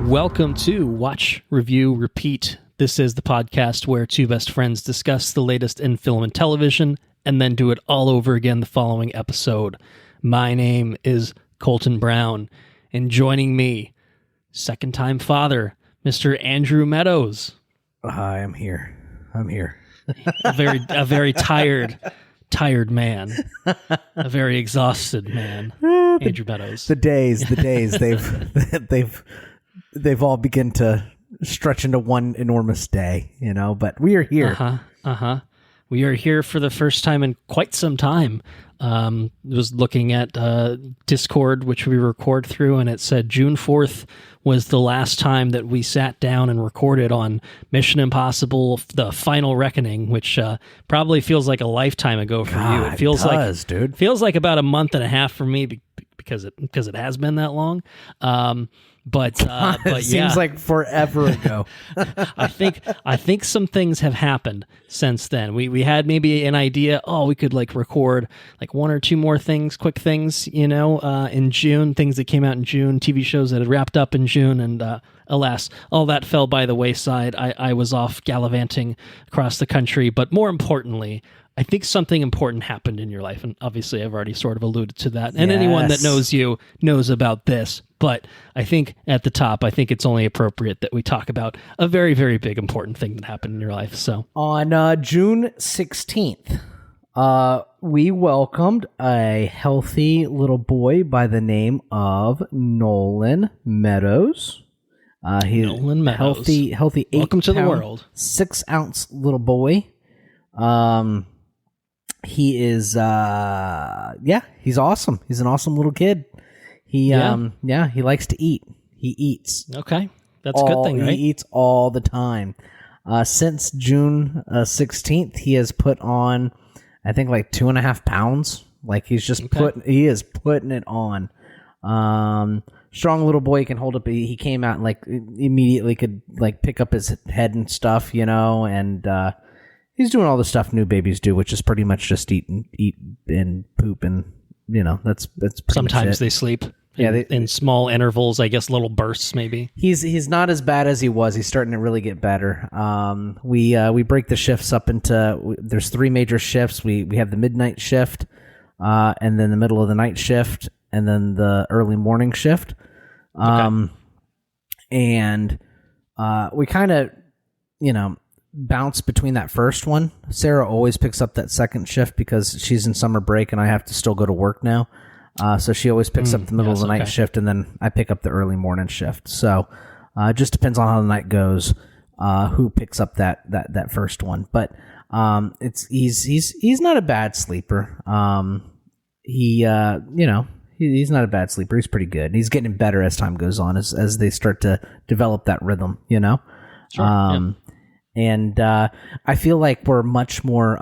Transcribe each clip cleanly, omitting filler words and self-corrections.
Welcome to Watch, Review, Repeat. This is the podcast where two best friends discuss the latest in film and television and then do it all over again the following episode. My name is Colton Brown, and joining me, second-time father, Mr. Andrew Meadows. Hi, I'm here. A very tired man, a very exhausted man, Andrew Meadows. The days, they've all begun to stretch into one enormous day, but we are here. We are here for the first time in quite some time. Was looking at Discord, which we record through, and it said June 4th was the last time that we sat down and recorded on Mission Impossible: The Final Reckoning, which probably feels like a lifetime ago for you. It feels dude. Feels like about a month and a half for me because it has been that long. But it seems like forever ago. I think some things have happened since then. We had maybe an idea, we could record one or two more things, quick things, in June, things that came out in June, TV shows that had wrapped up in June, and alas, all that fell by the wayside. I was off gallivanting across the country, but more importantly, I think something important happened in your life, and obviously I've already sort of alluded to that, and anyone that knows you knows about this, but I think at the top, I think it's only appropriate that we talk about a very, very big, important thing that happened in your life. So on June 16th, we welcomed a healthy little boy by the name of Nolan Meadows. Nolan Meadows. Healthy 8 Welcome to the world. 6 ounce little boy. He is, he's awesome. He's an awesome little kid. He likes to eat. He eats. Okay. That's a good thing, right? He eats all the time. Since June 16th, he has put on, I think, 2.5 pounds. He's just he is putting it on. Strong little boy. He can hold up. He came out and immediately could pick up his head and stuff, and, he's doing all the stuff new babies do, which is pretty much just eat and poop, and that's pretty Sometimes much it. they sleep. In small intervals, I guess little bursts maybe. He's not as bad as he was. He's starting to really get better. We break the shifts up into, there's 3 major shifts. We have the midnight shift, and then the middle of the night shift, and then the early morning shift. And we kind of bounce between that first one. Sarah always picks up that second shift because she's in summer break and I have to still go to work now. So she always picks up the middle of the night shift, and then I pick up the early morning shift. So it just depends on how the night goes, who picks up that first one. But he's not a bad sleeper. He's not a bad sleeper. He's pretty good. He's getting better as time goes on, as they start to develop that rhythm. Sure. And I feel like we're much more.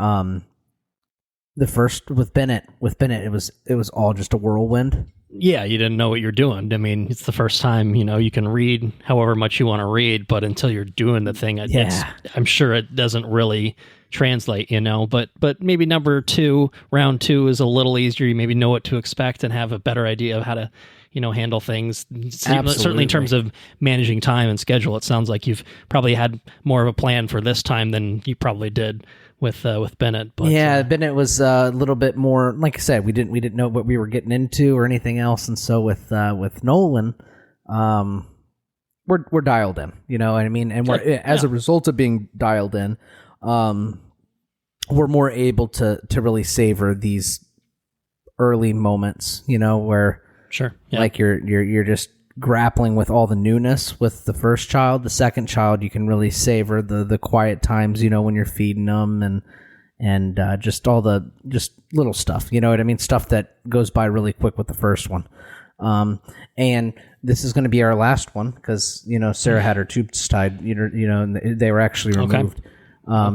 The first with Bennett, it was all just a whirlwind. Yeah, you didn't know what you're doing. I mean, it's the first time, you can read however much you want to read, but until you're doing the thing, I'm sure it doesn't really translate, but maybe round 2 is a little easier. You maybe know what to expect and have a better idea of how to, handle things. Absolutely. Certainly in terms of managing time and schedule, it sounds like you've probably had more of a plan for this time than you probably did with Bennett. But, Bennett was a little bit more, like I said, we didn't know what we were getting into or anything else, and so with Nolan, we're dialed in. You know what I mean? And we're as a result of being dialed in, we're more able to really savor these early moments. Where you're just grappling with all the newness with the first child. The second child, you can really savor the quiet times, when you're feeding them and just all the just little stuff, you know what I mean? Stuff that goes by really quick with the first one. And this is going to be our last one because, Sarah had her tubes tied, and they were actually removed.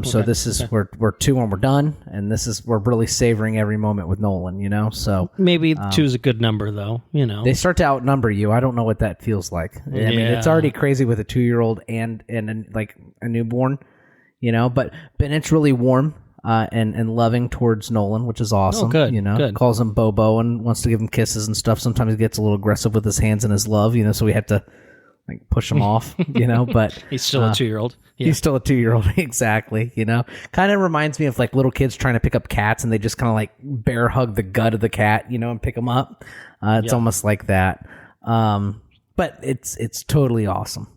So this is we're 2 when we're done, and we're really savoring every moment with Nolan, so maybe 2 is a good number though, They start to outnumber you. I don't know what that feels like. I mean, it's already crazy with a 2-year-old and a newborn, but Bennett's really warm and loving towards Nolan, which is awesome. Oh, good, good. Calls him Bobo and wants to give him kisses and stuff. Sometimes he gets a little aggressive with his hands and his love, so we have to like push him off, but he's still a 2-year-old. Yeah. He's still a 2-year-old. Exactly. Kind of reminds me of like little kids trying to pick up cats and they just kind of like bear hug the gut of the cat, and pick them up. It's almost like that. But it's totally awesome.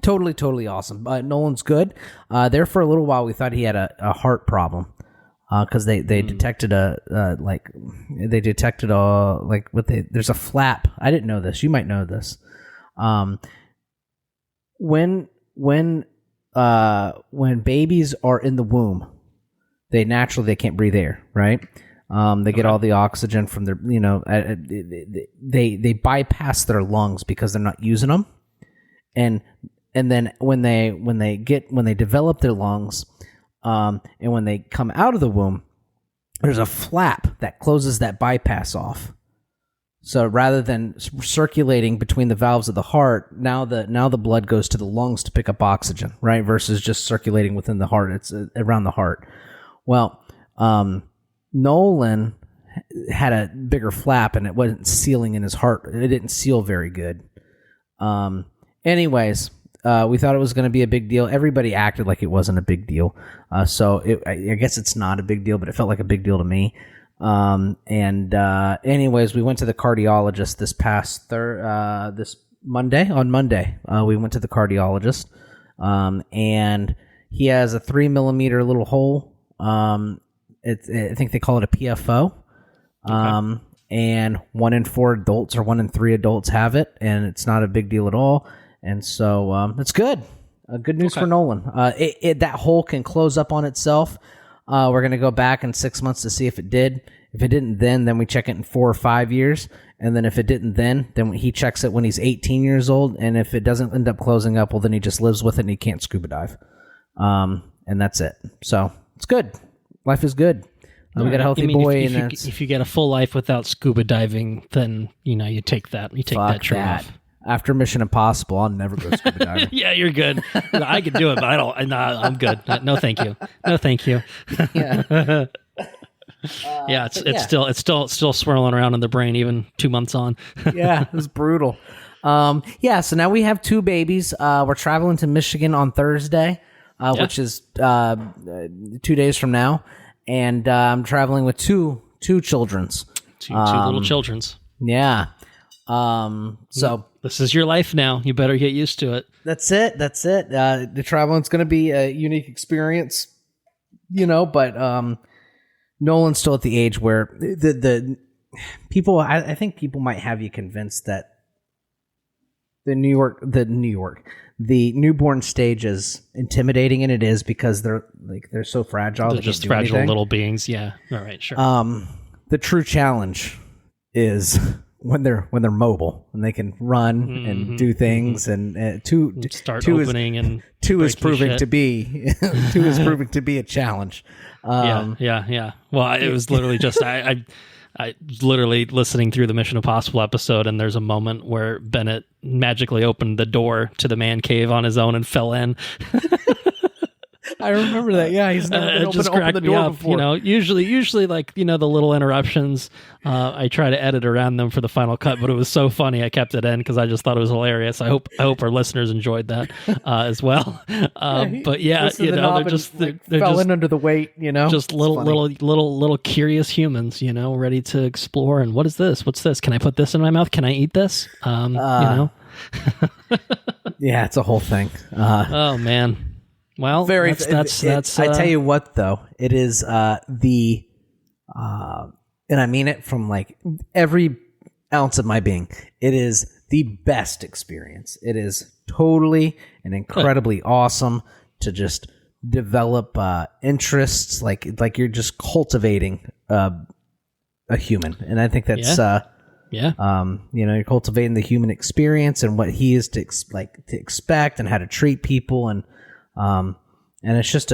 Totally awesome. Nolan's good. There for a little while, we thought he had a heart problem because they detected there's a flap. I didn't know this. You might know this. When babies are in the womb, they can't breathe air, right? They get all the oxygen from their, they bypass their lungs because they're not using them. And then when they develop their lungs, and when they come out of the womb, there's a flap that closes that bypass off. So rather than circulating between the valves of the heart, now the blood goes to the lungs to pick up oxygen, right? Versus just circulating within the heart. It's around the heart. Well, Nolan had a bigger flap and it wasn't sealing in his heart. It didn't seal very good. Anyways, we thought it was going to be a big deal. Everybody acted like it wasn't a big deal. So I guess it's not a big deal, but it felt like a big deal to me. Anyways, we went to the cardiologist this Monday. On Monday, we went to the cardiologist, and he has a 3 millimeter little hole. I think they call it a PFO. Okay. And 1 in 4 adults or 1 in 3 adults have it, and it's not a big deal at all. And so it's good. Good news for Nolan. That hole can close up on itself. We're going to go back in 6 months to see if it did. If it didn't then we check it in 4 or 5 years. And then if it didn't then he checks it when he's 18 years old. And if it doesn't end up closing up, well, then he just lives with it and he can't scuba dive. And that's it. So it's good. Life is good. We got a healthy boy. If you get a full life without scuba diving, then, you take that. You take that trade off. After Mission Impossible, I'll never go scuba diving. Yeah, you're good. I could do it, but I don't. I'm good. No, thank you. No, thank you. Yeah. Yeah, it's still swirling around in the brain even 2 months on. Yeah, it was brutal. So now we have 2 babies. We're traveling to Michigan on Thursday, which is 2 days from now, and I'm traveling with two children's. Two little children's. Yeah. So this is your life now. You better get used to it. That's it. The traveling's going to be a unique experience, but Nolan's still at the age where the people, I think people might have you convinced that the newborn stage is intimidating, and it is because they're so fragile. They're just fragile little beings. Yeah. All right. Sure. The true challenge is when they're mobile and they can run and do things, and two is proving to be a challenge. Yeah. Well, it was literally just I literally listening through the Mission Impossible episode, and there's a moment where Bennett magically opened the door to the man cave on his own and fell in. I remember that. Yeah, he's never opened the door before. Usually like, the little interruptions, I try to edit around them for the final cut, but it was so funny I kept it in because I just thought it was hilarious. I hope our listeners enjoyed that as well. But yeah, they're just fell in under the weight. Just little curious humans, ready to explore. And what is this? What's this? Can I put this in my mouth? Can I eat this? Yeah, it's a whole thing. Oh man. Well, that's. I tell you what, though, it is and I mean it from like every ounce of my being. It is the best experience. It is totally and incredibly awesome to just develop interests, like you're just cultivating a human, and I think that's you're cultivating the human experience and what he is to expect and how to treat people and it's just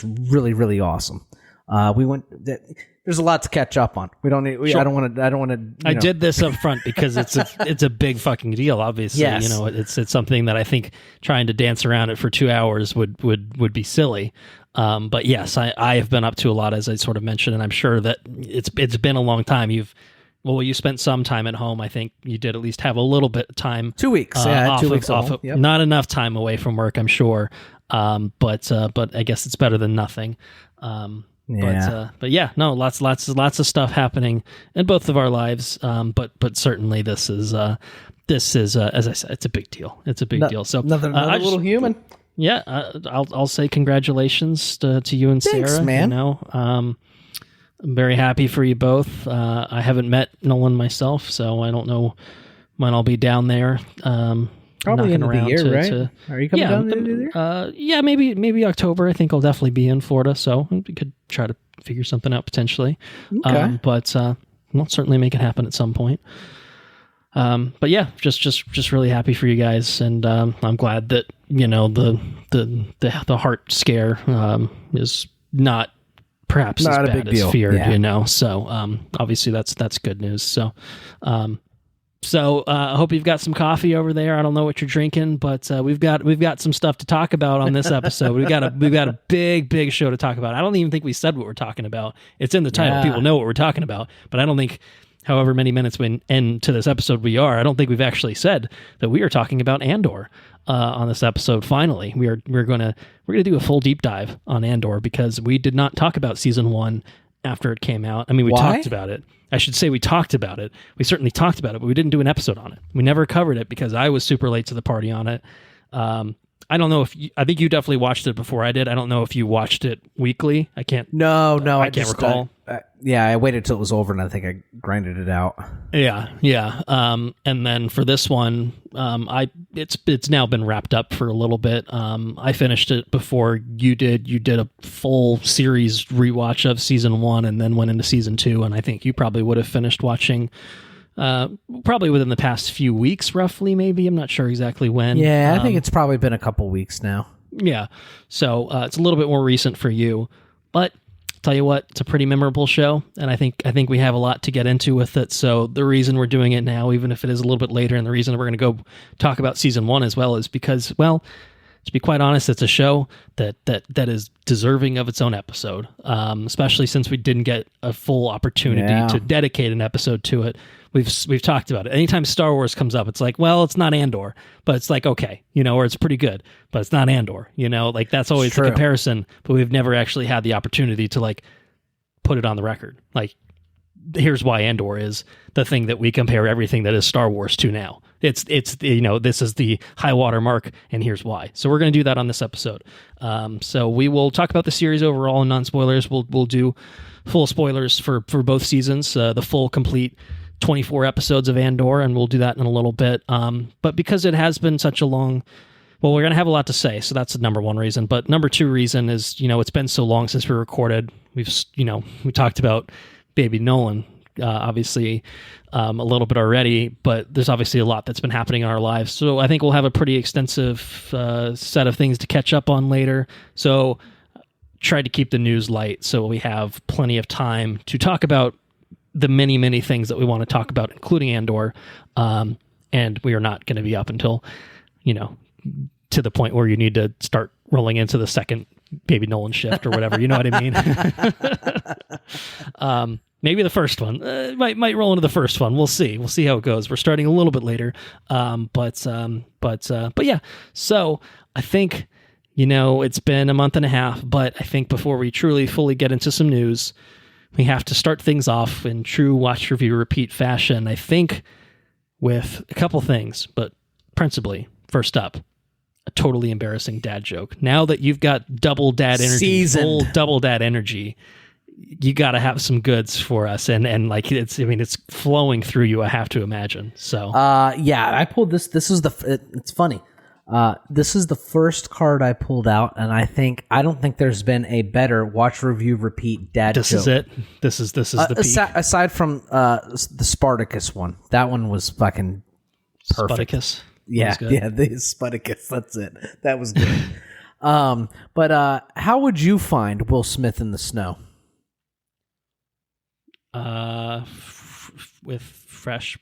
really, really awesome. There's a lot to catch up on. We don't need, sure. I don't want to, I did this up front because it's a big fucking deal. Obviously, yes. It's something that I think trying to dance around it for 2 hours would be silly. But yes, I have been up to a lot, as I sort of mentioned, and I'm sure that it's been a long time. well, you spent some time at home. I think you did at least have a little bit of time. 2 weeks. Yeah, 2 weeks off. Yep. Not enough time away from work, I'm sure. But I guess it's better than nothing. But yeah, no, lots of stuff happening in both of our lives. But certainly this is as I said, it's a big deal. It's a big deal. So another little human. Yeah, I'll say congratulations to you and Thanks, Sarah. Man. I'm very happy for you both. I haven't met Nolan myself, so I don't know when I'll be down there. Probably end of the year, right? Are you coming down the end of the year? Yeah, maybe October. I think I'll definitely be in Florida, so we could try to figure something out potentially. Okay. But we'll certainly make it happen at some point. But yeah, just really happy for you guys, and I'm glad that the heart scare is not perhaps not as a bad big deal. as feared. Yeah. So obviously that's good news. So I hope you've got some coffee over there. I don't know what you're drinking, but we've got some stuff to talk about on this episode. We've got a big show to talk about. I don't even think we said what we're talking about. It's in the title. Yeah. People know what we're talking about, but I don't think, however many minutes we end to this episode I don't think we've actually said that we are talking about Andor on this episode. Finally, we're gonna do a full deep dive on Andor because we did not talk about season 1 after it came out. I mean, we talked about it. I should say we talked about it. We certainly talked about it, but we didn't do an episode on it. We never covered it because I was super late to the party on it. I don't know if I think you definitely watched it before I did. I don't know if you watched it weekly. I can't. No, I can't recall. I waited till it was over, and I think I grinded it out. Yeah. And then for this one, it's now been wrapped up for a little bit. I finished it before you did. You did a full series rewatch of season 1, and then went into season 2. And I think you probably would have finished watching. Probably within the past few weeks, roughly, maybe. I'm not sure exactly when. Yeah, I think it's probably been a couple weeks now. Yeah. So it's a little bit more recent for you. But tell you what, it's a pretty memorable show, and I think we have a lot to get into with it. So the reason we're doing it now, even if it is a little bit later, and the reason we're going to go talk about season 1 as well, is because, well, to be quite honest, it's a show that is deserving of its own episode, especially since we didn't get a full opportunity to dedicate an episode to it. We've talked about it. Anytime Star Wars comes up, it's like, well, it's not Andor, but it's like, okay, or it's pretty good, but it's not Andor, like that's always the comparison, but we've never actually had the opportunity to like put it on the record. Like, here's why Andor is the thing that we compare everything that is Star Wars to now. It's this is the high water mark, and here's why. So we're going to do that on this episode. So we will talk about the series overall and non-spoilers. We'll do full spoilers for both seasons, the full complete 24 episodes of Andor, and we'll do that in a little bit. But because it has been such a long, well, we're going to have a lot to say, so that's the number one reason. But number two reason is, it's been so long since we recorded. We talked about baby Nolan, obviously, a little bit already, but there's obviously a lot that's been happening in our lives. So I think we'll have a pretty extensive set of things to catch up on later. So try to keep the news light so we have plenty of time to talk about the many, many things that we want to talk about, including Andor. And we are not going to be up until, to the point where you need to start rolling into the second baby Nolan shift or whatever. You know what I mean? Maybe the first one might roll into the first one. We'll see. We'll see how it goes. We're starting a little bit later. But yeah. So I think, it's been a month and a half, but I think before we truly fully get into some news, we have to start things off in true watch, review, repeat fashion. I think with a couple things, but principally, first up, a totally embarrassing dad joke. Now that you've got double dad energy, full double dad energy, you got to have some goods for us. And like, it's flowing through you, I have to imagine. So, I pulled this. It's funny. This is the first card I pulled out, and I don't think there's been a better watch, review, repeat dad joke. This is it. This is the peak. Aside from the Spartacus one, that one was fucking perfect. Spartacus. Yeah, the Spartacus. That's it. That was good. But how would you find Will Smith in the snow? With fresh.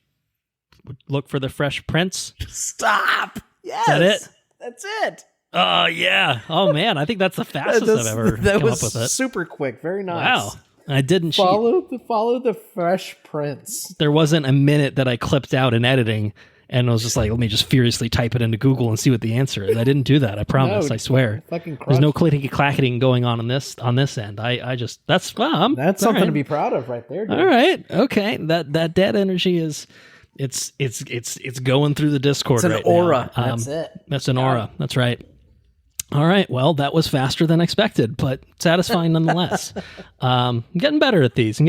Look for the Fresh Prince. Stop. Yes. Is that it? That's it. Oh, yeah. Oh, man. I think that's the fastest I've ever come up with it. Super quick. Very nice. Wow. I didn't follow the Fresh Prince. There wasn't a minute that I clipped out in editing and I was just like, let me just furiously type it into Google and see what the answer is. I didn't do that. I promise. I swear. There's no clacking going on this end. That's something to be proud of right there, dude. All right. Okay. That dead energy is it's going through the Discord right now. It's an aura. That's it. That's an aura. That's right. All right. Well, that was faster than expected, but satisfying nonetheless. I'm getting better at these.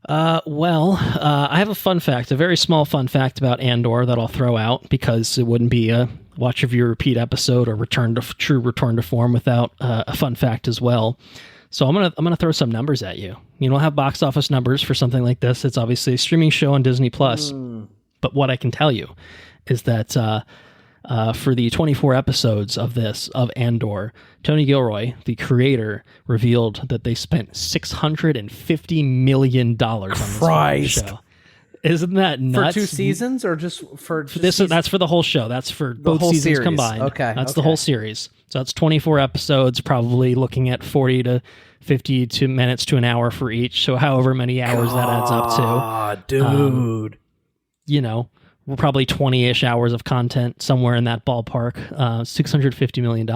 I have a fun fact, a very small fun fact about Andor that I'll throw out because it wouldn't be a watch review repeat episode or true return to form without a fun fact as well. So I'm gonna throw some numbers at you. You don't have box office numbers for something like this. It's obviously a streaming show on Disney Plus. But what I can tell you is that for the 24 episodes of Andor, Tony Gilroy, the creator, revealed that they spent $650 million on this show. Isn't that nuts? For 2 seasons or just for this? That's for the whole show. That's for both seasons series combined. Okay, that's the whole series. So that's 24 episodes, probably looking at 40 to 50 minutes to an hour for each. So however many hours that adds up to, dude. We're probably 20-ish hours of content, somewhere in that ballpark. $650 million.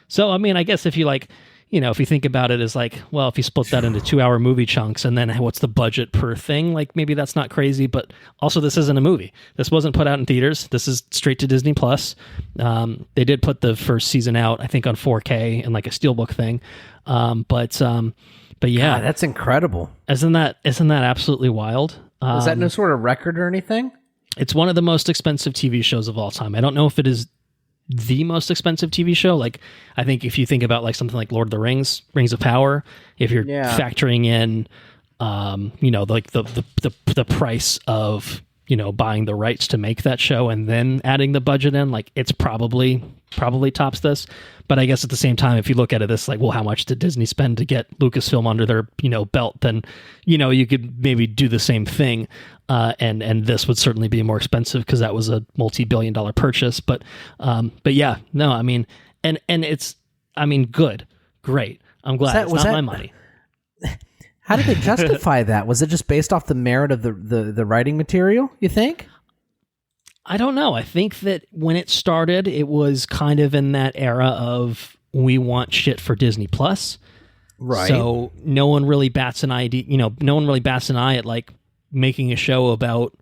So, I mean, I guess if you if you think about it as if you split that into 2-hour movie chunks and then what's the budget per thing, maybe that's not crazy, but also this isn't a movie. This wasn't put out in theaters. This is straight to Disney Plus. They did put the first season out, I think, on 4K and a steelbook thing. But yeah. God, that's incredible. Isn't that absolutely wild? Is that no sort of record or anything? It's one of the most expensive TV shows of all time. I don't know if it is the most expensive TV show. I think if you think about something like Lord of the Rings, Rings of Power, if you're factoring in, the price of, buying the rights to make that show and then adding the budget in, it's probably tops this. But I guess at the same time, if you look at it, this how much did Disney spend to get Lucasfilm under their, belt? Then, you could maybe do the same thing. And this would certainly be more expensive because that was a multi-billion-dollar purchase. But yeah, no, I mean, and it's, good, great. I'm glad it's not my money. How did they justify that? Was it just based off the merit of the writing material, you think? I don't know. I think that when it started, it was kind of in that era of we want shit for Disney Plus. Right. So no one really bats an eye at making a show about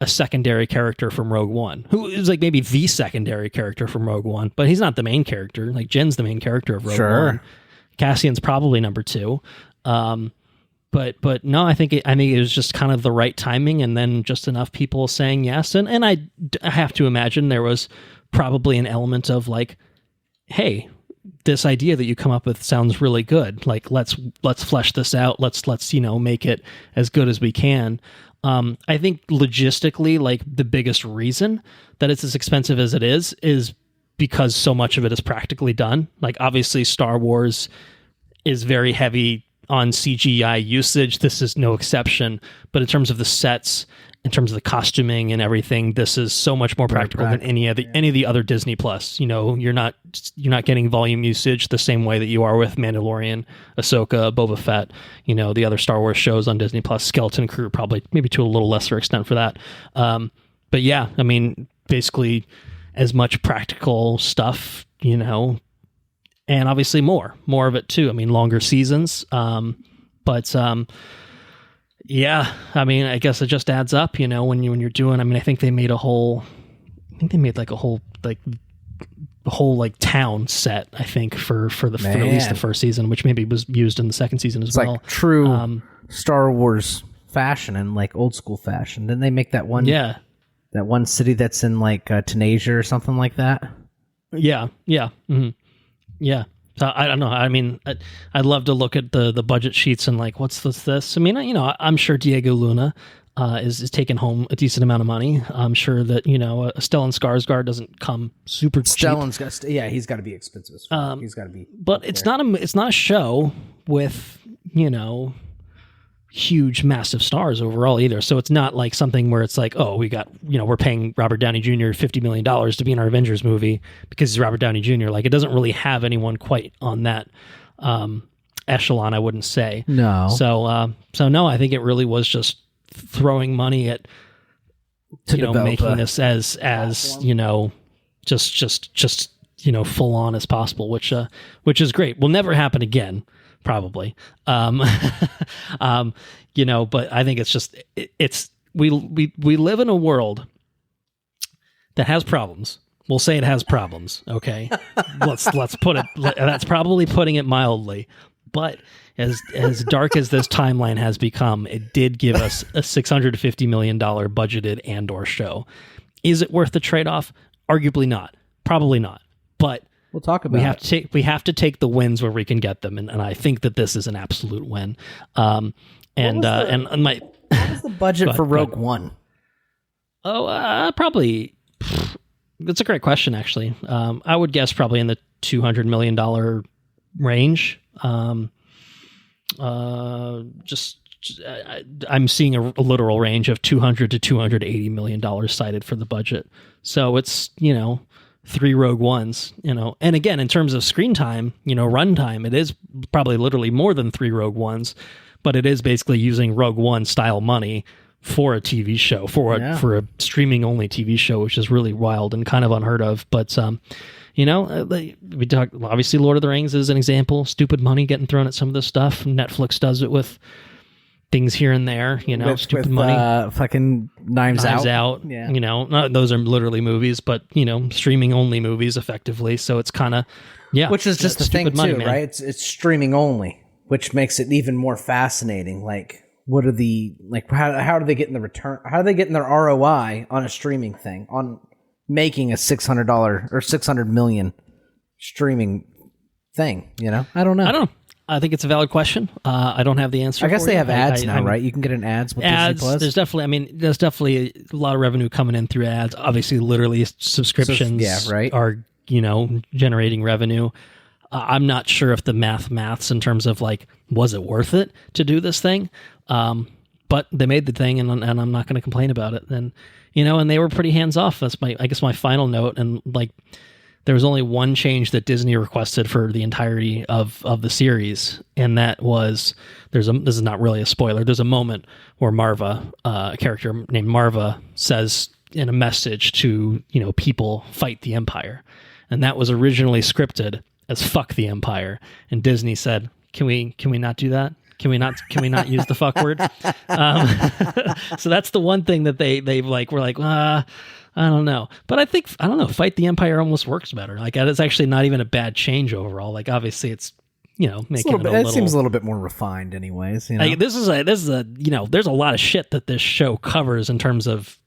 a secondary character from Rogue One, who is maybe the secondary character from Rogue One, but he's not the main character. Jen's the main character of Rogue One. Cassian's probably number 2. But no, I think it was just kind of the right timing, and then just enough people saying yes, and I have to imagine there was probably an element of hey, this idea that you come up with sounds really good. Let's flesh this out. Let's make it as good as we can. I think logistically, the biggest reason that it's as expensive as it is because so much of it is practically done. Obviously, Star Wars is very heavy on CGI usage. This is no exception. But in terms of the sets, in terms of the costuming and everything, this is so much more practical than any of the other Disney Plus. You're not getting volume usage the same way that you are with Mandalorian, Ahsoka, Boba Fett, the other Star Wars shows on Disney Plus, Skeleton Crew, probably maybe to a little lesser extent for that. But yeah, I mean, basically as much practical stuff, and obviously more of it too. I mean, longer seasons. Yeah, I mean, I guess it just adds up, when you're doing, I mean, I think they made a whole town set, I think, for at least the first season, which maybe was used in the second season as well. Like true Star Wars fashion and old school fashion. Didn't they make that one? Yeah. That one city that's in Tunisia or something like that? Yeah. Yeah. Mm-hmm. Yeah. So I don't know. I mean, I'd love to look at the budget sheets and what's this? I mean, I'm sure Diego Luna is taking home a decent amount of money. I'm sure that Stellan Skarsgård doesn't come super cheap. He's got to be expensive. He's got to be. But it's not a show with huge, massive stars overall either. So it's not something where it's we got we're paying Robert Downey Jr. $50 million to be in our Avengers movie because he's Robert Downey Jr. It doesn't really have anyone quite on that echelon, I wouldn't say. No. So no, I think it really was just throwing money at making this as just full on as possible, which is great. Will never happen again, probably. But I think it's just we live in a world that has problems. We'll say it has problems. Okay, let's put it. That's probably putting it mildly. But as dark as this timeline has become, it did give us a $650 million budgeted Andor show. Is it worth the trade-off? Arguably not. Probably not. But we'll talk about we have to take the wins where we can get them, and I think that this is an absolute win. What was the budget for Rogue One? Oh, probably. That's a great question, actually. I would guess probably in the $200 million range. I'm seeing a literal range of $200 to $280 million cited for the budget. So it's 3 Rogue Ones, and again, in terms of screen time, run time, it is probably literally more than 3 Rogue Ones, but it is basically using Rogue One style money for a TV show, for a streaming only TV show, which is really wild and kind of unheard of. But we talk, obviously Lord of the Rings is an example. Stupid money getting thrown at some of this stuff. Netflix does it with things here and there, stupid money. Fucking Knives Out. Yeah. Not, those are literally movies, but streaming only movies effectively. So it's kind of, which is just the thing too, money, right? It's streaming only, which makes it even more fascinating. Like, what are the, how do they get in the return? How do they get in their ROI on a streaming thing, on making a $600 or $600 million streaming thing? I don't know. I think it's a valid question. I don't have the answer. I guess they have ads now, right? You can get an ads with ads. Disney Plus. There's definitely a lot of revenue coming in through ads. Obviously, literally subscriptions are generating revenue. I'm not sure if the maths in terms of was it worth it to do this thing, but they made the thing, and I'm not going to complain about it. And and they were pretty hands off. That's my final note. And there was only one change that Disney requested for the entirety of the series, and that was this is not really a spoiler. There's a moment where Marva, a character named Marva, says in a message to people, fight the Empire, and that was originally scripted as "fuck the Empire," and Disney said, "Can we not do that? Can we not use the fuck word?" So that's the one thing that they were like, I don't know, but I don't know. Fight the Empire almost works better. It's actually not even a bad change overall. Obviously, it's making it a little. It seems a little bit more refined, anyways. This is a there's a lot of shit that this show covers in terms of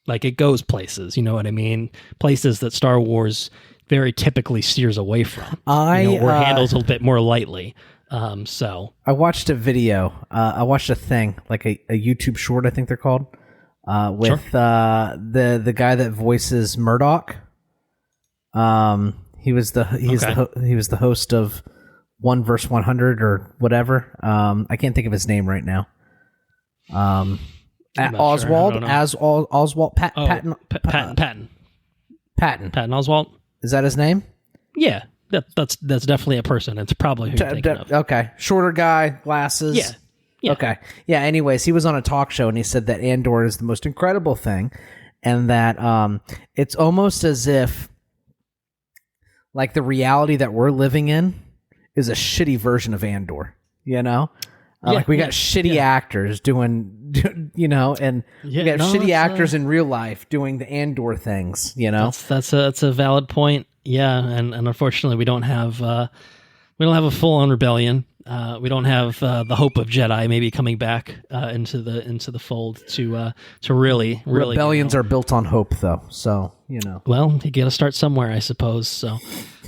it goes places. You know what I mean? Places that Star Wars very typically steers away from. Or handles a bit more lightly. So I watched a video. I watched a thing, a YouTube short, I think they're called. With the guy that voices Murdoch. He was the host of 1 vs. 100 or whatever. I can't think of his name right now. Oswald, sure. Oswald Patton Oswalt. Is that his name? Yeah, that's definitely a person. It's probably who you're thinking of. Okay, shorter guy, glasses. Yeah. Okay. Yeah, anyways, he was on a talk show and he said that Andor is the most incredible thing, and that it's almost as if the reality that we're living in is a shitty version of Andor, we got shitty actors doing, and we got shitty actors in real life doing the Andor things, That's a valid point. Yeah, and unfortunately we don't have a full-on rebellion. We don't have the hope of Jedi maybe coming back into the fold to really rebellions are built on hope, though. So well, you got to start somewhere, I suppose. So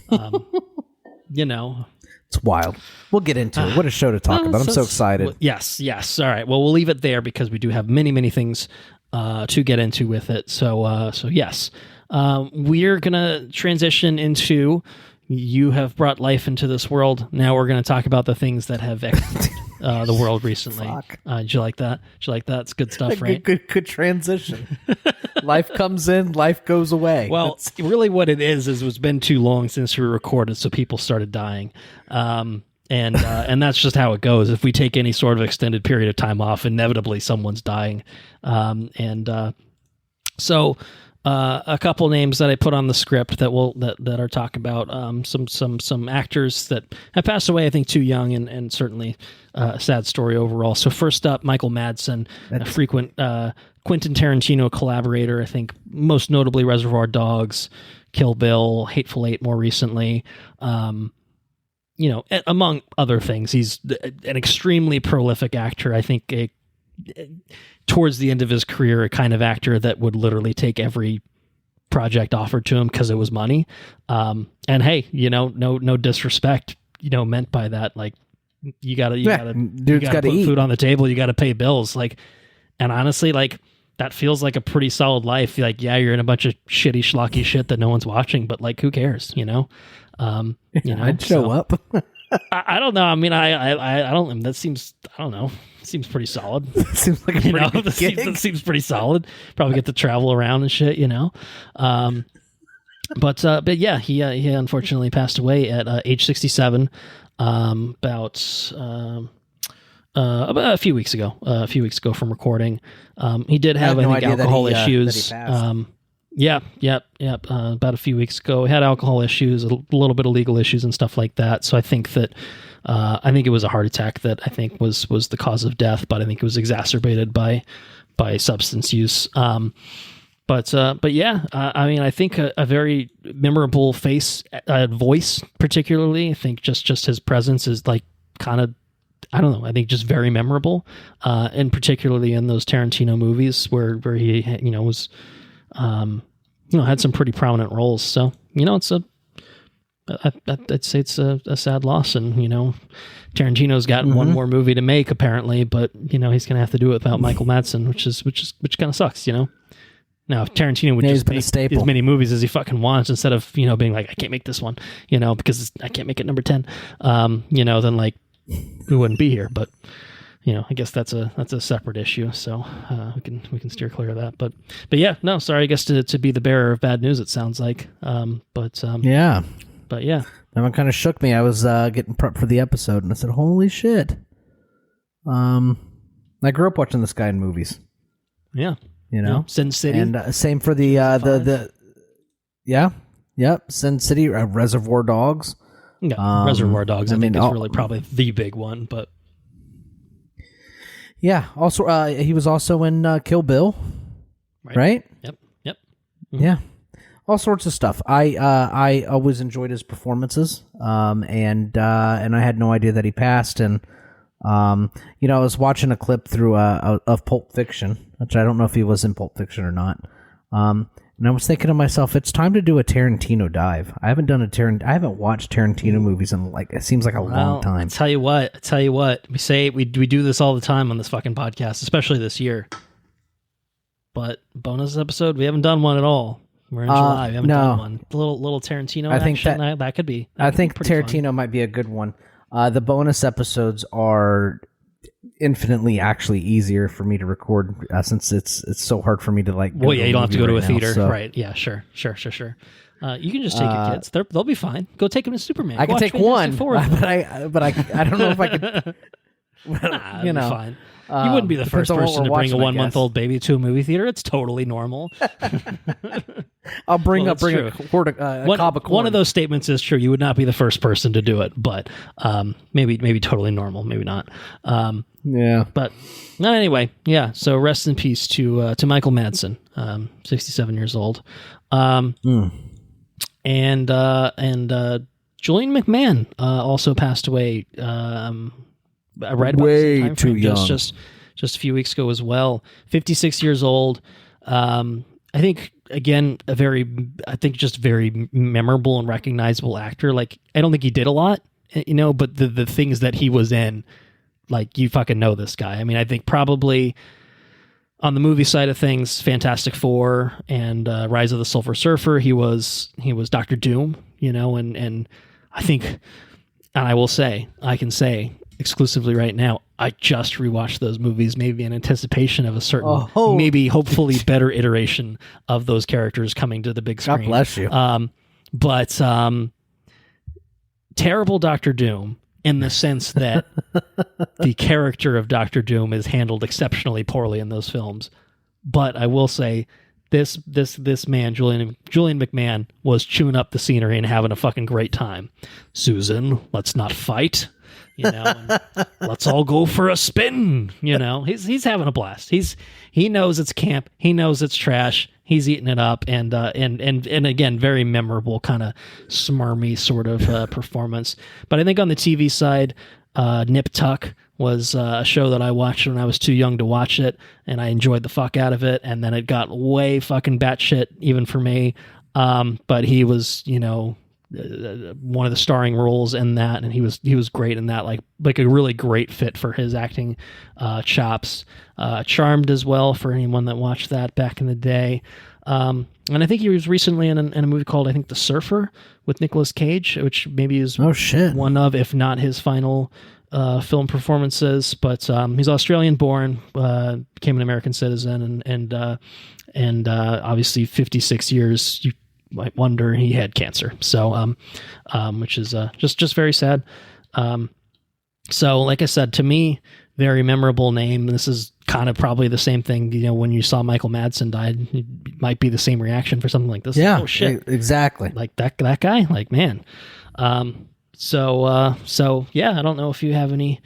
it's wild. We'll get into it. What a show to talk about! I'm so excited. Yes. All right. Well, we'll leave it there because we do have many things to get into with it. So yes, we're gonna transition into. You have brought life into this world. Now we're going to talk about the things that have exited the world recently. Did you like that? It's good stuff, right? Good transition. Life comes in, life goes away. Well, really what it is it's been too long since we recorded, so people started dying. And that's just how it goes. If we take any sort of extended period of time off, inevitably someone's dying. So a couple names that I put on the script that are talk about some actors that have passed away, I think too young, and certainly a sad story overall. So first up, Michael Madsen, a frequent Quentin Tarantino collaborator, I think most notably Reservoir Dogs, Kill Bill, Hateful Eight more recently. Among other things, he's an extremely prolific actor. I think towards the end of his career, a kind of actor that would literally take every project offered to him because it was money. And hey, no disrespect, meant by that. Like you gotta put eat food on the table. You gotta pay bills. Like, and honestly, like that feels like a pretty solid life. Like, yeah, you're in a bunch of shitty schlocky shit that no one's watching, but like, who cares? I'd show up. I don't know. I mean, I don't. That seems. I don't know. Seems pretty solid. Seems like a pretty good gig. That seems pretty solid. Probably get to travel around and shit. But yeah, he unfortunately passed away at age 67. About a few weeks ago from recording. He did have, I think, alcohol issues. About a few weeks ago, he had alcohol issues, a little bit of legal issues and stuff like that. So I think that it was a heart attack that I think was the cause of death, but I think it was exacerbated by substance use. But yeah, I mean, I think a very memorable voice, particularly. I think just his presence is like kind of, I don't know. I think just very memorable, and particularly in those Tarantino movies where he was, had some pretty prominent roles. So I'd say it's a sad loss, and Tarantino's got one more movie to make apparently, but he's gonna have to do it without Michael Madsen, which kind of sucks. Now, if Tarantino would just make as many movies as he fucking wants, instead of being like, I can't make this one, because I can't make it number 10, then like we wouldn't be here. But I guess that's a separate issue. So we can steer clear of that. But yeah, no, sorry. I guess to be the bearer of bad news, it sounds like. Yeah. But yeah, that one kind of shook me. I was getting prepped for the episode, and I said, "Holy shit!" I grew up watching this guy in movies. Yeah. Sin City, and same for the Sin City, Reservoir Dogs. Yeah, Reservoir Dogs. I think is really probably the big one, but yeah. Also, he was also in Kill Bill, right? Yep. Mm-hmm. Yeah, all sorts of stuff. I always enjoyed his performances, and I had no idea that he passed. And I was watching a clip through of Pulp Fiction, which I don't know if he was in Pulp Fiction or not. And I was thinking to myself, it's time to do a Tarantino dive. I haven't watched Tarantino movies in it seems like a long time. I tell you what. We do this all the time on this fucking podcast, especially this year. But bonus episode, we haven't done one at all. We're in July. We haven't done one. Little Tarantino action. That could be. I think Tarantino might be a good one. The bonus episodes are infinitely actually easier for me to record since it's so hard for me to like. Well, yeah, you don't have to go to a theater, right? Yeah, sure. You can just take your kids; they'll be fine. Go take them to Superman. I can take one, but I don't know if I could. Fine. You wouldn't be the first person to bring a 1-month-old baby to a movie theater. It's totally normal. I'll bring a cob of corn. One of those statements is true. You would not be the first person to do it, but maybe totally normal, maybe not. Yeah. But anyway, yeah. So rest in peace to Michael Madsen, 67 years old, and Julian McMahon also passed away. Right about way too young. Just a few weeks ago as well. 56 years old. I think again very memorable and recognizable actor. Like I don't think he did a lot, but the things that he was in, like you fucking know this guy. I mean, I think probably on the movie side of things, Fantastic Four and Rise of the Silver Surfer, he was Dr. Doom, and I think, and I can say exclusively right now, I just rewatched those movies, maybe in anticipation of a certain, maybe hopefully better iteration of those characters coming to the big screen. God bless you. But terrible Dr. Doom in the sense that the character of Doctor Doom is handled exceptionally poorly in those films. But I will say, this man, Julian McMahon, was chewing up the scenery and having a fucking great time. Susan, let's not fight. And let's all go for a spin. He's having a blast. He knows it's camp. He knows it's trash. He's eating it up, and again, very memorable, kind of smarmy sort of performance. But I think on the TV side, Nip Tuck was a show that I watched when I was too young to watch it, and I enjoyed the fuck out of it. And then it got way fucking batshit even for me. But he was, one of the starring roles in that, and he was great in that, like a really great fit for his acting chops. Charmed as well, for anyone that watched that back in the day. And I think he was recently in a movie called, I think, The Surfer with Nicolas Cage, which maybe is one of, if not his final film performances. But he's Australian born, became an American citizen, and obviously 56 years. You might wonder he had cancer. So, which is just very sad. So, like I said, to me, very memorable name. This is kind of probably the same thing, when you saw Michael Madsen died, it might be the same reaction for something like this. Yeah, oh shit, exactly. Like that guy, like, man. So yeah, I don't know if you have any.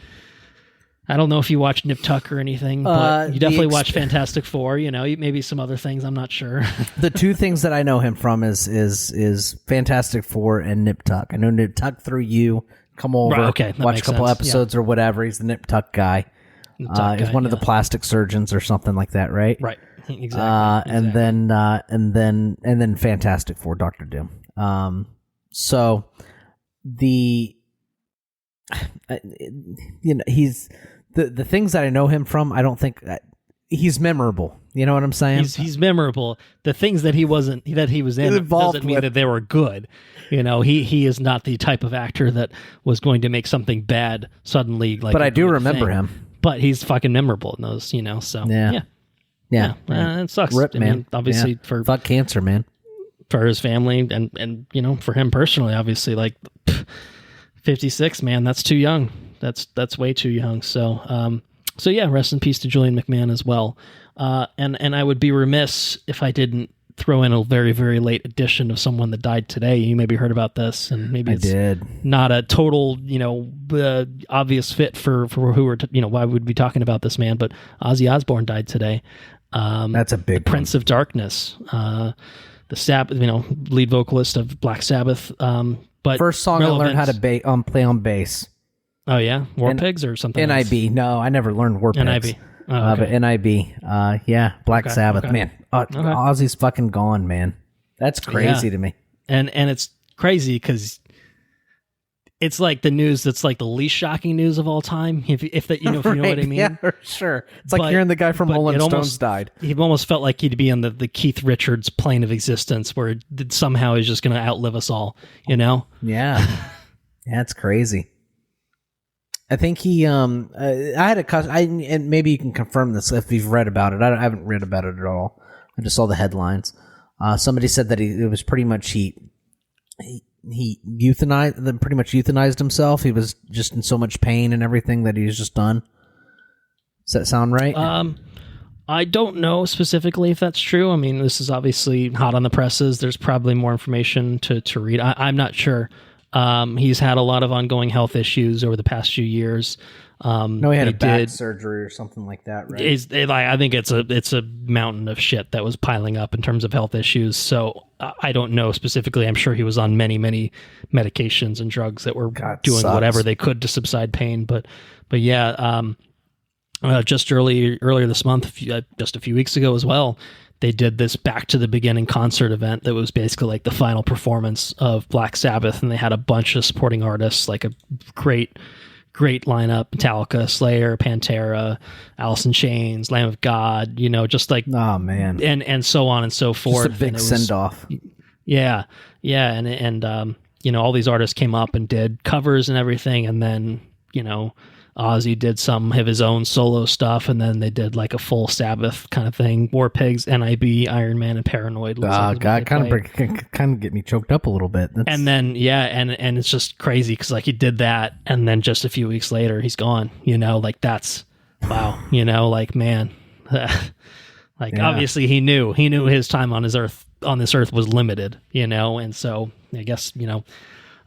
I don't know if you watch Nip Tuck or anything, but you definitely watch Fantastic Four. Maybe some other things. I'm not sure. The two things that I know him from is Fantastic Four and Nip Tuck. I know Nip Tuck through you. Come over, right, okay, watch a couple episodes or whatever. He's the Nip Tuck guy. He's one of the plastic surgeons or something like that, right? Right. Exactly. And then Fantastic Four, Doctor Doom. So the he's the things that I know him from. I don't think he's memorable. You know what I'm saying? He's memorable. The things that he was in doesn't mean that they were good. He is not the type of actor that was going to make something bad suddenly. But I do remember him. But he's fucking memorable in those. So yeah. It sucks. Rip, man. mean, obviously for fuck cancer, man. For his family and for him personally, obviously, like 56, man, that's too young. That's way too young. So yeah, rest in peace to Julian McMahon as well. And I would be remiss if I didn't throw in a very, very late edition of someone that died today. You maybe heard about this, and maybe it's not a total, obvious fit for who we're, why would we be talking about this man, but Ozzy Osbourne died today. That's a big Prince of Darkness, the Sabbath, lead vocalist of Black Sabbath. But first song I learned how to play on bass. Oh yeah, War Pigs or something. NIB. Else? No, I never learned War Pigs. NIB. Oh, okay. But NIB. Yeah, Black Sabbath. Okay. Man, Ozzy's fucking gone, man. That's crazy to me. And it's crazy because it's like the news that's like the least shocking news of all time. If you know what I mean. Yeah, sure. It's like hearing the guy from Rolling Stones died. He almost felt like he'd be on the Keith Richards plane of existence, where somehow he's just going to outlive us all. Yeah, yeah, it's crazy. I think he. I had and maybe you can confirm this if you've read about it. I haven't read about it at all. I just saw the headlines. Somebody said that it was pretty much he euthanized himself. He was just in so much pain and everything that he was just done. Does that sound right? I don't know specifically if that's true. I mean, this is obviously hot on the presses. There's probably more information to read. I'm not sure. He's had a lot of ongoing health issues over the past few years. No, he had a back surgery or something like that, right? I think it's a mountain of shit that was piling up in terms of health issues. So I don't know specifically. I'm sure he was on many, many medications and drugs that were doing whatever they could to subside pain. But yeah, just earlier this month, just a few weeks ago as well, they did this Back to the Beginning concert event that was basically like the final performance of Black Sabbath, and they had a bunch of supporting artists, like a great lineup: Metallica, Slayer, Pantera, Alice in Chains, Lamb of God, just like, oh man, and so on and so forth. Just a big send off. Yeah, and all these artists came up and did covers and everything, and then Ozzy did some of his own solo stuff, and then they did like a full Sabbath kind of thing. War Pigs, NIB, Iron Man, and Paranoid. God, kind of get me choked up a little bit. And then and it's just crazy because like he did that, and then just a few weeks later he's gone. Like that's wow. Like man, like obviously he knew his time on this earth was limited. And so I guess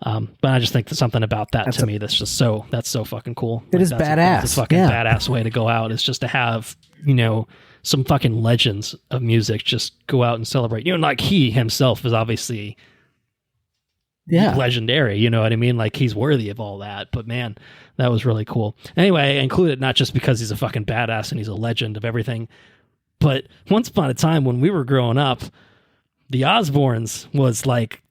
but I just think there's something about that to me that's so fucking cool. It is badass. It's a fucking badass way to go out. It's just to have, some fucking legends of music just go out and celebrate. Like he himself is obviously legendary, you know what I mean? Like he's worthy of all that. But man, that was really cool. Anyway, I include it not just because he's a fucking badass and he's a legend of everything, but once upon a time when we were growing up, the Osbournes was like,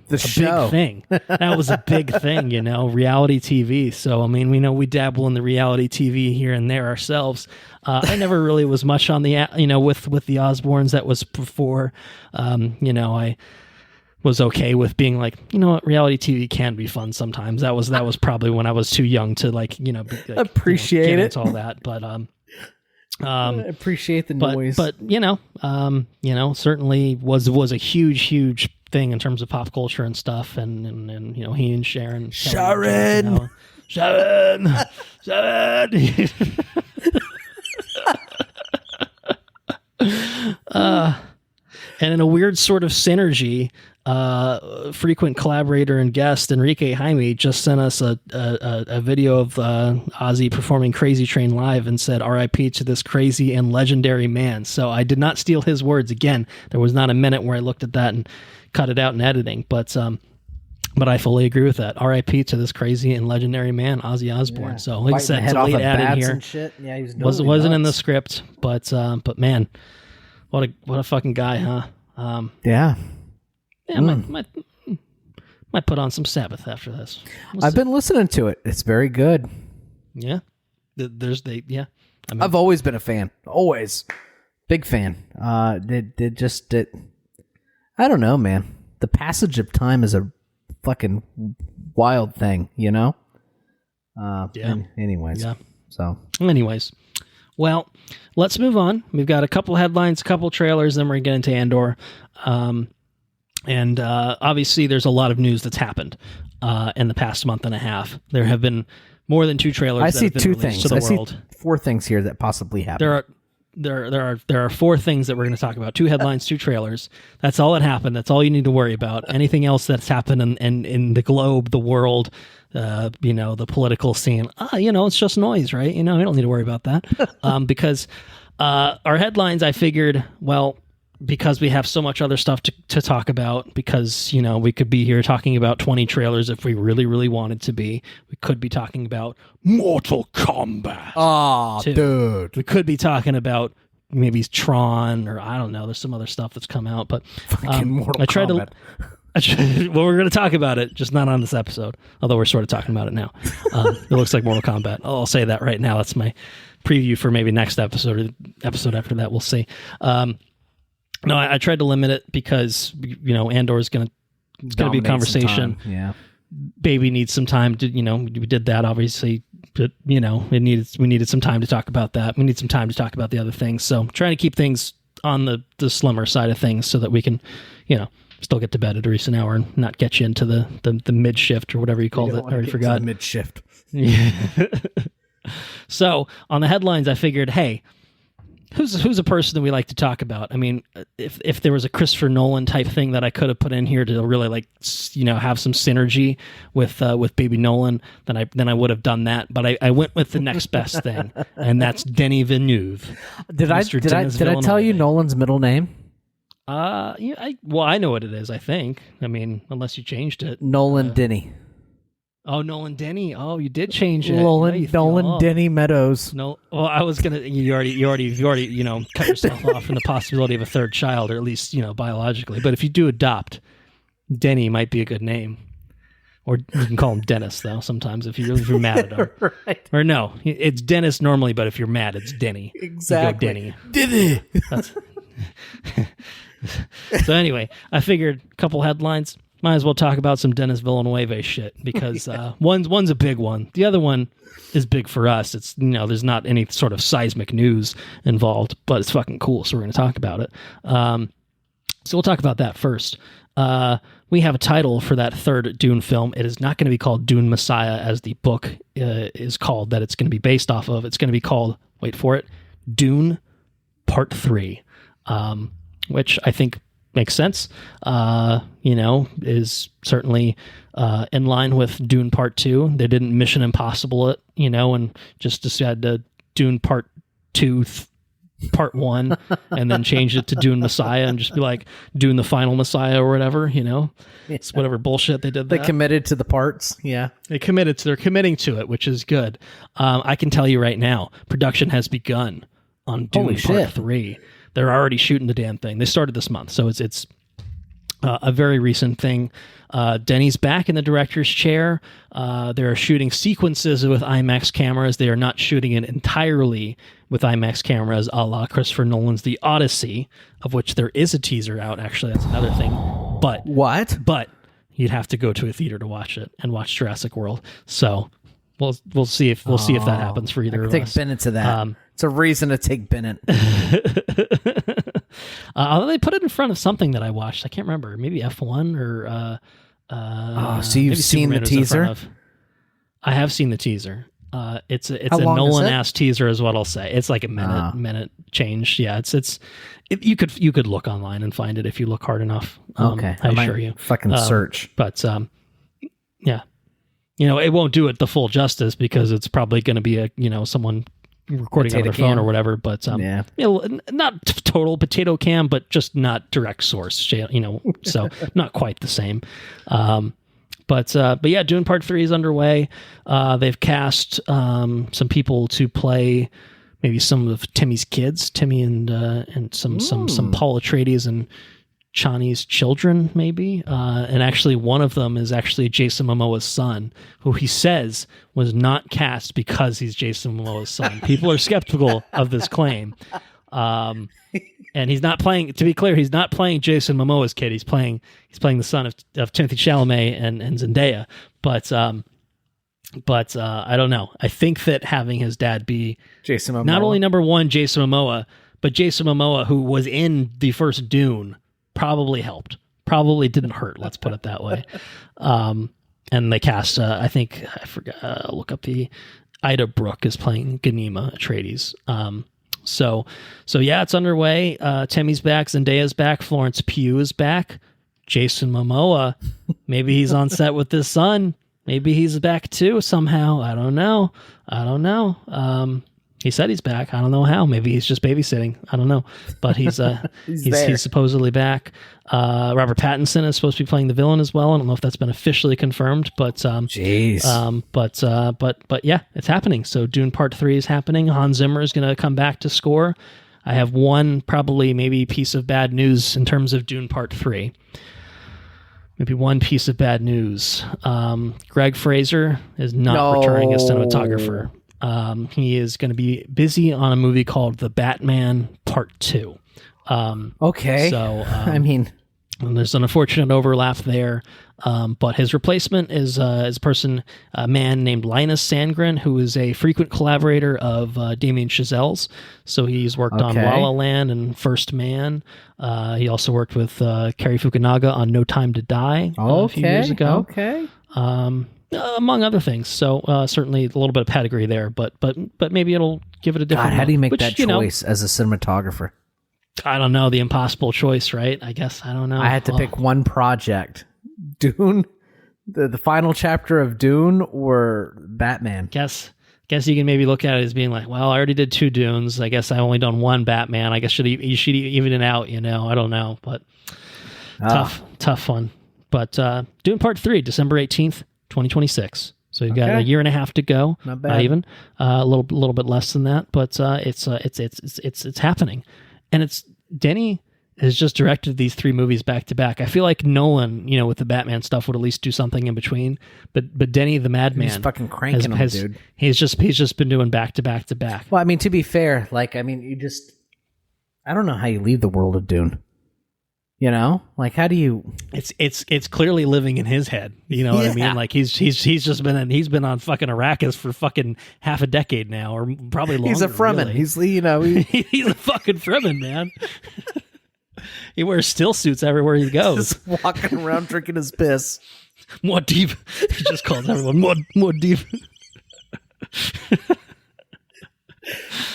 the show. Big thing. That was a big thing, reality TV. So, I mean, we dabble in the reality TV here and there ourselves. I never really was much on the, with the Osbournes. That was before, I was okay with being like, what, reality TV can be fun sometimes. That was probably when I was too young to appreciate get it. into all that. But, I appreciate the noise. But, certainly was a huge thing in terms of pop culture and stuff, and he and Sharon. And in a weird sort of synergy, frequent collaborator and guest Enrique Jaime just sent us a video of Ozzy performing Crazy Train live and said R.I.P. to this crazy and legendary man. So I did not steal his words. Again, there was not a minute where I looked at that and cut it out in editing, but I fully agree with that. R.I.P. to this crazy and legendary man, Ozzy Osbourne. Yeah. So like I said, it's a late add in here. Yeah, he wasn't in the script, but man, what a fucking guy, huh? Yeah. Yeah, might put on some Sabbath after this. I've been listening to it. It's very good. Yeah. I've always been a fan. Always. Big fan. I don't know, man. The passage of time is a fucking wild thing, Yeah. Anyways. Well, let's move on. We've got a couple headlines, a couple trailers, then we're going to get into Andor. And obviously there's a lot of news that's happened in the past month and a half. There have been more than two trailers I that see have been two released things. to the I world. see 4 things here that possibly happened. There are 4 things that we're going to talk about. 2 headlines, 2 trailers. That's all that happened. That's all you need to worry about. Anything else that's happened in the globe, the world, the political scene, it's just noise, right? We don't need to worry about that. Because our headlines, I figured, well, because we have so much other stuff to talk about, because, we could be here talking about 20 trailers if we really, really wanted to be. We could be talking about Mortal Kombat. Oh, dude. We could be talking about maybe Tron, or I don't know. There's some other stuff that's come out, but Mortal Kombat. Well, we're going to talk about it, just not on this episode, although we're sort of talking about it now. It looks like Mortal Kombat. I'll say that right now. That's my preview for maybe next episode, or the episode after that. We'll see. No, I tried to limit it because, Andor is going to be a conversation. Yeah. Baby needs some time to, we did that obviously, but, we needed some time to talk about that. We need some time to talk about the other things. So trying to keep things on the slimmer side of things so that we can, still get to bed at a recent hour and not get you into the mid shift or whatever you called it. I already forgot. Mid shift. Yeah. So on the headlines, I figured, hey, who's a person that we like to talk about? I mean, if there was a Christopher Nolan type thing that I could have put in here to really have some synergy with Baby Nolan, then I would have done that. But I went with the next best thing, and that's Denis Villeneuve. Did I tell you Nolan's middle name? I know what it is. I think. I mean, unless you changed it. Nolan Denny. Oh, Nolan Denny. Oh, you did change it. Nolan Denny Meadows. No, well, I was gonna. You already, cut yourself off from the possibility of a third child, or at least biologically. But if you do adopt, Denny might be a good name, or you can call him Dennis though. Sometimes if you're mad at him, right? Or no, it's Dennis normally, but if you're mad, it's Denny. Exactly. Denny. So anyway, I figured a couple headlines. might as well talk about some Denis Villeneuve shit because one's a big one. The other one is big for us. It's, there's not any sort of seismic news involved, but it's fucking cool. So we're going to talk about it. So we'll talk about that first. We have a title for that third Dune film. It is not going to be called Dune Messiah as the book is called, that it's going to be based off of. It's going to be called, wait for it, Dune Part 3, which I think makes sense, is certainly in line with Dune Part 2. They didn't Mission Impossible it, and just decided to Dune Part 2, Part 1, and then change it to Dune Messiah and just be like Dune the Final Messiah or whatever, It's whatever bullshit they did. They committed to the parts. Yeah. They're committing to it, which is good. I can tell you right now, production has begun on Dune Part 3. They're already shooting the damn thing. They started this month, so it's a very recent thing. Denis back in the director's chair. They're shooting sequences with IMAX cameras. They are not shooting it entirely with IMAX cameras, a la Christopher Nolan's The Odyssey, of which there is a teaser out. Actually, that's another thing. But what? But you'd have to go to a theater to watch it and watch Jurassic World. So we'll see if that happens for either of us. Take Bennett to that. It's a reason to take Bennett. Although they put it in front of something that I watched. I can't remember. Maybe F1 or... so you've seen the teaser? I have seen the teaser. It's a Nolan-ass teaser is what I'll say. It's like a minute change. Yeah, you could look online and find it if you look hard enough. Okay. I assure you. Fucking search. But yeah. It won't do it the full justice because it's probably going to be someone recording on their phone or whatever, but not total potato cam, but just not direct source, so not quite the same. But yeah, Dune Part 3 is underway. They've cast some people to play maybe some of Timmy's kids, Timmy and some Paul Atreides and Chani's children, maybe. And actually one of them is actually Jason Momoa's son, who he says was not cast because he's Jason Momoa's son. People are skeptical of this claim. And he's not playing, to be clear, he's not playing Jason Momoa's kid. He's playing the son of Timothée Chalamet and Zendaya. But I don't know. I think that having his dad be Jason Momoa, not only number one, Jason Momoa, but Jason Momoa, wwho was in the first Dune, probably helped. Probably didn't hurt. Let's put it that way. And they cast, I forgot, look up Ida Brooke is playing Ghanima Atreides. So yeah, it's underway. Timmy's back, Zendaya's back, Florence Pugh is back, Jason Momoa, maybe he's on set with his son. Maybe he's back too somehow. I don't know. He said he's back. I don't know how. Maybe he's just babysitting. I don't know. But he's he's supposedly back. Robert Pattinson is supposed to be playing the villain as well. I don't know if that's been officially confirmed, but but yeah, it's happening. So Dune Part 3 is happening. Hans Zimmer is going to come back to score. I have one maybe piece of bad news in terms of Dune Part 3. Maybe one piece of bad news. Greg Fraser is not returning as cinematographer. He is going to be busy on a movie called The Batman Part 2. Okay. So, there's an unfortunate overlap there. But his replacement is a man named Linus Sandgren, who is a frequent collaborator of Damien Chazelle's. So he's worked on La La Land and First Man. He also worked with Cary Fukunaga on No Time to Die a few years ago. Okay. Among other things. So certainly a little bit of pedigree there, but maybe it'll give it a different. God, how do you make that choice as a cinematographer? I don't know. The impossible choice, right? I guess. I don't know. I had to pick one project. Dune, the final chapter of Dune, or Batman. Guess you can maybe look at it as being like, well, I already did 2 Dunes. I guess I only done 1 Batman. I guess you should even it out. I don't know, but tough one. But Dune Part 3, December 18th, 2026. So you've got a year and a half to go. Not bad. Not even a little bit less than that, but it's happening, and Denis has just directed these 3 movies back to back. I feel like Nolan, with the Batman stuff, would at least do something in between. But Denis the Madman, he's fucking cranking them, dude. He's just been doing back to back to back. Well, to be fair, I don't know how you leave the world of Dune. You know, like how do you? It's clearly living in his head. You know what I mean? Like he's just been on fucking Arrakis for fucking half a decade now, or probably longer. He's a Fremen. Really. He's a fucking Fremen, man. He wears still suits everywhere he goes. Just walking around drinking his piss. More deep. He just calls everyone more deep.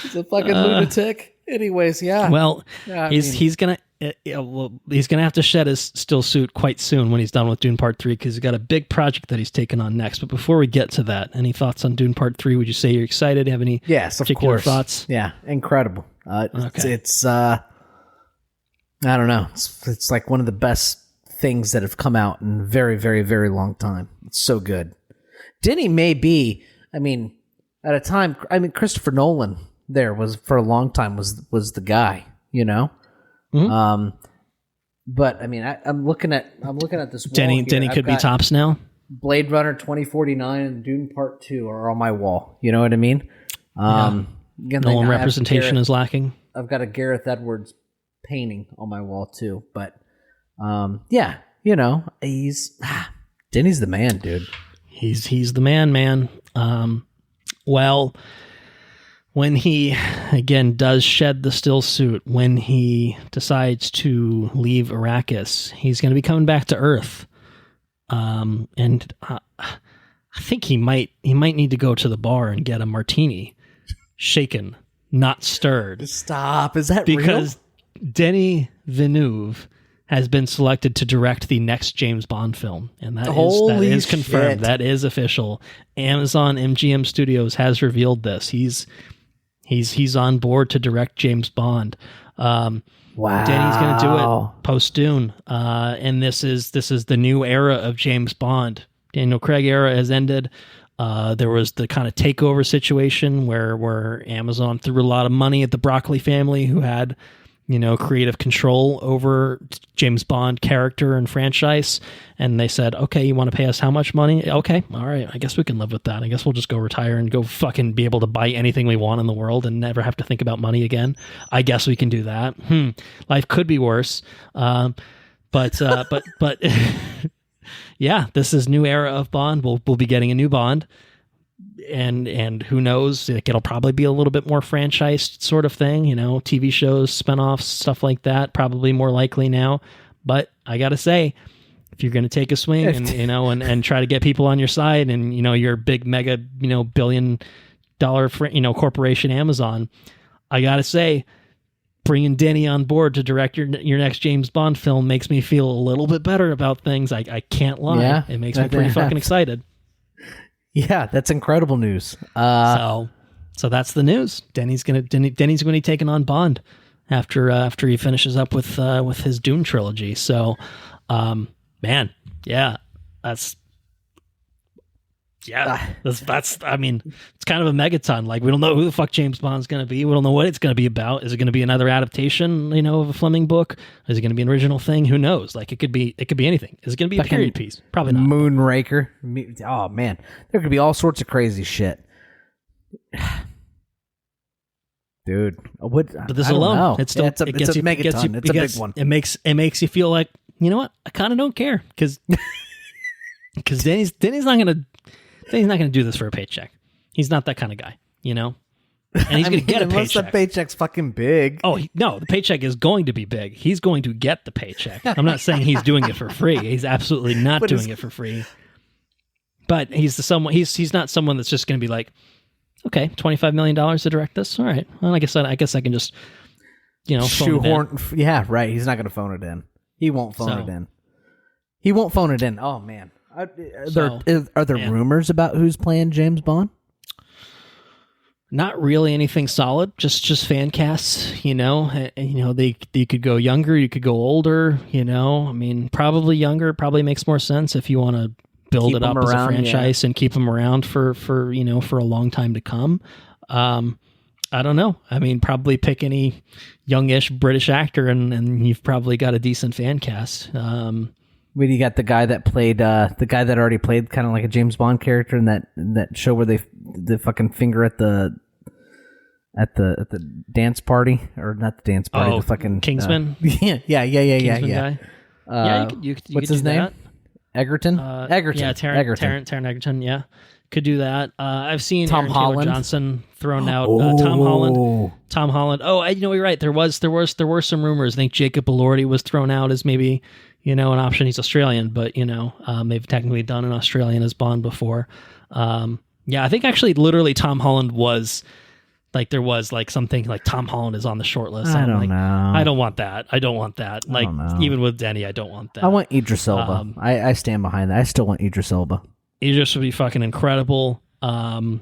He's a fucking lunatic. Anyways, yeah. Well, he's gonna have to shed his still suit quite soon when he's done with Dune Part 3 because he's got a big project that he's taking on next. But before we get to that, any thoughts on Dune Part 3? Would you say you're excited? Have any particular thoughts? Yeah, incredible. It's I don't know. It's like one of the best things that have come out in a very, very, very long time. It's so good. Denis may be, at a time, Christopher Nolan there was for a long time was the guy, you know? Mm-hmm. But I'm looking at this wall Denis could be tops now. Blade Runner 2049 and Dune Part 2 are on my wall. You know what I mean? Again, Nolan representation is lacking. I've got a Gareth Edwards painting on my wall too, but Denis the man, dude. He's the man. Well, when he again does shed the still suit, when he decides to leave Arrakis, he's going to be coming back to Earth, and I think he might need to go to the bar and get a martini, shaken, not stirred. Stop! Is that because real? Denis Villeneuve has been selected to direct the next James Bond film, and that is confirmed. Shit. That is official. Amazon MGM Studios has revealed this. He's on board to direct James Bond. Wow. Denis going to do it post Dune, and this is the new era of James Bond. Daniel Craig era has ended. There was the kind of takeover situation where Amazon threw a lot of money at the Broccoli family, who had creative control over James Bond character and franchise. And they said, okay, you want to pay us how much money? Okay. All right. I guess we can live with that. I guess we'll just go retire and go fucking be able to buy anything we want in the world and never have to think about money again. I guess we can do that. Life could be worse. But yeah, this is new era of Bond. We'll be getting a new Bond. And who knows, it'll probably be a little bit more franchised sort of thing, TV shows, spinoffs, stuff like that, probably more likely now. But I gotta say, if you're gonna take a swing and and try to get people on your side, and you're a big mega $1 billion corporation Amazon, I gotta say, bringing Denis on board to direct your next James Bond film makes me feel a little bit better about things. I can't lie. Yeah, it makes me pretty fucking excited. Yeah, that's incredible news. So that's the news. Denis going to be taking on Bond after he finishes up with his Dune trilogy. So, man, yeah, that's it's kind of a megaton. Like, we don't know who the fuck James Bond's going to be. We don't know what it's going to be about. Is it going to be another adaptation, of a Fleming book? Is it going to be an original thing? Who knows? Like, it could be anything. Is it going to be a period piece? Probably not. Moonraker. Oh man, there could be all sorts of crazy shit. Dude, but this alone, it's still it's a megaton. It's a big one. It makes you feel like, you know what? I kind of don't care because Denis not going to do this for a paycheck. He's not that kind of guy, And he's going to get a paycheck. Unless the paycheck's fucking big. Oh, no, the paycheck is going to be big. He's going to get the paycheck. I'm not saying he's doing it for free. He's absolutely not doing it for free. But he's not someone that's just going to be like, okay, $25 million to direct this? All right. Well, I guess I can just, shoehorn. Yeah, right. He's not going to phone it in. He won't phone it in. He won't phone it in. Oh, man. Are there rumors about who's playing James Bond? Not really anything solid. Just fan casts. They could go younger. You could go older. Probably younger. Probably makes more sense if you want to build it up as a franchise and keep them around for a long time to come. I don't know. Probably pick any youngish British actor, and you've probably got a decent fan cast. You got the guy that played the guy that already played kind of like a James Bond character in that show where they fucking finger at the at the dance party, or not the dance party, the fucking Kingsman. Yeah. Guy. You could What's do his name? that. Egerton. Egerton. Yeah, Taron Egerton. Yeah, could do that. I've seen Tom Aaron Holland. Taylor Johnson thrown out. Tom Holland. Oh, you're right. There were some rumors. I think Jacob Elordi was thrown out as maybe an option. He's Australian, but they've technically done an Australian as Bond before. I think actually literally Tom Holland was. Like there was like something like Tom Holland is on the short list. I don't know. I don't want that. Like even with Denny, I don't want that. I want Idris Elba. I stand behind that. I still want Idris Elba. Idris would be fucking incredible. And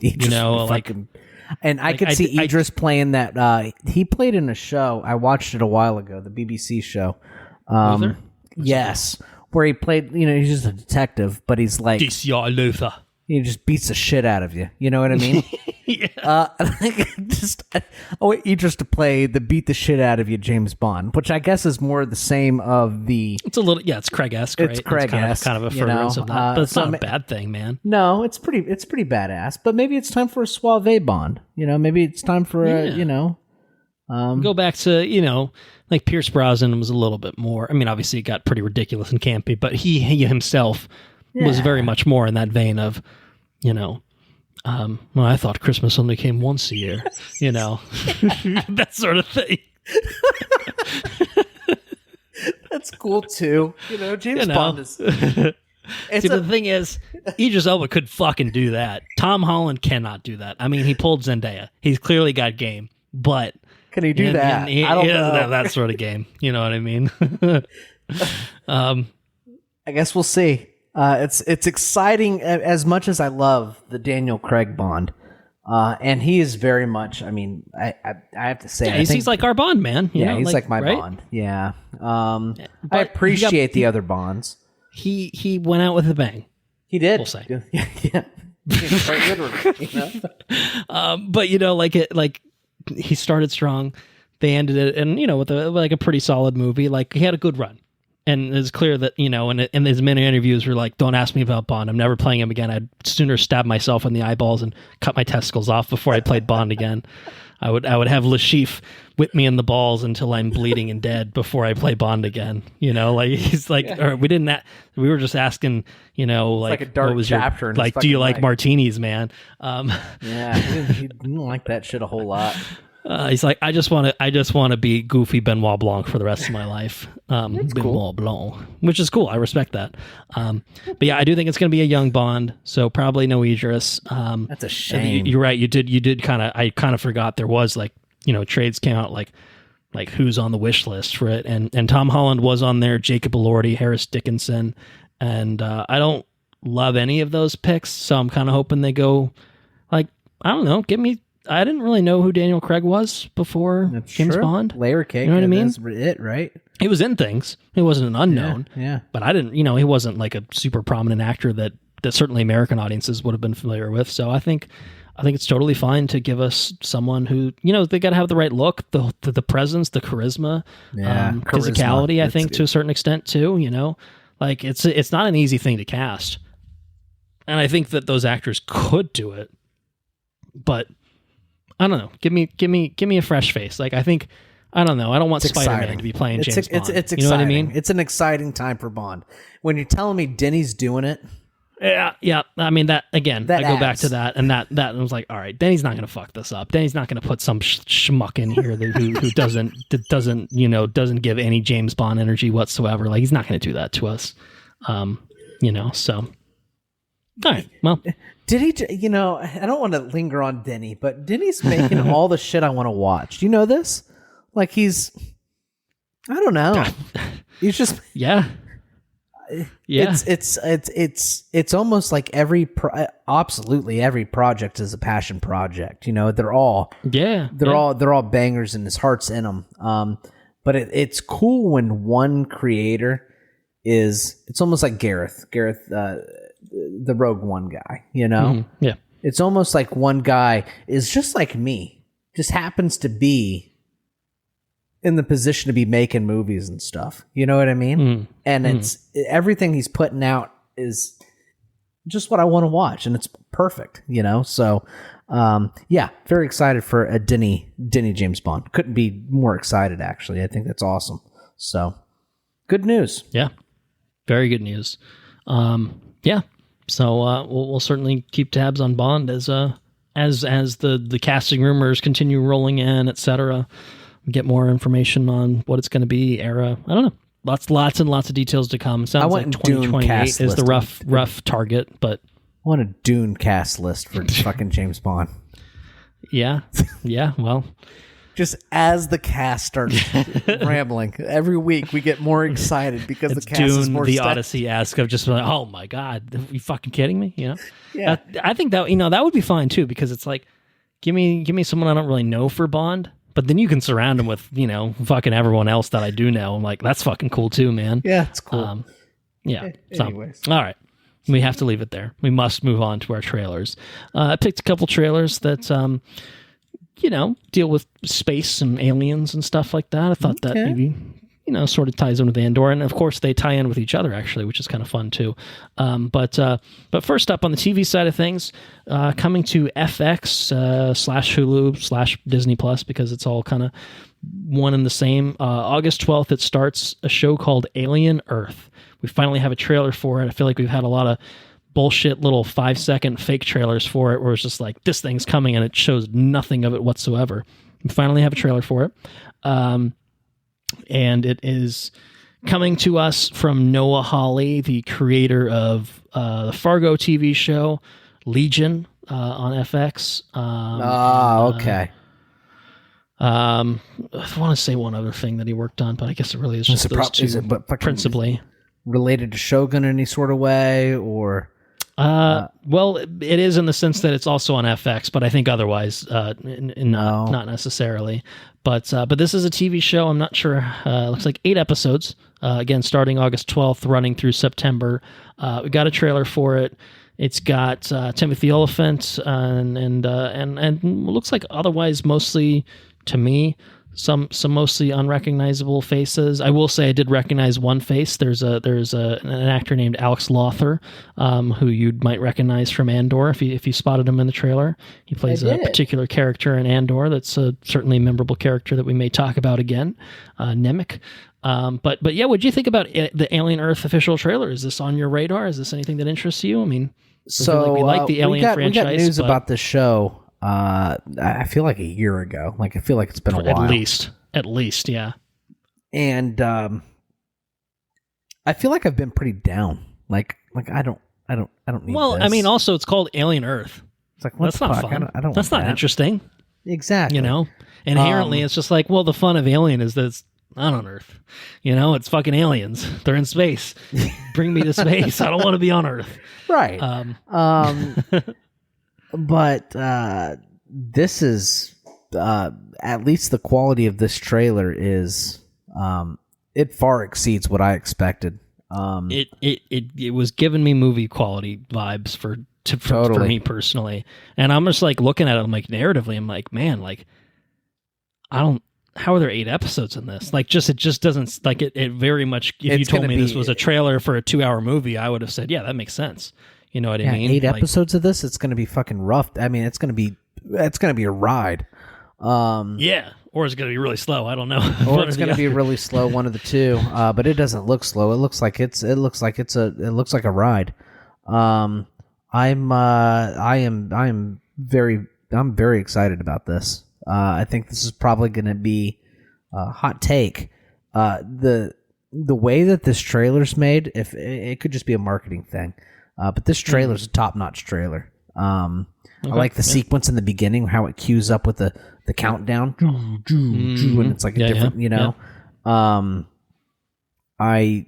I could see Idris playing that. He played in a show. I watched it a while ago, the BBC show. Luther? Yes, where he played. He's just a detective, but he's like this your Luther. He just beats the shit out of you. You know what I mean? Yeah. I want Idris to play the beat the shit out of you James Bond, which I guess is more the same of the. It's a little, it's Craig-esque, right? It's Craig-esque, kind of a furtherance of that, but it's not a bad thing, man. No, it's pretty badass. But maybe it's time for a suave Bond. Maybe it's time for go back to like Pierce Brosnan was a little bit more. I mean, obviously it got pretty ridiculous and campy, but he himself. Was very much more in that vein of, well, I thought Christmas only came once a year, that sort of thing. That's cool too. James Bond is. The thing is, Idris Elba could fucking do that. Tom Holland cannot do that. I mean, he pulled Zendaya. He's clearly got game, but can he do that? I don't know that sort of game. You know what I mean? I guess we'll see. It's exciting as much as I love the Daniel Craig Bond, and he is very much. I mean, I have to say, he's like our Bond man. He's like my right? Bond. Yeah, I appreciate the other Bonds. He went out with a bang. He did. We'll say, yeah. Quite literally, but he started strong. They ended it, and with a pretty solid movie. Like he had a good run. And it's clear that, and his many interviews were like, don't ask me about Bond. I'm never playing him again. I'd sooner stab myself in the eyeballs and cut my testicles off before I played Bond again. I would have Lashif whip me in the balls until I'm bleeding and dead before I play Bond again. He's like, or we were just asking, like a dark what was chapter. Like, do you like martinis, man? He didn't like that shit a whole lot. He's like, I just want to be goofy Benoit Blanc for the rest of my life. Benoit cool. Blanc, which is cool. I respect that. But yeah, I do think it's going to be a young Bond, so probably no Idris. That's a shame. You're right. You did kind of. I kind of forgot there was trades came out like who's on the wish list for it, and Tom Holland was on there. Jacob Elordi, Harris Dickinson, and I don't love any of those picks, so I'm kind of hoping they go I don't know. I didn't really know who Daniel Craig was before James Bond. Layer cake. You know what I mean? That's it, right? He was in things. He wasn't an unknown. Yeah. But I didn't, he wasn't like a super prominent actor that certainly American audiences would have been familiar with. So I think it's totally fine to give us someone who, they got to have the right look, the presence, the charisma, physicality, I think, to a certain extent too, Like it's not an easy thing to cast. And I think that those actors could do it. But I don't know. Give me a fresh face. Like I don't know. I don't want Spider-Man to be playing James Bond. It's exciting. You know what I mean? It's an exciting time for Bond. When you're telling me Denny's doing it. Yeah. I mean that again. I go back adds. to that, and that I was like, all right, Denny's not going to fuck this up. Denny's not going to put some schmuck in here who doesn't give any James Bond energy whatsoever. Like he's not going to do that to us. So. All right. Well, did he? I don't want to linger on Denny, but Denny's making all the shit I want to watch. Do you know this? Like I don't know. He's just yeah. It's almost like absolutely every project is a passion project. They're all bangers and his heart's in them. But it's cool when one creator it's almost like Gareth. The Rogue One guy, Mm-hmm. Yeah. It's almost like one guy is just like me, just happens to be in the position to be making movies and stuff. You know what I mean? Mm-hmm. And it's everything he's putting out is just what I want to watch, and it's perfect. So Yeah, very excited for a Denis James Bond. Couldn't be more excited, actually. I think that's awesome. So, good news. Yeah, very good news. Yeah, so we'll certainly keep tabs on Bond as the casting rumors continue rolling in, etc. Get more information on what it's going to be. Era, I don't know. Lots and lots of details to come. Sounds like 2028 is the rough target, but I want a Dune cast list for fucking James Bond. Yeah, well, just as the cast starts rambling, every week we get more excited because the cast Dune, is more the Odyssey-esque of just like, oh my god, are you fucking kidding me? You know, yeah. I think that that would be fine too, because it's like, give me someone I don't really know for Bond, but then you can surround him with fucking everyone else that I do know. I'm like, that's fucking cool too, man. Yeah, it's cool. Yeah. Anyways, all right. We have to leave it there. We must move on to our trailers. I picked a couple trailers that, deal with space and aliens and stuff like that. I thought that maybe, sort of ties in with Andor. And, of course, they tie in with each other, actually, which is kind of fun, too. But first up, on the TV side of things, coming to FX /Hulu /Disney Plus, because it's all kind of one and the same. August 12th, it starts a show called Alien Earth. We finally have a trailer for it. I feel like we've had a lot of bullshit little 5-second fake trailers for it where it's just like, this thing's coming, and it shows nothing of it whatsoever. We finally have a trailer for it. And it is coming to us from Noah Hawley, the creator of the Fargo TV show, Legion, on FX. Okay. I want to say one other thing that he worked on, but I guess it really is just those two, principally. Related to Shogun in any sort of way, or well, it is in the sense that it's also on FX, but I think otherwise, not necessarily. But this is a TV show. I'm not sure. Looks like 8 episodes. Again, starting August 12th, running through September. We got a trailer for it. It's got Timothy Olyphant and looks like otherwise mostly, to me, some mostly unrecognizable faces. I will say I did recognize one face. There's an actor named Alex Lothar, who you might recognize from Andor if you spotted him in the trailer. He plays a particular character in Andor that's certainly a memorable character that we may talk about again, Nemec. But yeah, what do you think about the Alien Earth official trailer? Is this on your radar? Is this anything that interests you? I mean, we like the Alien franchise. We got news about this show. I feel like a year ago. Like, I feel like it's been a while. At least, yeah. And I feel like I've been pretty down. Like I don't need Well, this. I mean, also it's called Alien Earth. It's like, that's not fun. I don't That's not interesting. Exactly. Inherently, it's just like, well, the fun of Alien is that it's not on Earth. It's fucking aliens. They're in space. Bring me to space. I don't want to be on Earth. Right. But this is at least the quality of this trailer is it far exceeds what I expected. It was giving me movie quality vibes for me personally, and I'm just like looking at it. I'm like, narratively, I'm like, man, like how are there 8 episodes in this? Like, it just doesn't like it very much. If you told me this was a trailer for a 2-hour movie, I would have said, yeah, that makes sense. You know what I mean? 8 episodes of this, it's going to be fucking rough. I mean, it's going to be a ride. Yeah, or it's going to be really slow. I don't know. Or it's going to be really slow, one of the two. But it doesn't look slow. It looks like a ride. I'm very excited about this. I think this is probably going to be a hot take. The way that this trailer's made, if it could just be a marketing thing. But this trailer's a top-notch trailer. I like the sequence in the beginning, how it cues up with the countdown, and it's like a different, I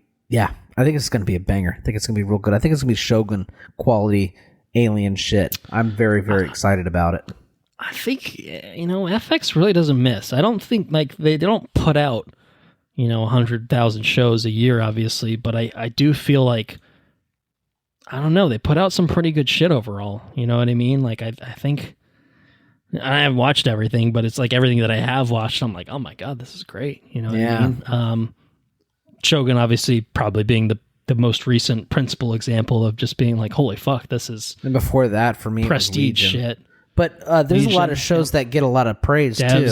think it's going to be a banger. I think it's going to be real good. I think it's going to be Shogun quality alien shit. I'm very, very excited about it. I think, FX really doesn't miss. I don't think, like, they don't put out, 100,000 shows a year, obviously, but I do feel like, I don't know, they put out some pretty good shit overall. You know what I mean? Like, I think, I haven't watched everything, but it's like everything that I have watched, I'm like, oh my God, this is great. You know what I mean? Shogun, obviously, probably being the most recent principal example of just being like, holy fuck, this is... And before that, for me, prestige shit. But there's a lot of shows that get a lot of praise too.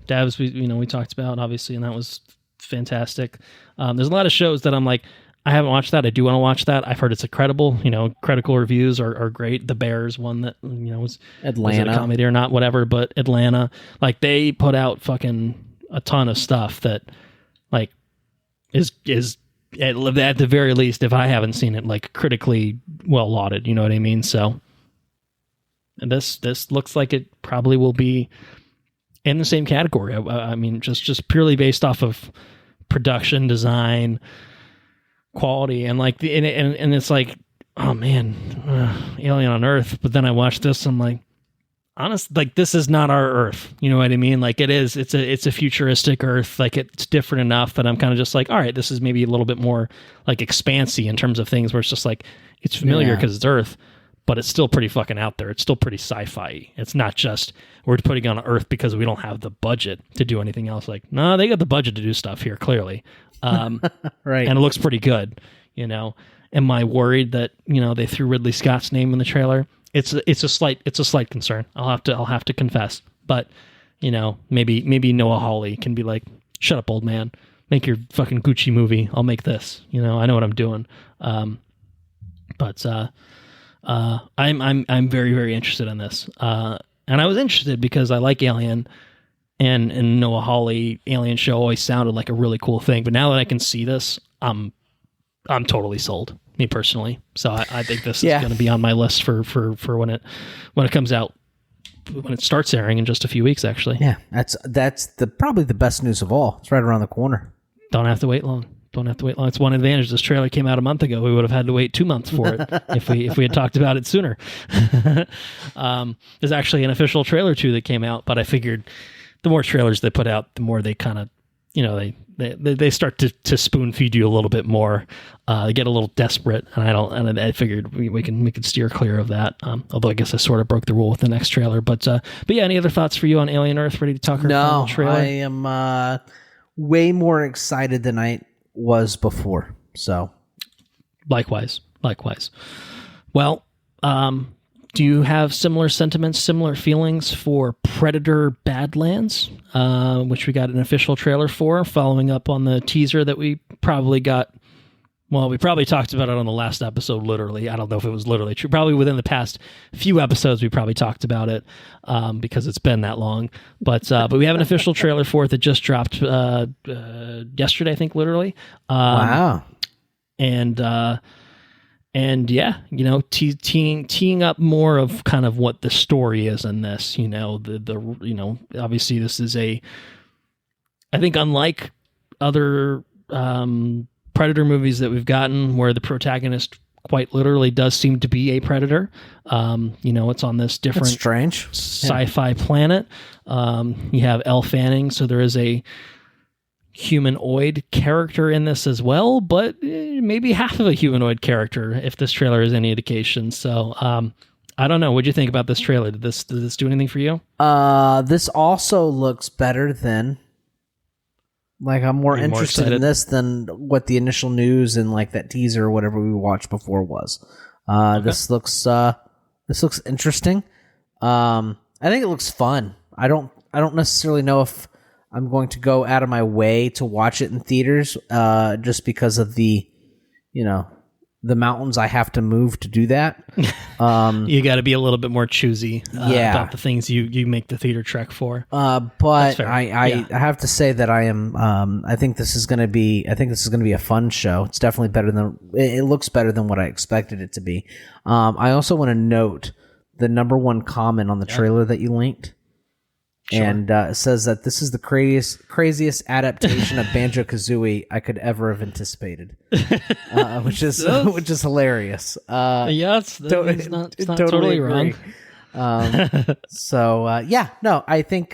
Devs, we talked about obviously, and that was fantastic. There's a lot of shows that I'm like, I haven't watched that. I do want to watch that. I've heard it's incredible. Critical reviews are great. The Bears one that was Atlanta, was it a comedy or not, whatever. But Atlanta, like they put out fucking a ton of stuff that like is at the very least, if I haven't seen it, like critically well lauded. You know what I mean? So, and this looks like it probably will be in the same category. I mean, just purely based off of production, design, quality, and like and it's like, oh man, Alien on Earth. But then I watched this, I'm like, honest, like this is not our Earth. You know what I mean? Like it's a futuristic Earth. Like it's different enough that I'm kind of just like, all right, this is maybe a little bit more like expansive in terms of things where it's just like it's familiar because it's Earth. But it's still pretty fucking out there. It's still pretty sci-fi. It's not just we're putting on Earth because we don't have the budget to do anything else. Like, no, they got the budget to do stuff here, clearly. Right. And it looks pretty good, Am I worried that, they threw Ridley Scott's name in the trailer? It's a slight concern. I'll have to confess. But, maybe Noah Hawley can be like, shut up, old man. Make your fucking Gucci movie. I'll make this. I know what I'm doing. I'm very, very interested in this. And I was interested because I like Alien, and Noah Hawley Alien show always sounded like a really cool thing. But now that I can see this, I'm totally sold, me personally. So I think this is going to be on my list for when it comes out, when it starts airing in just a few weeks, actually. Yeah, that's probably the best news of all. It's right around the corner. Don't have to wait long. It's one advantage. This trailer came out a month ago. We would have had to wait 2 months for it if we had talked about it sooner. There's actually an official trailer too that came out, but I figured the more trailers they put out, the more they kind of, they start to spoon feed you a little bit more. They get a little desperate, and I figured we could steer clear of that. Although I guess I sort of broke the rule with the next trailer. But yeah, any other thoughts for you on Alien Earth? Ready to talk? No, trailer? I am way more excited than I was before. So likewise. Well, do you have similar sentiments, similar feelings for Predator Badlands, which we got an official trailer for, following up on the teaser that we probably got? Well, we probably talked about it on the last episode, literally. I don't know if it was literally true. Probably within the past few episodes, we probably talked about it because it's been that long. But we have an official trailer for it that just dropped yesterday, I think, literally. Wow. And yeah, teeing up more of kind of what the story is in this. Obviously this is I think unlike other Predator movies that we've gotten where the protagonist quite literally does seem to be a predator. It's on this different strange sci-fi planet. You have Elle Fanning, so there is a humanoid character in this as well, but maybe half of a humanoid character if this trailer is any indication. So I don't know. What'd you think about this trailer? Did this do anything for you? This also looks better than... Like, I'm more interested in this than what the initial news and like that teaser or whatever we watched before was. Okay. This looks interesting. I think it looks fun. I don't necessarily know if I'm going to go out of my way to watch it in theaters, just because of the mountains I have to move to do that. You got to be a little bit more choosy about the things you make the theater trek for. But I have to say that I am. I think this is going to be a fun show. It's definitely better than it looks better than what I expected it to be. I also want to note the number one comment on the trailer that you linked. Sure. And it says that this is the craziest adaptation of Banjo-Kazooie I could ever have anticipated, which is hilarious. It's not totally wrong. I think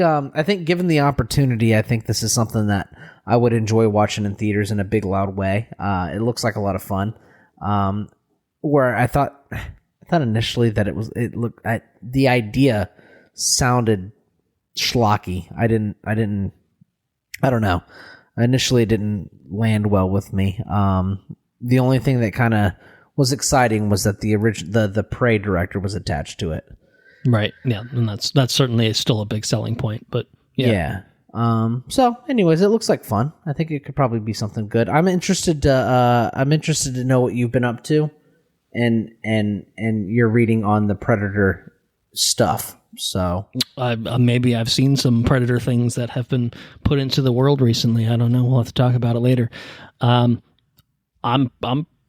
given the opportunity, I think this is something that I would enjoy watching in theaters in a big loud way. It looks like a lot of fun. Where I thought initially that the idea sounded schlocky. I don't know. Initially it didn't land well with me. The only thing that kind of was exciting was that the Prey director was attached to it. Right. Yeah, and that's certainly still a big selling point. But yeah. So, anyways, it looks like fun. I think it could probably be something good. I'm interested to know what you've been up to, and your reading on the Predator stuff. So, maybe I've seen some Predator things that have been put into the world recently. I don't know. We'll have to talk about it later. I'm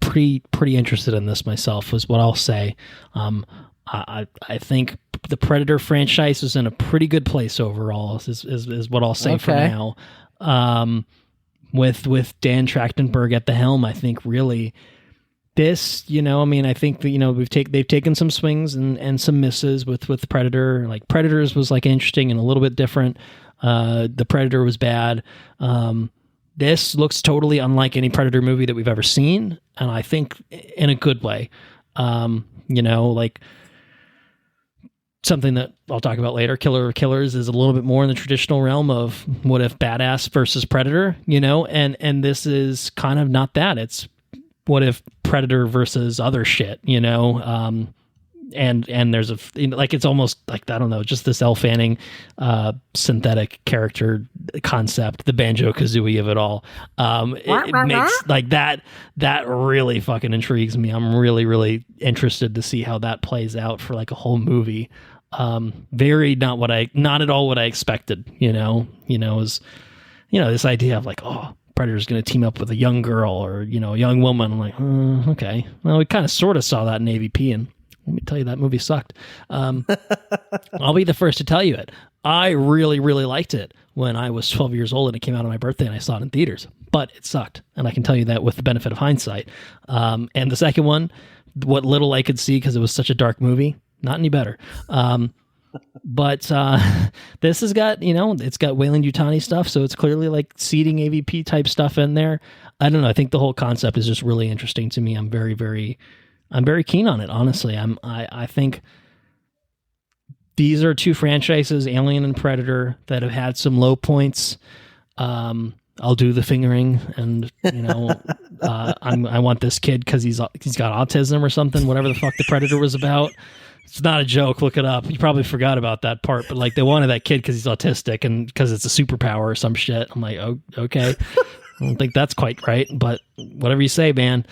pretty interested in this myself, is what I'll say. I think the Predator franchise is in a pretty good place overall, is what I'll say for now. With Dan Trachtenberg at the helm, I think really this, I think that, they've taken some swings and some misses with the Predator. Like Predators was like interesting and a little bit different. The Predator was bad. This looks totally unlike any Predator movie that we've ever seen, and I think in a good way. Like something that I'll talk about later, Killer of Killers is a little bit more in the traditional realm of what if badass versus Predator, and this is kind of not that. It's what if Predator versus other shit, and there's it's almost like, I don't know, just this Elle Fanning synthetic character concept, the Banjo-Kazooie of it all. It makes like that really fucking intrigues me. I'm really, really interested to see how that plays out for like a whole movie. Not at all what I expected, this idea of like, oh, Predator's going to team up with a young girl or, a young woman. I'm like, okay. Well, we kind of sort of saw that in AVP, and let me tell you, that movie sucked. I'll be the first to tell you it. I really, really liked it when I was 12 years old and it came out on my birthday and I saw it in theaters, but it sucked. And I can tell you that with the benefit of hindsight. And the second one, what little I could see, because it was such a dark movie, not any better. But this has got, it's got Weyland-Yutani stuff, so it's clearly like seeding AVP type stuff in there. I don't know. I think the whole concept is just really interesting to me. I'm very, very keen on it, honestly. I think these are two franchises, Alien and Predator, that have had some low points. I'll do the fingering, and I want this kid because he's got autism or something. Whatever the fuck the Predator was about. It's not a joke. Look it up. You probably forgot about that part, but like they wanted that kid because he's autistic and because it's a superpower or some shit. I'm like, oh, okay. I don't think that's quite right, but whatever you say, man.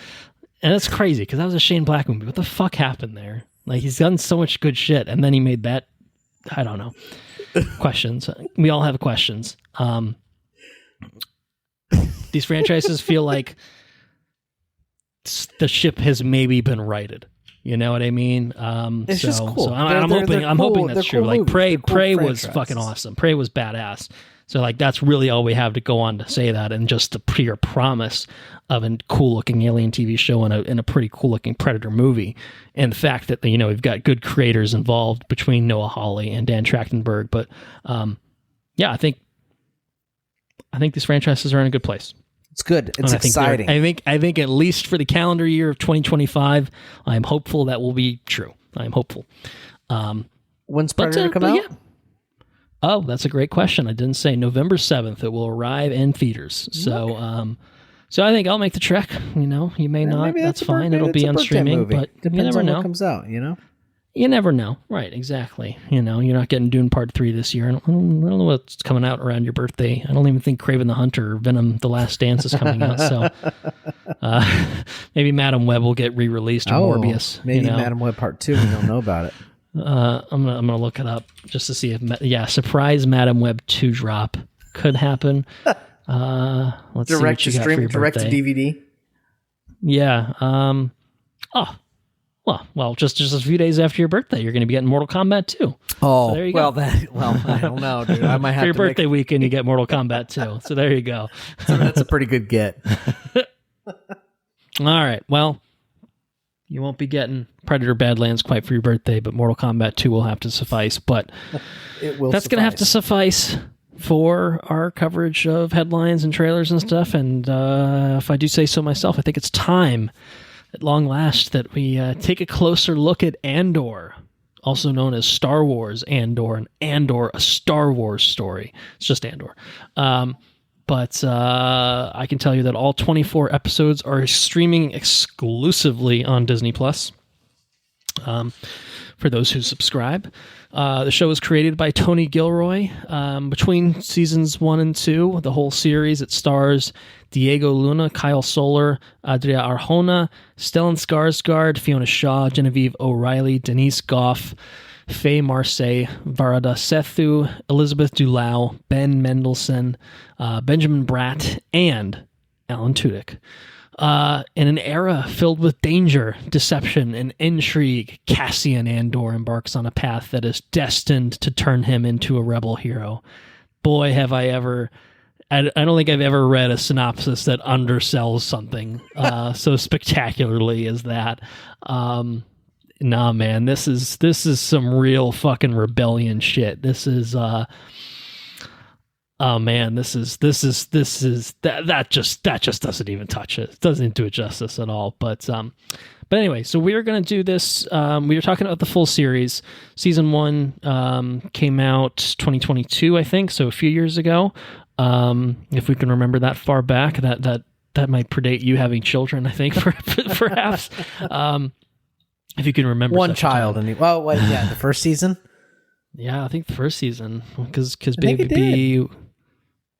And it's crazy because that was a Shane Black movie. What the fuck happened there? Like, he's done so much good shit, and then he made that. I don't know. Questions. We all have questions. These franchises feel like the ship has maybe been righted. You know what I mean? It's just cool. So I'm hoping that's true. Like Prey was fucking awesome. Prey was badass. So like that's really all we have to go on to say that, and just the pure promise of a cool looking Alien TV show and a pretty cool looking Predator movie, and the fact that we've got good creators involved between Noah Hawley and Dan Trachtenberg. But yeah, I think these franchises are in a good place. It's good. It's exciting. I think at least for the calendar year of 2025, I'm hopeful that will be true. I'm hopeful. When's Predator come out? Yeah. Oh, that's a great question. I didn't say. November 7th. It will arrive in theaters. So, so I think I'll make the trek. You may not. That's fine. It'll be on streaming, but depends you never on know. What comes out. You never know. Right, exactly. You're not getting Dune Part 3 this year. I don't know what's coming out around your birthday. I don't even think Kraven the Hunter or Venom The Last Dance is coming out. So maybe Madam Web will get re-released, or Morbius. Maybe Madam Web Part 2. We don't know about it. I'm gonna look it up just to see if surprise Madam Web 2 drop could happen. Let's see what you got for your direct birthday. to DVD. Yeah. Well, just a few days after your birthday, you're going to be getting Mortal Kombat 2. Oh, so there you go. I don't know, dude. I might have for your birthday weekend, you get Mortal Kombat 2. So there you go. So that's a pretty good get. All right. Well, you won't be getting Predator Badlands quite for your birthday, but Mortal Kombat 2 will have to suffice. But that's going to have to suffice for our coverage of headlines and trailers and stuff. And if I do say so myself, I think it's time, at long last, that we take a closer look at Andor, also known as Star Wars Andor, and Andor, a Star Wars story. It's just Andor. But I can tell you that all 24 episodes are streaming exclusively on Disney+. For those who subscribe. The show was created by Tony Gilroy. Between seasons 1 and 2, the whole series, it stars Diego Luna, Kyle Soler, Adria Arjona, Stellan Skarsgård, Fiona Shaw, Genevieve O'Reilly, Denise Goff, Faye Marseille, Varada Sethu, Elizabeth Dulau, Ben Mendelsohn, Benjamin Bratt, and Alan Tudyk. In an era filled with danger, deception, and intrigue, Cassian Andor embarks on a path that is destined to turn him into a rebel hero. Boy, have I ever... I don't think I've ever read a synopsis that undersells something so spectacularly as that. Nah, man, this is some real fucking rebellion shit. This is... Oh man, this is that just doesn't even touch it. It doesn't do it justice at all. But anyway, so we are going to do this. We were talking about the full series. Season 1 came out 2022, I think, so a few years ago. If we can remember that far back, that might predate you having children, I think, perhaps. If you can remember one child, the first season. Yeah, I think the first season because Baby B.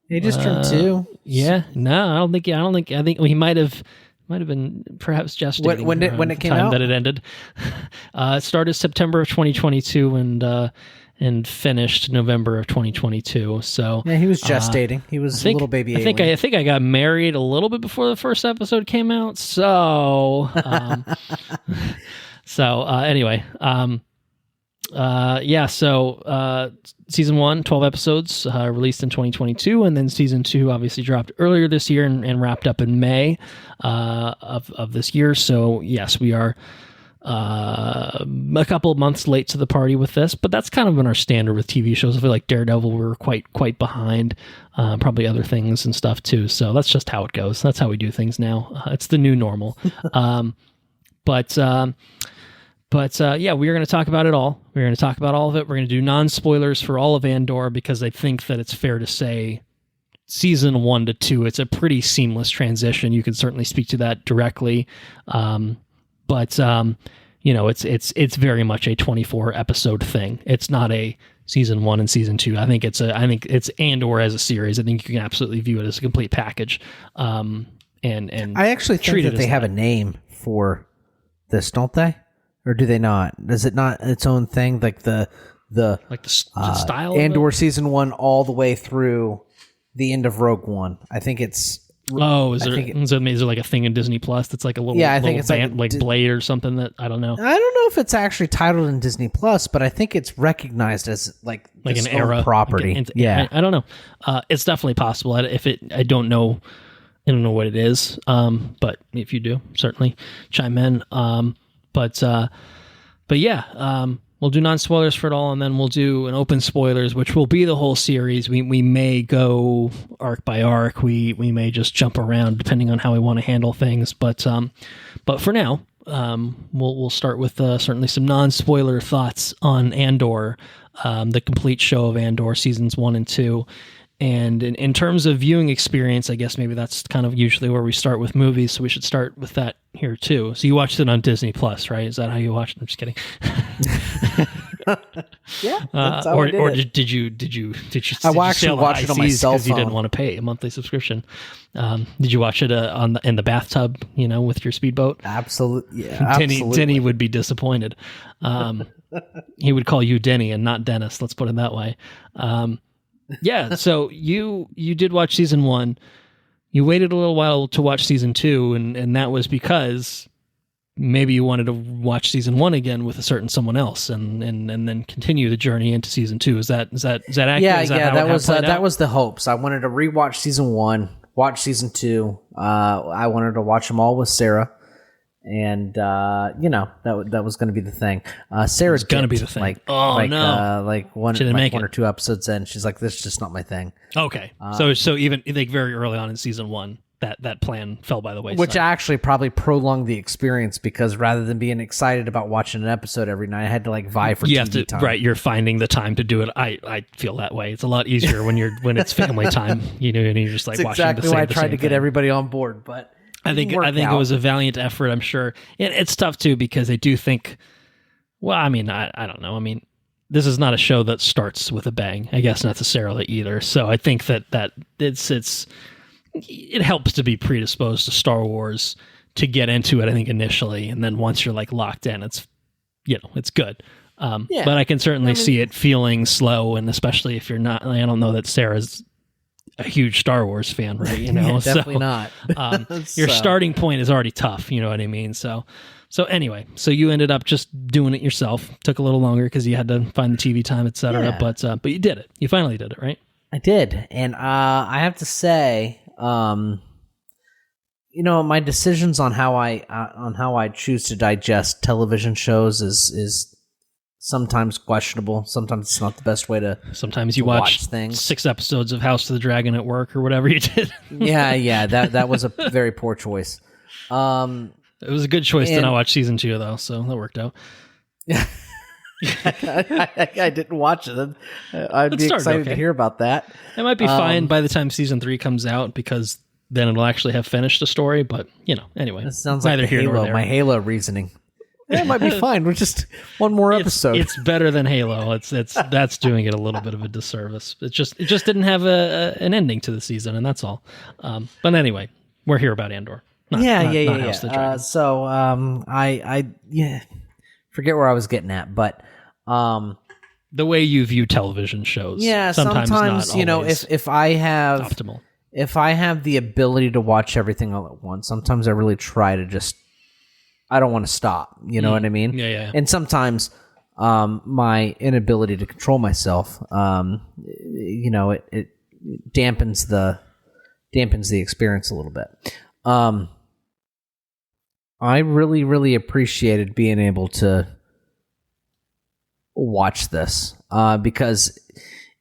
He just turned 2. Yeah, no, I think he might have been perhaps gestating when it came out that it ended. It started September of 2022 and finished November of 2022. So yeah, he was gestating. He was a little baby. I think I got married a little bit before the first episode came out. So anyway. Season 1, 12 episodes, released in 2022, and then season 2 obviously dropped earlier this year and wrapped up in May of this year. So yes, we are a couple of months late to the party with this, but that's kind of been our standard with TV shows. I feel like Daredevil, we were quite behind, probably other things and stuff too. So that's just how it goes. That's how we do things now. It's the new normal. But yeah, we are going to talk about it all. We're going to talk about all of it. We're going to do non-spoilers for all of Andor because I think that it's fair to say season 1 to 2, it's a pretty seamless transition. You can certainly speak to that directly. But it's very much a 24 episode thing. It's not a season 1 and season 2. I think it's Andor as a series. I think you can absolutely view it as a complete package. And I actually think that they have a name for this, don't they? Or do they not? Is it not its own thing? Like the style Andor season 1 all the way through the end of Rogue One. I think it's. Oh, is there like a thing in Disney Plus that's like a little I think it's like Blade or something that I don't know. I don't know if it's actually titled in Disney Plus, but I think it's recognized as like an era property. I don't know. It's definitely possible. I don't know what it is. But if you do, certainly chime in. But yeah, we'll do non-spoilers for it all, and then we'll do an open spoilers, which will be the whole series. We may go arc by arc. We may just jump around depending on how we want to handle things. But for now, we'll start with certainly some non-spoiler thoughts on Andor, the complete show of Andor, seasons 1 and 2. And in terms of viewing experience, I guess maybe that's kind of usually where we start with movies, so we should start with that here too. So you watched it on Disney Plus, right? Is that how you watched it? I'm just kidding. Yeah. That's how or did you watch it on my cell phone because you didn't want to pay a monthly subscription? Did you watch it in the bathtub, with your speedboat? Absolutely. Yeah, absolutely. Denny would be disappointed. He would call you Denny and not Dennis. Let's put it that way. Yeah, so you did watch season 1. You waited a little while to watch season 2, and that was because maybe you wanted to watch season 1 again with a certain someone else, and then continue the journey into season 2. Is that accurate? Yeah, that was the hopes. I wanted to rewatch season 1, watch season 2. I wanted to watch them all with Sarah. And that was going to be the thing. Sarah's going to be the thing. One or two episodes in, she's like, "This is just not my thing." Okay, so even like very early on in season 1, that plan fell by the wayside, which actually probably prolonged the experience because rather than being excited about watching an episode every night, I had to vie for TV time. Right, you're finding the time to do it. I feel that way. It's a lot easier when it's family time, and you're just like watching exactly the same. Why I tried to get everybody on board, but. I think it was a valiant effort. I'm sure it's tough too because I do think Well, I mean, I don't know. I mean, this is not a show that starts with a bang, I guess, necessarily either. So I think that it helps to be predisposed to Star Wars to get into it, I think, initially. And then once you're like locked in, it's, it's good. But I can certainly see it feeling slow. And especially if you're not, I don't know that Sarah's a huge Star Wars fan, right? Definitely not. Your starting point is already tough. You know what I mean? So anyway, so you ended up just doing it yourself. Took a little longer because you had to find the TV time, etc. Yeah. But you did it. You finally did it, right? I did, and I have to say, my decisions on how I choose to digest television shows is sometimes questionable. Sometimes it's not the best way to. Sometimes you watch things. 6 episodes of House of the Dragon at work or whatever you did. yeah. That was a very poor choice. It was a good choice to not watch season 2 though, so that worked out. I didn't watch it. I'd be excited to hear about that. It might be fine by the time season 3 comes out because then it'll actually have finished the story. But anyway, that sounds like my Halo reasoning. It might be fine. We're just one more episode. It's better than Halo. That's doing it a little bit of a disservice. It just didn't have an ending to the season, and that's all. But anyway, we're here about Andor. Yeah. So I forget where I was getting at, but the way you view television shows. Yeah, sometimes not if I have optimal. If I have the ability to watch everything all at once, sometimes I really try to just. I don't want to stop. You know what I mean? Yeah. And sometimes my inability to control myself, it dampens the experience a little bit. I really, really appreciated being able to watch this because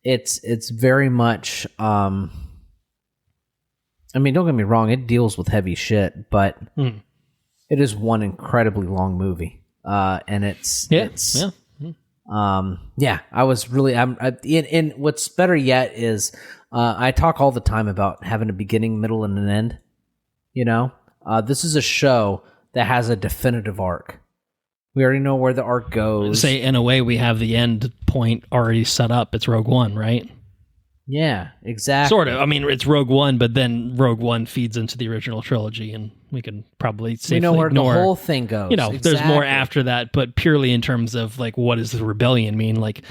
it's very much. Don't get me wrong; it deals with heavy shit, but it is one incredibly long movie, and I was really. And what's better yet is I talk all the time about having a beginning, middle, and an end. This is a show that has a definitive arc. We already know where the arc goes. Say, in a way, we have the end point already set up. It's Rogue One, right? Yeah, exactly. Sort of. I mean, it's Rogue One, but then Rogue One feeds into the original trilogy, and we can probably safely where ignore, the whole thing goes. There's more after that, but purely in terms of, like, what does the rebellion mean? Like,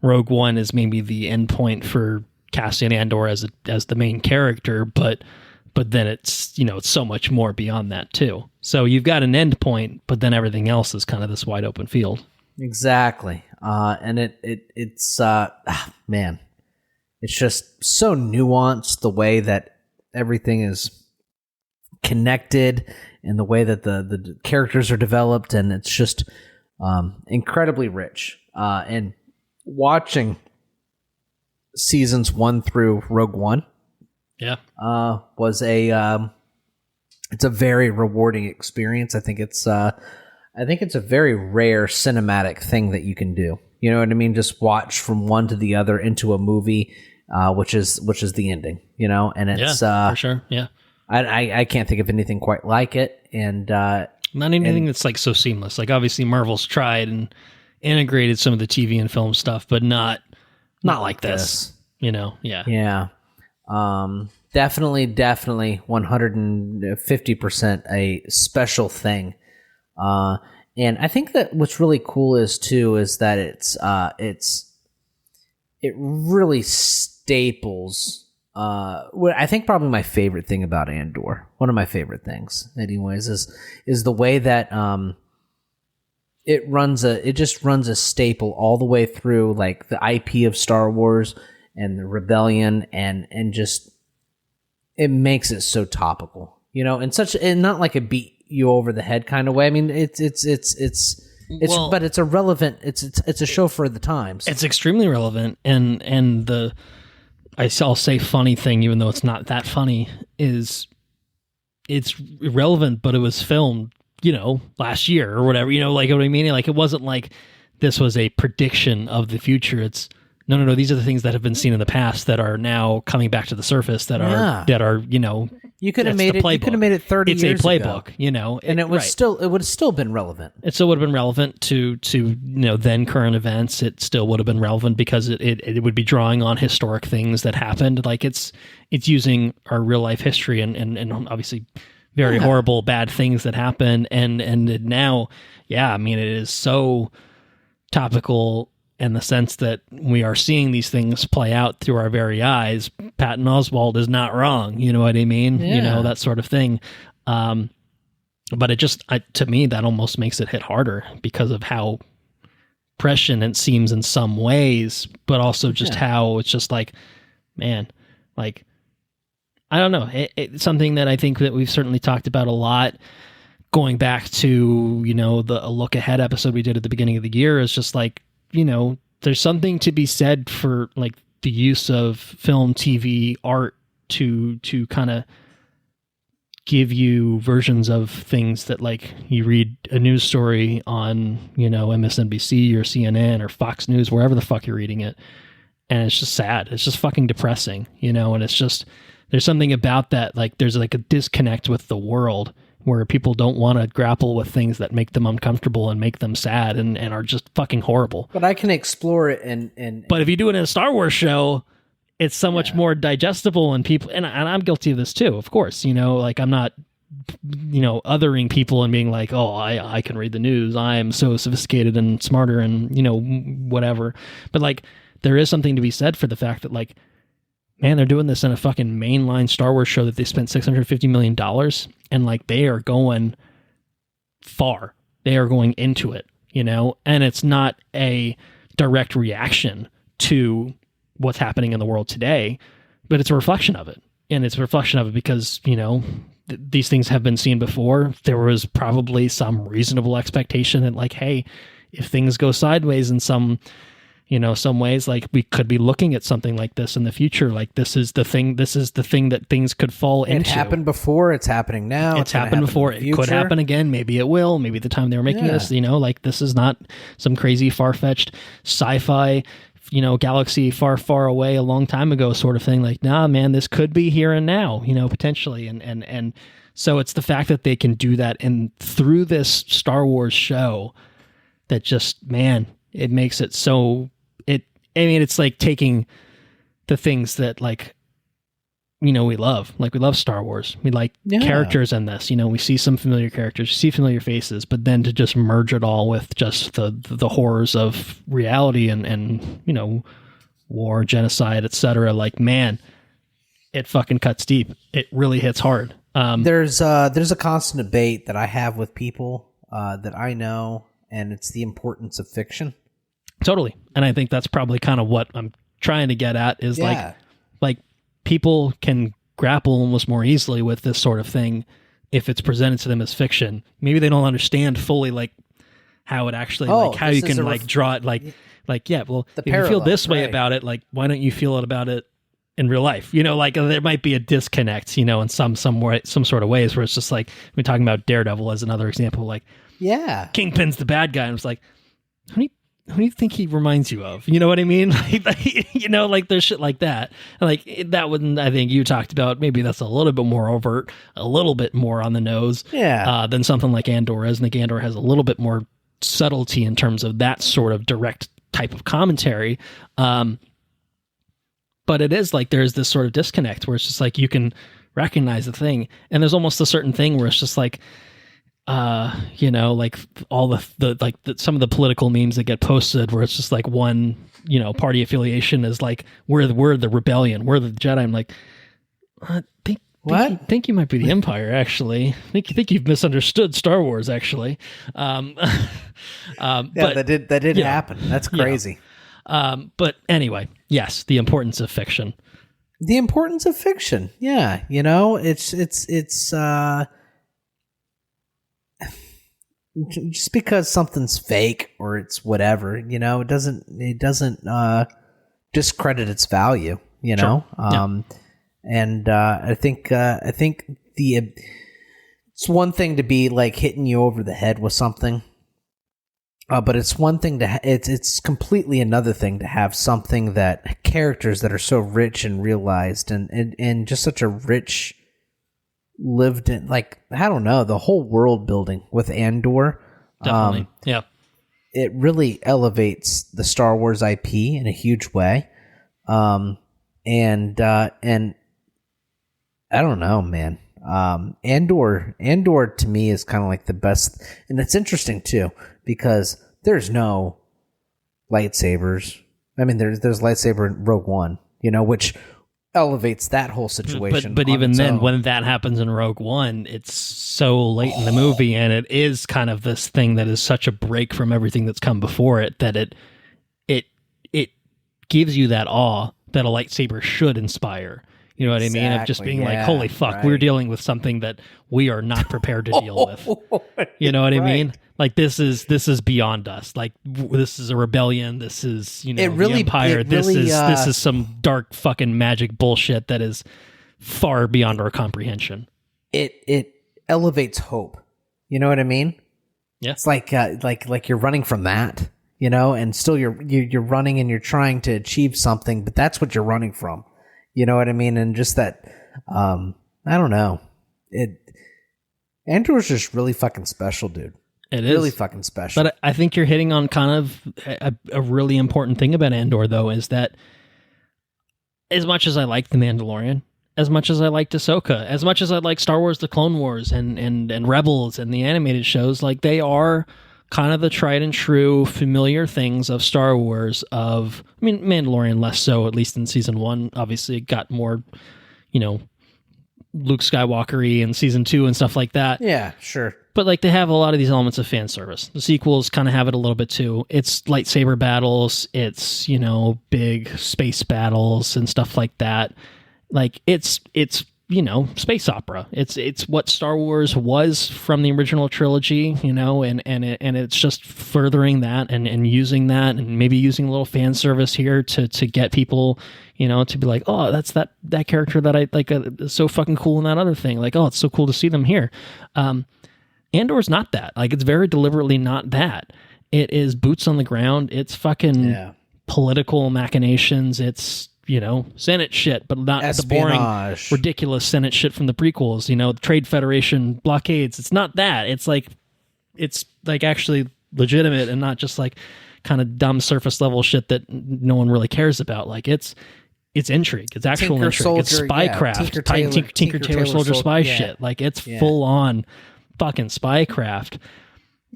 Rogue One is maybe the end point for Cassian Andor as the main character, but then it's so much more beyond that too. So you've got an end point, but then everything else is kind of this wide open field. Exactly. And it's man, it's just so nuanced the way that everything is connected and the way that the characters are developed, and it's just incredibly rich. And watching seasons 1 through Rogue One, was it's a very rewarding experience. I think it's a very rare cinematic thing that you can do. You know what I mean? Just watch from one to the other into a movie, which is the ending. And it's for sure. Yeah, I can't think of anything quite like it, and not anything that's like so seamless. Like obviously Marvel's tried and integrated some of the TV and film stuff, but not like this. Yeah. Definitely 150% a special thing. And I think that what's really cool is that it really staples, what I think probably my favorite thing about Andor, one of my favorite things anyways, is the way that, it just runs a staple all the way through, like the IP of Star Wars and the rebellion, and just it makes it so topical, and not like a beat you over the head kind of way. I mean, but it's a relevant. It's a show for the times. It's extremely relevant, and I'll say funny thing, even though it's not that funny, is it's irrelevant, but it was filmed, last year or whatever. Like what I mean? Like it wasn't like this was a prediction of the future. It's no, these are the things that have been seen in the past that are now coming back to the surface that are, you know, you could have made it. You could have made it 30 years ago. It's a playbook, you know, and it would have still been relevant. It still would have been relevant to you know, then current events. It still would have been relevant because it would be drawing on historic things that happened. Like it's using our real life history and obviously very horrible bad things that happen. And now, I mean, it is so topical in the sense that we are seeing these things play out through our very eyes. Patton Oswalt is not wrong. You know what I mean? You know, that sort of thing. But it just, to me, that almost makes it hit harder because of how prescient it seems in some ways, but also just how it's just like, man, like, I don't know. It's something that I think that we've certainly talked about a lot going back to, you know, a look ahead episode we did at the beginning of the year is just like, you know, there's something to be said for like the use of film, TV, art to kind of give you versions of things that, like, you read a news story on, you know, MSNBC or CNN or Fox News, wherever the fuck you're reading it. And it's just sad. It's just fucking depressing, you know, and it's just, there's something about that. Like there's like a disconnect with the world where people don't want to grapple with things that make them uncomfortable and make them sad and are just fucking horrible. But I can explore it and but if you do it in a Star Wars show, it's so much more digestible and people, and I'm guilty of this too, of course, you know, like I'm not, you know, othering people and being like, oh, I can read the news. I am so sophisticated and smarter and, you know, whatever. But like, there is something to be said for the fact that like, man, they're doing this in a fucking mainline Star Wars show that they spent $650 million, and like they are going far. They are going into it, you know, and it's not a direct reaction to what's happening in the world today, but it's a reflection of it. And it's a reflection of it because, you know, these things have been seen before. There was probably some reasonable expectation that like, hey, if things go sideways in some, you know, some ways, like we could be looking at something like this in the future. Like this is the thing that things could fall into. It happened before. It's happening now. It's happened before. It could happen again. Maybe it will. Maybe the time they were making this, you know, like this is not some crazy far-fetched sci-fi, you know, galaxy far, far away a long time ago sort of thing. Like, nah, man, this could be here and now, you know, potentially. And so it's the fact that they can do that and through this Star Wars show that just, man, it makes it so I mean, it's like taking the things that, like, you know, we love. Like, we love Star Wars. We like characters in this. You know, we see some familiar characters, we see familiar faces, but then to just merge it all with just the horrors of reality and you know, war, genocide, etc. Like, man, it fucking cuts deep. It really hits hard. There's a constant debate that I have with people that I know, and it's the importance of fiction. Totally. And I think that's probably kind of what I'm trying to get at is like people can grapple almost more easily with this sort of thing if it's presented to them as fiction. Maybe they don't understand fully like how it actually, like how you can like draw it like, well, if you feel this way about it, like, why don't you feel it about it in real life? You know, like there might be a disconnect, you know, in some way, some sort of ways where it's just like, we're talking about Daredevil as another example, like, Kingpin's the bad guy. And it's like, who do you think he reminds you of? You know what I mean? Like, you know, like there's shit like that. Like that wouldn't, I think you talked about, maybe that's a little bit more overt, a little bit more on the nose than something like Andor is. I think Andor has a little bit more subtlety in terms of that sort of direct type of commentary. But it is like, there's this sort of disconnect where it's just like, you can recognize the thing. And there's almost a certain thing where it's just like, you know, like all the some of the political memes that get posted where it's just like one, you know, party affiliation is like, we're the rebellion, we're the Jedi. I'm like, think you might be the Empire, actually. Think you've misunderstood Star Wars, actually. But that did happen. That's crazy. But anyway, yes, the importance of fiction. The importance of fiction. Yeah, you know, it's just because something's fake or it's whatever, you know, it doesn't discredit its value, you know. Sure. And I think it's one thing to be like hitting you over the head with something, But it's one thing to it's completely another thing to have something that characters that are so rich and realized and just such a rich lived in, like, I don't know, the whole world building with Andor. Definitely. Yeah. It really elevates the Star Wars IP in a huge way. And I don't know, man. Andor to me is kind of like the best, and it's interesting too because there's no lightsabers. I mean, there's lightsaber in Rogue One, which elevates that whole situation. But even then, when that happens in Rogue One, it's so late in the movie, and it is kind of this thing that is such a break from everything that's come before it that it gives you that awe that a lightsaber should inspire. You know what I mean? Of just being like, holy fuck, right. We're dealing with something that we are not prepared to deal with. You know what I mean? Like, this is beyond us. Like, this is a rebellion. This is, the Empire. This is some dark fucking magic bullshit that is far beyond our comprehension. It elevates hope. You know what I mean? Yeah. It's like you're running from that, and still you're running and you're trying to achieve something, but that's what you're running from. You know what I mean? And just that, I don't know. Andor's just really fucking special, dude. It is really fucking special. But I think you're hitting on kind of a really important thing about Andor, though, is that as much as I like The Mandalorian, as much as I like Ahsoka, as much as I like Star Wars: The Clone Wars and Rebels and the animated shows, like, they are kind of the tried and true familiar things of Star Wars. Mandalorian less so, at least in season 1. Obviously, it got more, Luke Skywalker-y in season 2 and stuff like that. Yeah, sure. But like, they have a lot of these elements of fan service. The sequels kind of have it a little bit too. It's lightsaber battles. It's, big space battles and stuff like that. Like, it's space opera. It's what Star Wars was from the original trilogy, and it's just furthering that and using that, and maybe using a little fan service here to get people, to be like, oh, that's that character that I like, so fucking cool in that other thing. Like, oh, it's so cool to see them here. Andor's not that. Like, it's very deliberately not that. It is boots on the ground. It's fucking political machinations. It's, Senate shit, but not espionage. The boring, ridiculous Senate shit from the prequels, the Trade Federation blockades. It's not that. It's like actually legitimate and not just like kind of dumb surface level shit that no one really cares about. Like, it's intrigue. It's actual Tinker intrigue. Soldier, it's spycraft. Tinker Tailor Soldier spy shit. Like, it's full on fucking spycraft.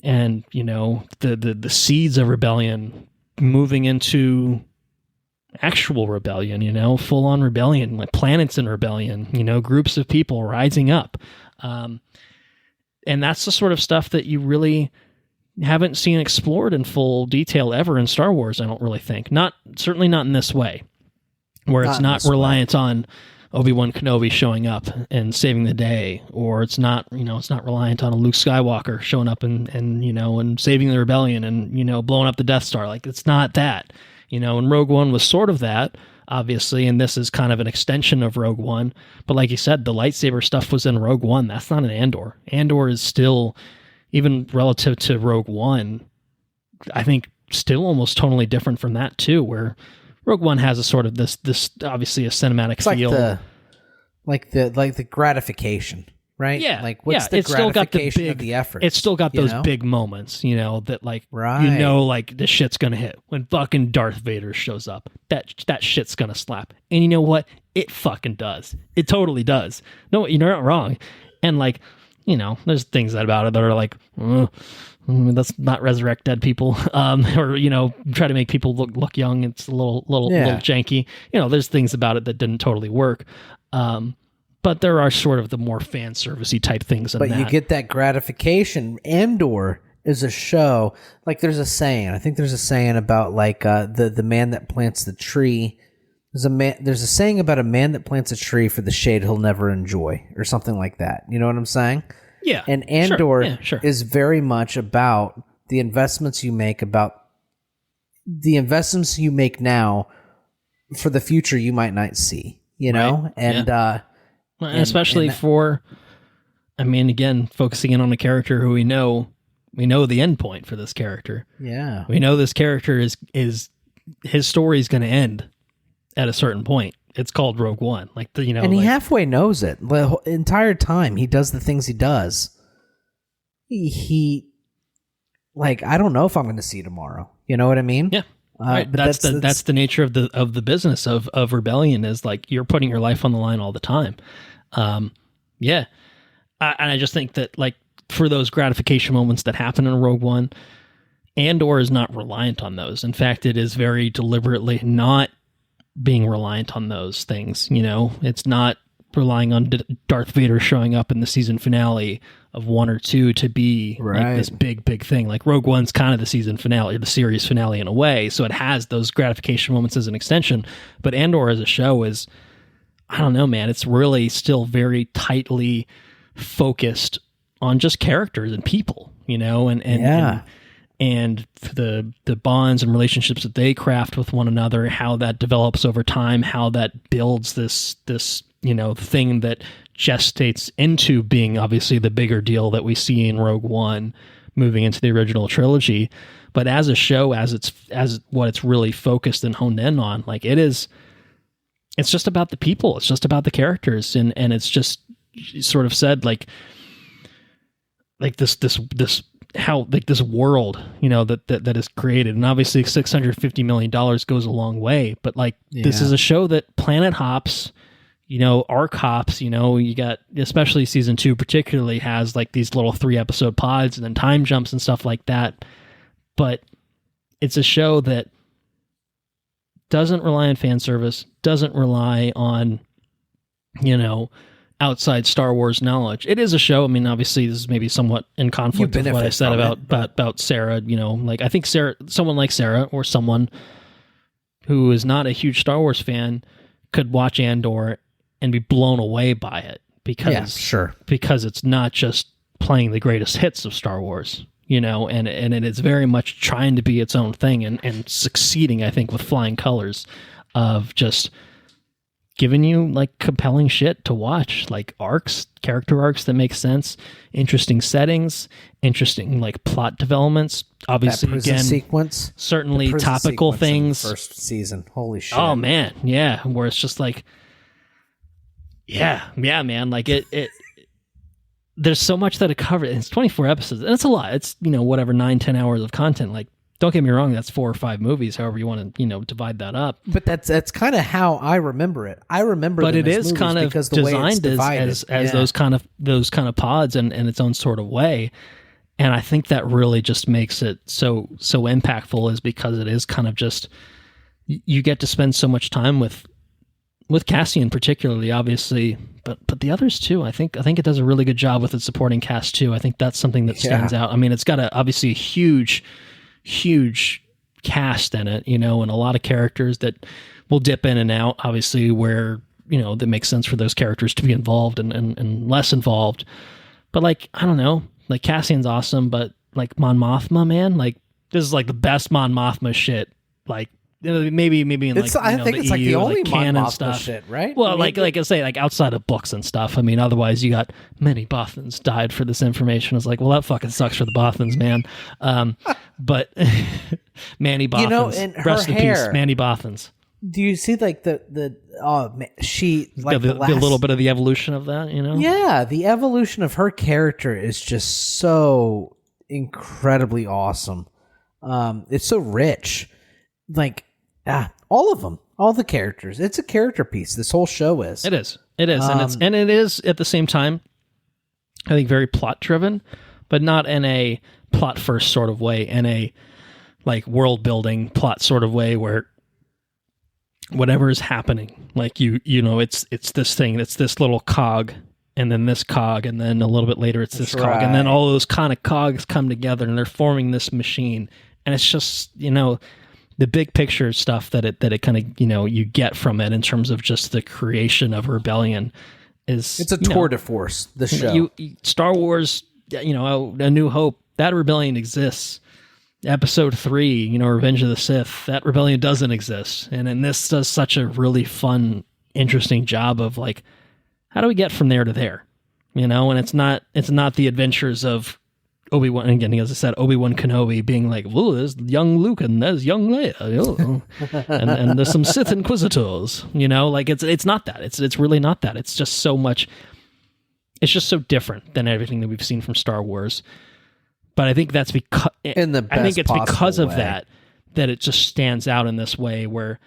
And, the seeds of rebellion moving into actual rebellion, full on rebellion, like planets in rebellion, groups of people rising up. And that's the sort of stuff that you really haven't seen explored in full detail ever in Star Wars, I don't really think. Certainly not in this way, where it's not reliant on Obi-Wan Kenobi showing up and saving the day, or it's not reliant on a Luke Skywalker showing up and saving the rebellion and, blowing up the Death Star. Like, it's not that. And Rogue One was sort of that, obviously, and this is kind of an extension of Rogue One. But like you said, the lightsaber stuff was in Rogue One. That's not an Andor. Andor is still, even relative to Rogue One, I think still almost totally different from that too, where Rogue One has a sort of this obviously a cinematic feel. Like the gratification. Right? Yeah. Like, what's the gratification of the effort? It's still got those big moments, that like, like, the shit's gonna hit when fucking Darth Vader shows up. That shit's gonna slap. And you know what? It fucking does. It totally does. No, you're not wrong. And like, there's things about it that are like, let's not resurrect dead people, or try to make people look young. It's a little janky. There's things about it that didn't totally work. But there are sort of the more fan servicey type things in that. But you get that gratification. Andor is a show, like, there's a saying. I think there's a saying about like the man that plants the tree. There's a saying about a man that plants a tree for the shade he'll never enjoy, or something like that. You know what I'm saying? Yeah. And Andor is very much about the investments you make now for the future you might not see. Right. And especially for, again, focusing in on a character who we know We know the end point for this character. Yeah. We know this character is his story is going to end at a certain point. It's called Rogue One. And he halfway knows it. The entire time he does the things he does. He I don't know if I'm going to see tomorrow. You know what I mean? Yeah. Right. That's the nature of the business of rebellion, is you're putting your life on the line all the time. Yeah. And I just think that for those gratification moments that happen in Rogue One, Andor is not reliant on those. In fact, it is very deliberately not being reliant on those things. It's not relying on Darth Vader showing up in the season finale of 1 or 2 to be this big thing. Rogue One's kind of the season finale, the series finale in a way. So it has those gratification moments as an extension. But Andor as a show is, I don't know, man, it's really still very tightly focused on just characters and people, and the bonds and relationships that they craft with one another, how that develops over time, how that builds this thing that gestates into being obviously the bigger deal that we see in Rogue One moving into the original trilogy. But as a show, as what it's really focused and honed in on, it's just about the people. It's just about the characters. And it's just sort of said this world, that is created. And obviously $650 million goes a long way, but this is a show that planet hops, arc hops, you got, especially season 2 particularly has these little 3-episode pods and then time jumps and stuff like that. But it's a show that doesn't rely on fan service, doesn't rely on, outside Star Wars knowledge. It is a show. I mean, obviously this is maybe somewhat in conflict with what I said about Sarah, I think someone like Sarah, or someone who is not a huge Star Wars fan, could watch Andor and be blown away by it because it's not just playing the greatest hits of Star Wars, and it is very much trying to be its own thing and succeeding, I think, with flying colors of just giving you compelling shit to watch, character arcs that make sense, interesting settings, interesting plot developments. Obviously, that again, sequence, certainly topical things. First season, holy shit! Oh man, yeah, where it's just yeah, man, it. There's so much that it covered. It's 24 episodes, and it's a lot. It's 9-10 hours of content. Don't get me wrong, that's 4 or 5 movies, however you want to, divide that up. But that's kind of how I remember it. I remember but it is kind of designed as those kind of pods in its own sort of way. And I think that really just makes it so impactful, is because it is kind of just, you get to spend so much time with Cassian particularly, obviously, but the others too. I think it does a really good job with its supporting cast too. I think that's something that stands out. I mean, it's got obviously a huge cast in it, and a lot of characters that will dip in and out, obviously, where, that makes sense for those characters to be involved and less involved. But I don't know, Cassian's awesome, but Mon Mothma, man, this is the best Mon Mothma shit. Maybe in I think it's the only Mon Mothma stuff. Shit, right? Well, I say, outside of books and stuff. I mean, otherwise you got many Bothans died for this information. It's well, that fucking sucks for the Bothans, man. But Manny Bothans, and rest in peace, Manny Bothans. Do you see she the little bit of the evolution of that? Yeah, the evolution of her character is just so incredibly awesome. It's so rich, all of them, all the characters. It's a character piece. This whole show is. It is, and it is at the same time, I think, very plot driven, but not in a plot first sort of way, in a world building plot sort of way where whatever is happening, it's this thing, it's this little cog, and then this cog, and then a little bit later it's this cog, and then all those kind of cogs come together and they're forming this machine, and it's just the big picture stuff that it kind of you get from it in terms of just the creation of rebellion is, it's a tour de force. The show, Star Wars, A New Hope, that rebellion exists. Episode 3, Revenge of the Sith, that rebellion doesn't exist, and this does such a really fun, interesting job of how do we get from there to there, and it's not the adventures of Obi-Wan, again, as I said, Obi-Wan Kenobi being like, well, there's young Luke and there's young Leia, and there's some Sith Inquisitors, like it's not that. It's really not that. It's just so much. It's just so different than everything that we've seen from Star Wars. But I think that's because I think it's because of that it just stands out in this way where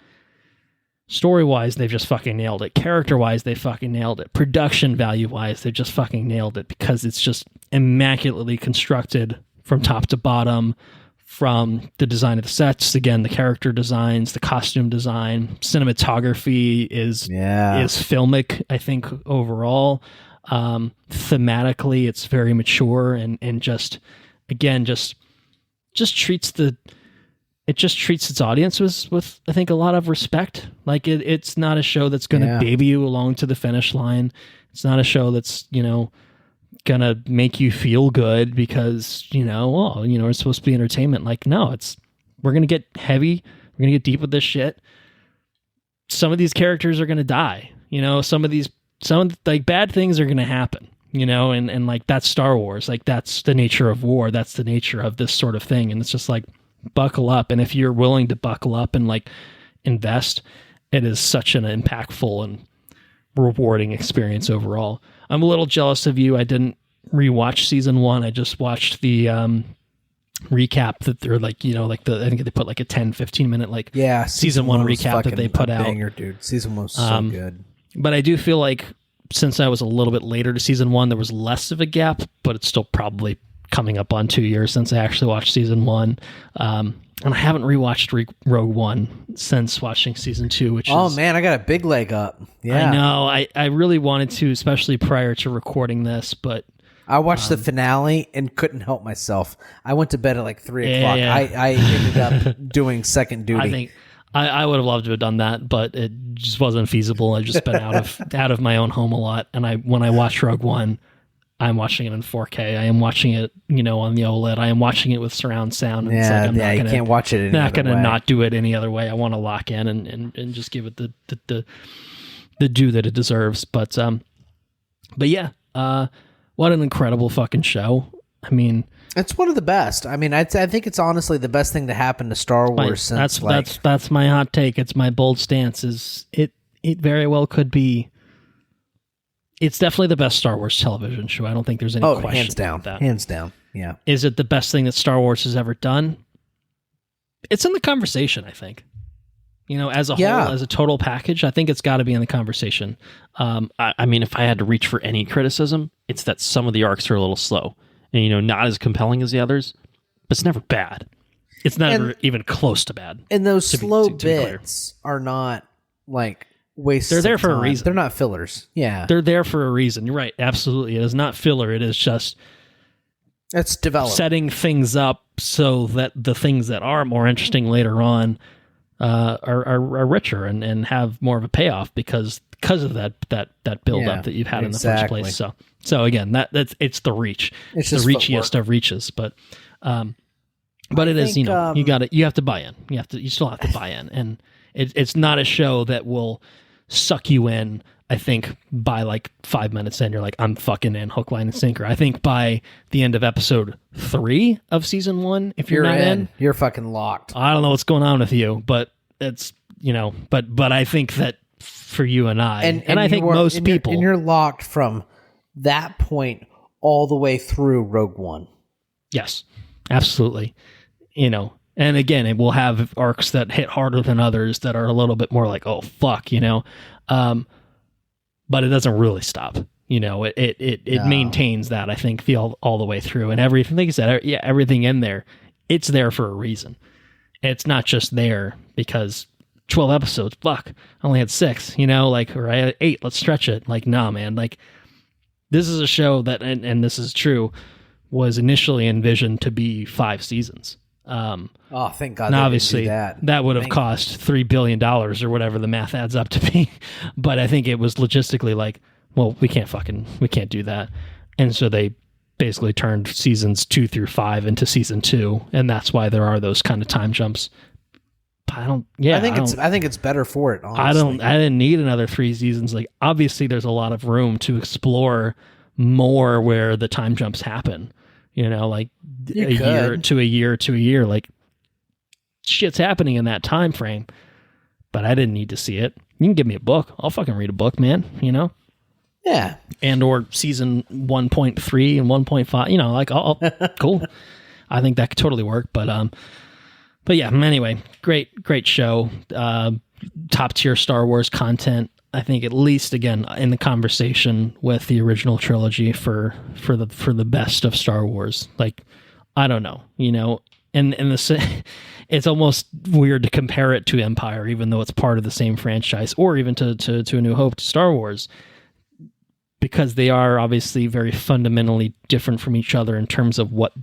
story-wise they've just fucking nailed it. Character-wise they fucking nailed it. Production value-wise they've just fucking nailed it because it's just immaculately constructed from top to bottom, from the design of the sets, again, the character designs, the costume design, cinematography is filmic, I think, overall. Thematically it's very mature and just again just treats its audience with I think a lot of respect. Like it's not a show that's going to baby you along to the finish line. It's not a show that's gonna make you feel good because it's supposed to be entertainment. Like, no, we're gonna get heavy, we're gonna get deep with this shit. Some of these characters are gonna die, some like bad things are gonna happen, and like that's Star Wars. Like that's the nature of war, that's the nature of this sort of thing. And it's just like, buckle up. And if you're willing to buckle up and like invest, it is such an impactful and rewarding experience overall. I'm a little jealous of you. I didn't rewatch season 1. I just watched the recap that they're like, I think they put like a 10-15 minute season 1 recap that they put out. Banger, dude. Season 1 was so good. But I do feel like since I was a little bit later to season 1, there was less of a gap, but it's still probably coming up on 2 years since I actually watched season 1. And I haven't rewatched Rogue One since watching season 2, which is... man, I got a big leg up. Yeah. I know. I really wanted to, especially prior to recording this, but... I watched the finale and couldn't help myself. I went to bed at like 3 o'clock. Yeah. I ended up doing second duty. I think I would have loved to have done that, but it just wasn't feasible. I've just been out of my own home a lot. And when I watched Rogue One, I'm watching it in 4K. I am watching it, on the OLED. I am watching it with surround sound. And you can't watch it any not other way. Not do it any other way. I want to lock in and just give it the due that it deserves. But yeah, what an incredible fucking show. I mean, it's one of the best. I mean, I think it's honestly the best thing to happen to Star Wars since that's my hot take. It's my bold stance. Is it very well could be. It's definitely the best Star Wars television show. I don't think there's any question hands down. about that. Hands down. Yeah. Is it the best thing that Star Wars has ever done? It's in the conversation, I think. As a whole, as a total package, I think it's got to be in the conversation. I mean, if I had to reach for any criticism, it's that some of the arcs are a little slow and, not as compelling as the others, but it's never bad. It's never even close to bad. And those slow bits are not like... They're there for a reason. They're not fillers. Yeah. They're there for a reason. You're right. Absolutely. It is not filler. It is just it's development. Setting things up so that the things that are more interesting later on are richer and have more of a payoff because of that build up that you've had in the first place. So again, it's the reach. It's the reachiest of reaches, but it is, you have to buy in. You still have to buy in. And it's not a show that will suck you in, I think, by like 5 minutes in. You're like, I'm fucking in, hook, line, and sinker. I think by the end of episode 3 of season 1, if you're not in, you're fucking locked. I don't know what's going on with you, but it's, but I think that for you and I, and I think most people... And you're locked from that point all the way through Rogue One. Yes, absolutely. And again, it will have arcs that hit harder than others that are a little bit more like, oh, fuck, but it doesn't really stop. It maintains that, I think, feel all the way through. And everything, like you said, everything in there, it's there for a reason. It's not just there because 12 episodes, fuck, I only had 6, or I had 8, let's stretch it. Like, nah, man, like, this is a show that, and this is true, was initially envisioned to be 5 seasons. Thank God! And obviously, that would have cost $3 billion or whatever the math adds up to be. But I think it was logistically like, well, we can't do that, and so they basically turned seasons 2 through 5 into season 2, and that's why there are those kind of time jumps. But I think it's better for it. Honestly. I didn't need another 3 seasons. Like, obviously, there's a lot of room to explore more where the time jumps happen. you know, like year to a year to a year, like shit's happening in that time frame. But I didn't need to see it. You can give me a book. I'll fucking read a book, man, you know? Yeah. Andor season 1.3 and 1.5, you know, like, oh, cool. I think that could totally work. But yeah, anyway, great show. Top tier Star Wars content. I think at least, again, in the conversation with the original trilogy for the best of Star Wars. Like, I don't know, you know, and it's almost weird to compare it to Empire, even though it's part of the same franchise, or even to A New Hope, to Star Wars, because they are obviously very fundamentally different from each other in terms of what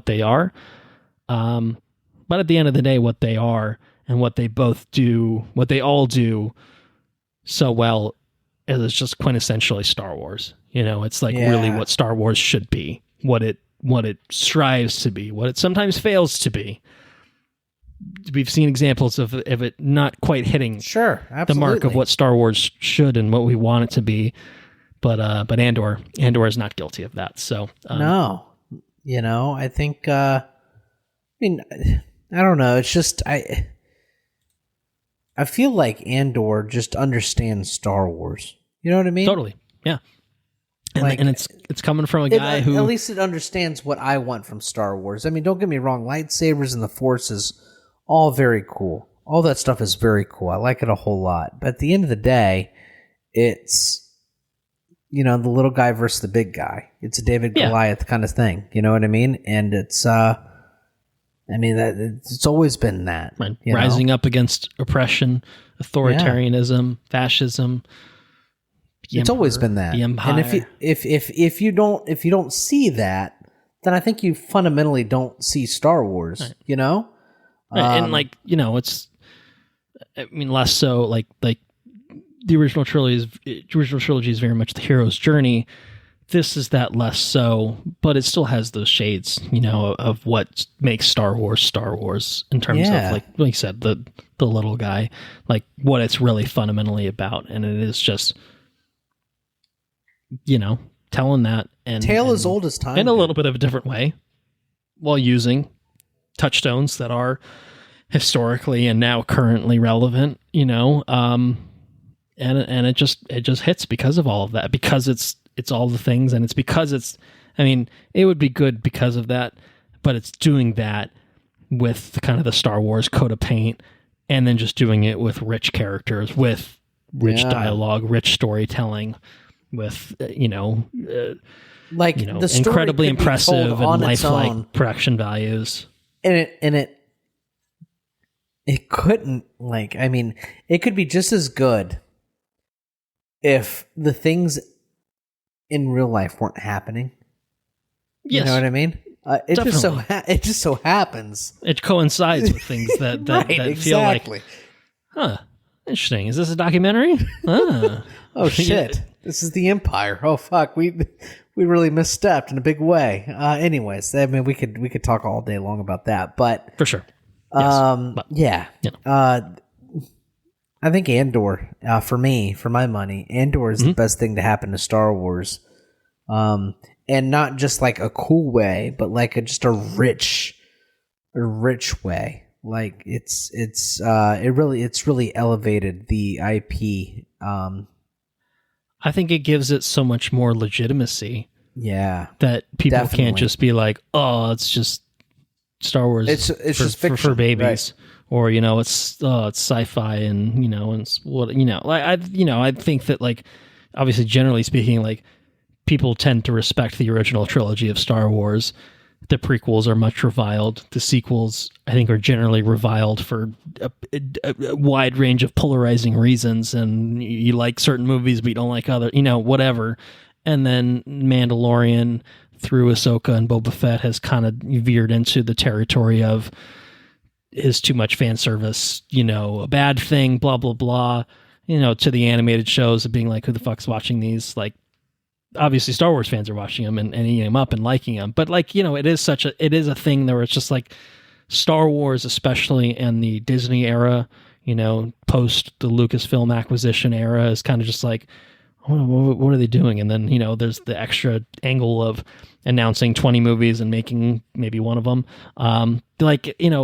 they are. But at the end of the day, what they are and what they both do, what they all do so well, is it's just quintessentially Star Wars. You know, it's like really what Star Wars should be, what it strives to be, what it sometimes fails to be. We've seen examples of it not quite hitting the mark of what Star Wars should and what we want it to be. But Andor is not guilty of that. So no, you know, I think. I mean, I don't know. It's just I feel like Andor just understands Star Wars. You know what I mean? Totally. Yeah. And it's coming from a guy who, at least it understands what I want from Star Wars. I mean, don't get me wrong. Lightsabers and the Force is all very cool. All that stuff is very cool. I like it a whole lot. But at the end of the day, it's, you know, the little guy versus the big guy. It's a David Goliath kind of thing. You know what I mean? And it's, I mean, it's always been that. Right. Rising up against oppression, authoritarianism, fascism. It's always been that. The Empire. And if you don't see that, then I think you fundamentally don't see Star Wars. Right. You know? Right. And like, you know, it's, I mean, less so like the original trilogy is very much the hero's journey. This is that less so, but it still has those shades, you know, of what makes Star Wars in terms of like you said, the little guy, like what it's really fundamentally about. And it is just, you know, telling that and tale as old as time in a little bit of a different way, while using touchstones that are historically and now currently relevant, you know, and it just hits because of all of that, because it's all the things, and it's because it's, I mean, it would be good because of that, but it's doing that with the kind of the Star Wars coat of paint, and then just doing it with rich characters, with rich dialogue, rich storytelling, with you know, like, you know, the story incredibly impressive and lifelike production values. And it couldn't, like, I mean, it could be just as good if the things in real life weren't happening. Yes. You know what I mean? It just so happens. It coincides with things that right, that exactly. feel like, huh, interesting. Is this a documentary? Oh shit. This is the Empire. Oh fuck. We really misstepped in a big way. Anyways, I mean, we could talk all day long about that, but for sure. Yes, but, yeah. You know. I think Andor, for my money, Andor is the best thing to happen to Star Wars. And not just like a cool way, but like just a rich way. Like it's really elevated the IP. I think it gives it so much more legitimacy. Yeah. That people can't just be like, oh, it's just Star Wars. It's just fiction, for babies. Right. Or, you know, it's sci-fi and, you know, and it's what, you know, like I think that, like, obviously, generally speaking, like, people tend to respect the original trilogy of Star Wars. The prequels are much reviled. The sequels, I think, are generally reviled for a wide range of polarizing reasons. And you like certain movies, but you don't like other, you know, whatever. And then Mandalorian through Ahsoka and Boba Fett has kind of veered into the territory of, is too much fan service, you know, a bad thing, blah, blah, blah, you know, to the animated shows of being like, who the fuck's watching these? Like, obviously Star Wars fans are watching them and eating them up and liking them. But like, you know, it is a thing where it's just like Star Wars, especially in the Disney era, you know, post the Lucasfilm acquisition era, is kind of just like, what are they doing? And then, there's the extra angle of announcing 20 movies and making maybe one of them.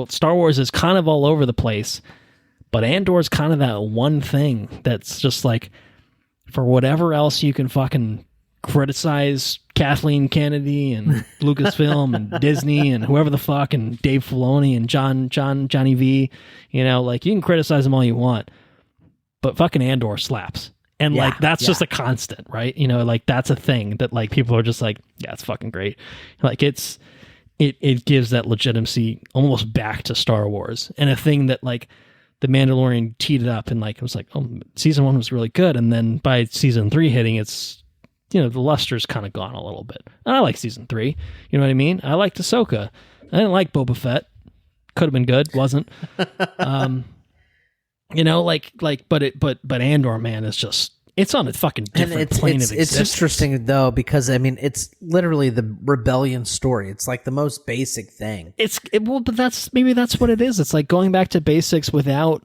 Star Wars is kind of all over the place, but Andor is kind of that one thing that's just like, for whatever else you can fucking criticize Kathleen Kennedy and Lucasfilm and Disney and whoever the fuck and Dave Filoni and Johnny V, you can criticize them all you want, but fucking Andor slaps. And that's just a constant, right? That's a thing that people are just like, yeah, it's fucking great. It gives that legitimacy almost back to Star Wars, and a thing that the Mandalorian teed it up, and it was like, oh, season 1 was really good, and then by season 3 hitting, it's the luster's kind of gone a little bit. And I like season 3. You know what I mean? I liked Ahsoka. I didn't like Boba Fett. Could have been good, wasn't. But Andor, man, is just, it's on a fucking different plane of existence. It's interesting though, because it's literally the rebellion story. It's like the most basic thing. But that's what it is. It's like going back to basics without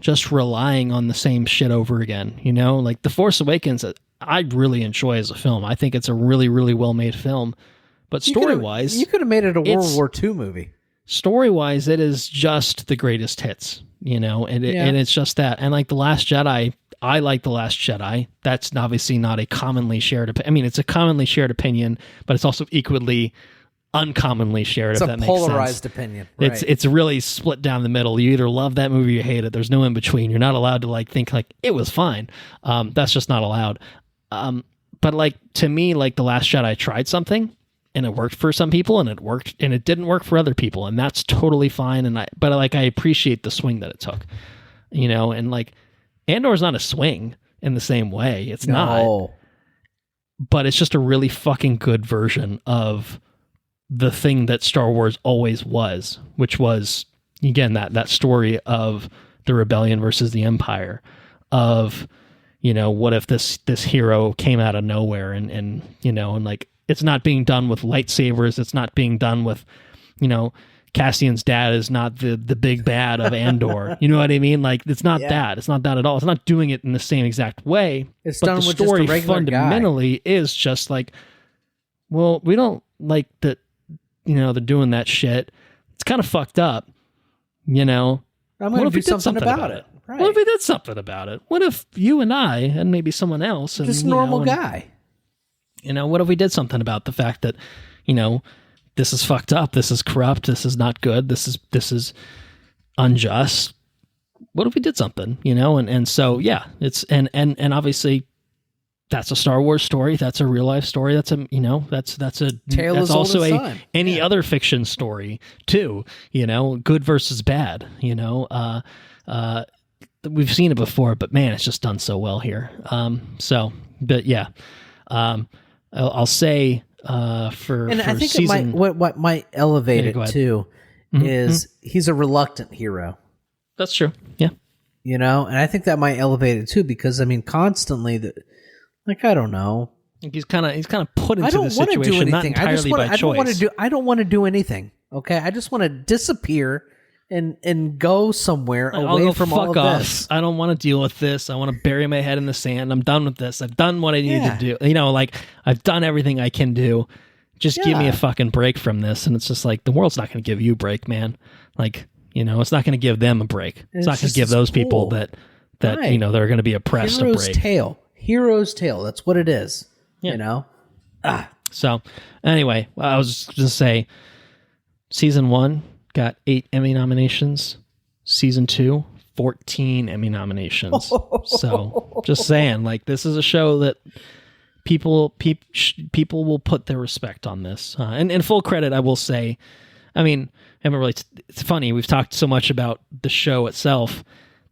just relying on the same shit over again. The Force Awakens, I really enjoy as a film. I think it's a really, really well made film. But story-wise, you could have made it a World War II movie. Story-wise, it is just the greatest hits, and it's just that. And The Last Jedi, I like The Last Jedi. That's obviously not a commonly shared opinion. I mean, it's a commonly shared opinion, but it's also equally uncommonly shared, if that makes sense. It's a polarized opinion. Right. It's really split down the middle. You either love that movie or you hate it. There's no in between. You're not allowed to think it was fine. That's just not allowed. But to me, The Last Jedi tried something, and it worked for some people, and it worked, and it didn't work for other people, and that's totally fine. But I appreciate the swing that it took, and Andor's not a swing in the same way. It's not, but it's just a really fucking good version of the thing that Star Wars always was, which was, again, that story of the rebellion versus the Empire, of, what if this hero came out of nowhere and it's not being done with lightsabers. It's not being done with, Cassian's dad is not the big bad of Andor. You know what I mean? It's not that. It's not that at all. It's not doing it in the same exact way. It's but done the with story just a regular fundamentally guy. Is just well, we don't like that. They're doing that shit. It's kind of fucked up. I'm going to do something about it. Right. What if we did something about it? What if you and I and maybe someone else, and just a normal guy? What if we did something about the fact that, this is fucked up, this is corrupt, this is not good, this is unjust. What if we did something, and so it's and obviously that's a Star Wars story, that's a real life story, that's a that's a tale that's as also old as time. Any other fiction story too, good versus bad, we've seen it before, but man, it's just done so well here. I'll say for I think season, what might elevate it too is he's a reluctant hero. That's true. Yeah. And I think that might elevate it too, because constantly I don't know. He's kind of put into the situation not entirely by choice. I don't want to do anything. Okay, I just want to disappear and go somewhere away from all of this. I don't want to deal with this. I want to bury my head in the sand. I'm done with this. I've done what I need to do. I've done everything I can do. Just give me a fucking break from this. And it's just the world's not going to give you a break, man. It's not going to give them a break. It's not going to give those people that right. That are going to be oppressed a break. Hero's tale. That's what it is. Yeah. So anyway, I was just going to say, season 1 got 8 Emmy nominations. Season 2, 14 Emmy nominations. So just saying, this is a show that people will put their respect on this. And full credit, I will say, it's funny. We've talked so much about the show itself.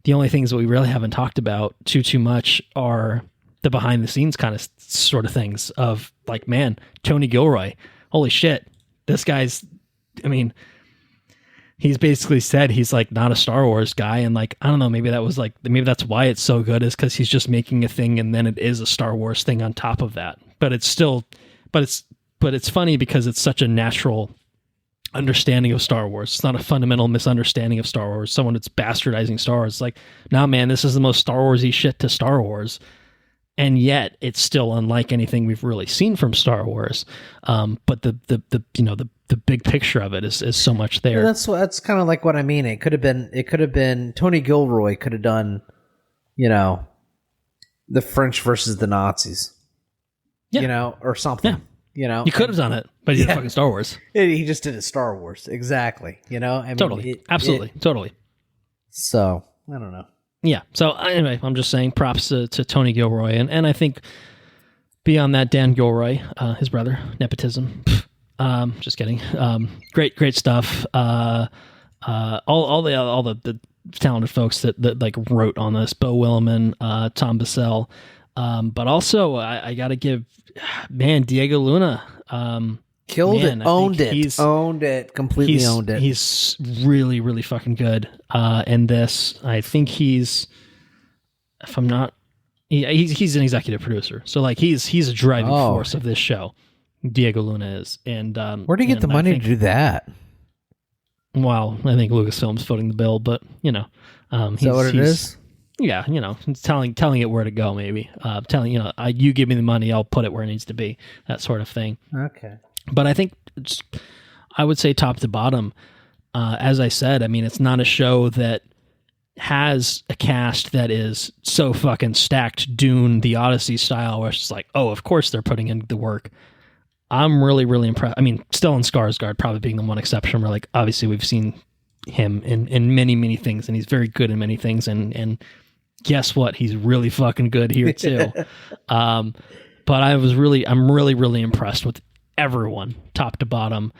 The only things that we really haven't talked about too much are the behind the scenes kind of sort of things of man, Tony Gilroy, holy shit, this guy's, he's basically said he's not a Star Wars guy, and I don't know, maybe that was maybe that's why it's so good, is because he's just making a thing, and then it is a Star Wars thing on top of that. But it's still, but it's funny because it's such a natural understanding of Star Wars. It's not a fundamental misunderstanding of Star Wars. Someone that's bastardizing Star Wars. It's nah, man, this is the most Star Warsy shit to Star Wars, and yet it's still unlike anything we've really seen from Star Wars. But the big picture of it is so much there. That's kind of like what I mean. It could have been Tony Gilroy could have done, the French versus the Nazis, or something. Yeah. He could have done it, but he did fucking Star Wars. He just did a Star Wars, exactly. I mean, totally, absolutely, totally. So I don't know. Yeah. So anyway, I'm just saying props to Tony Gilroy, and I think beyond that, Dan Gilroy, his brother, nepotism. Just kidding. Great stuff. All the talented folks that like wrote on this: Beau Willimon, Tom Bissell, but also I got to give Diego Luna. Killed it, owned it, completely owned it. He's really, really fucking good in this. I think he's an executive producer, so like he's a driving force of this show. Diego Luna is, and where do you get the money to do that? Well, I think Lucasfilm's footing the bill, but is that what it is? Yeah, telling it where to go, maybe you give me the money, I'll put it where it needs to be, that sort of thing. Okay. But I think I would say top to bottom, as I said, I mean, it's not a show that has a cast that is so fucking stacked Dune, the Odyssey style, where it's just like, oh, of course they're putting in the work. I'm really, really impressed. I mean, Stellan Skarsgård probably being the one exception where, like, obviously we've seen him in many, many things, and he's very good in many things, and guess what? He's really fucking good here too. But I'm really, really impressed with everyone, top to bottom,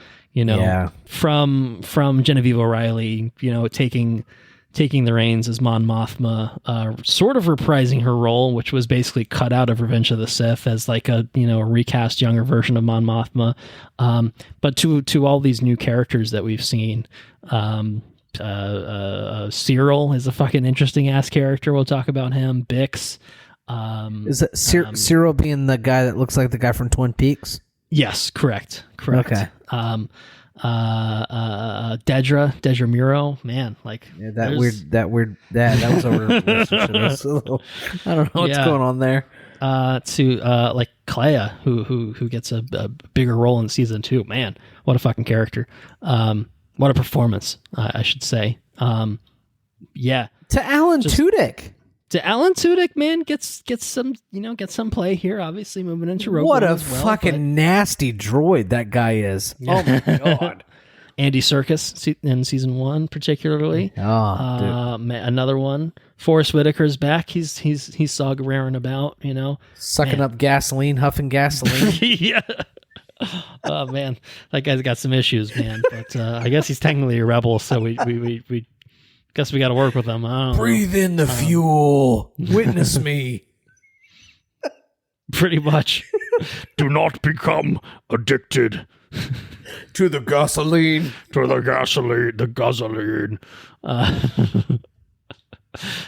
from Genevieve O'Reilly, taking the reins as Mon Mothma, sort of reprising her role, which was basically cut out of Revenge of the Sith as like a recast younger version of Mon Mothma. But to all these new characters that we've seen, Cyril is a fucking interesting ass character. We'll talk about him. Bix. Is it Cyril being the guy that looks like the guy from Twin Peaks? Yes, correct. Okay. Dedra Muro, man, like that was over. I don't know what's going on there. To like Clea, who gets a bigger role in season 2. Man, what a fucking character. What a performance, I should say. Yeah. To Alan Tudyk. To Alan Tudyk, man, gets some play here. Obviously, moving into Rogue What One a as well, fucking nasty droid that guy is! Oh my god, Andy Serkis in season 1, particularly. Another one. Forrest Whitaker's back. He's Saw Gerreran about, sucking up gasoline, huffing gasoline. Yeah. Oh man, that guy's got some issues, man. But I guess he's technically a rebel, so we guess we got to work with them. Breathe in the fuel. Witness me. Pretty much. Do not become addicted to the gasoline. The gasoline.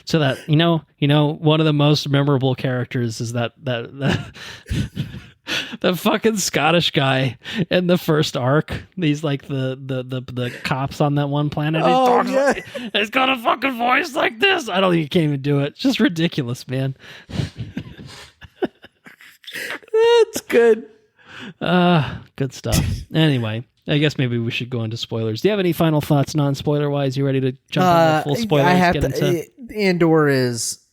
So that one of the most memorable characters is that the fucking Scottish guy in the first arc. He's like the cops on that one planet. He's got a fucking voice like this. I don't think he can even do it. It's just ridiculous, man. That's good. Good stuff. Anyway, I guess maybe we should go into spoilers. Do you have any final thoughts, non-spoiler wise? You ready to jump into full spoilers? I have to. Andor is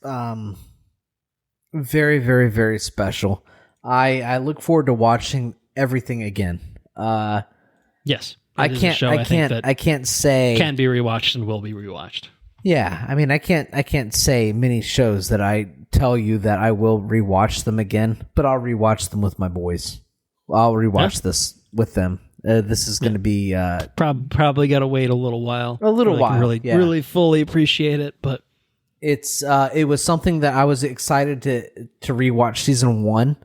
very, very, very special. I look forward to watching everything again. Yes, I can't say can be rewatched and will be rewatched. Yeah, I mean, I can't say many shows that I tell you that I will rewatch them again, but I'll rewatch them with my boys. I'll rewatch this with them. This is going to be probably got to wait a little while. Really fully appreciate it, but it was something that I was excited to rewatch season 1.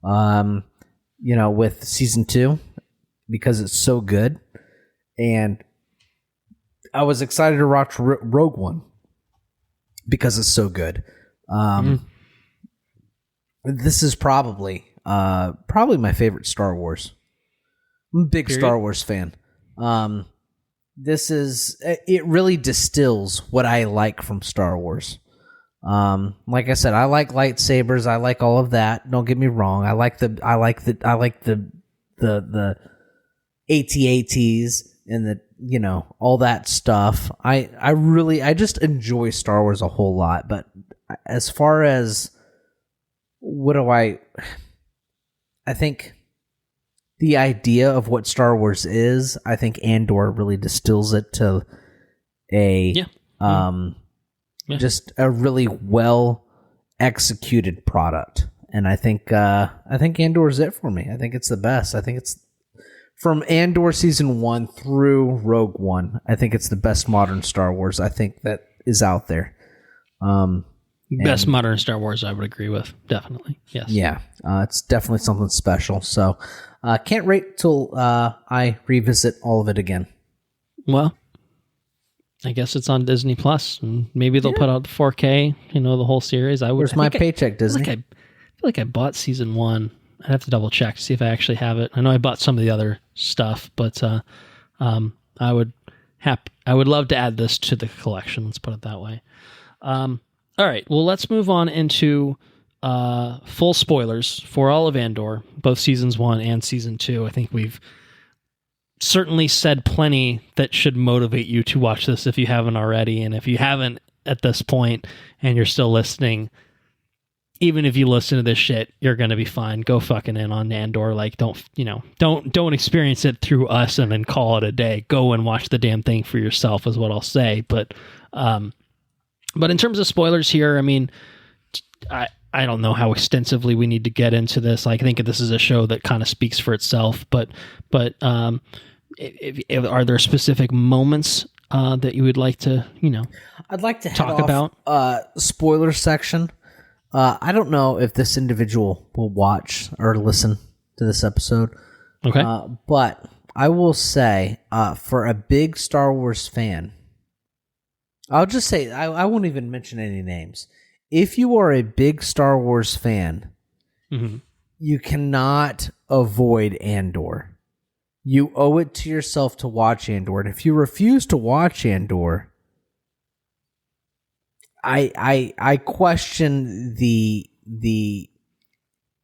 With season 2 because it's so good, and I was excited to watch Rogue One because it's so good. This is probably my favorite Star Wars. I'm a big Star Wars fan. It really distills what I like from Star Wars. Like I said, I like lightsabers. I like all of that. Don't get me wrong. I like the AT-ATs and the, you know, all that stuff. I just enjoy Star Wars a whole lot. But as far as I think the idea of what Star Wars is, I think Andor really distills it to just a really well executed product. And I think Andor is it for me. I think it's the best. I think it's from Andor season 1 through Rogue One. I think it's the best modern Star Wars I think that is out there. Best modern Star Wars, I would agree with. Definitely. Yes. Yeah. It's definitely something special. So can't wait till I revisit all of it again. Well, I guess it's on Disney Plus, and maybe they'll put out the 4K, you know, the whole series. Where's my paycheck, Disney? I feel like I bought season 1. I'd have to double check to see if I actually have it. I know I bought some of the other stuff, but I would love to add this to the collection. Let's put it that way. All right. Well, let's move on into full spoilers for all of Andor, both seasons 1 and season 2. I think we've certainly said plenty that should motivate you to watch this if you haven't already. And if you haven't at this point and you're still listening, even if you listen to this shit, you're going to be fine. Go fucking in on Andor. Like, don't experience it through us and then call it a day. Go and watch the damn thing for yourself is what I'll say. But in terms of spoilers here, I mean, I don't know how extensively we need to get into this. I think this is a show that kind of speaks for itself, but are there specific moments that you would like to, I'd like to talk about? Spoiler section. I don't know if this individual will watch or listen to this episode. Okay. But I will say, for a big Star Wars fan, I'll just say, I won't even mention any names. If you are a big Star Wars fan, you cannot avoid Andor. You owe it to yourself to watch Andor. And if you refuse to watch Andor, I question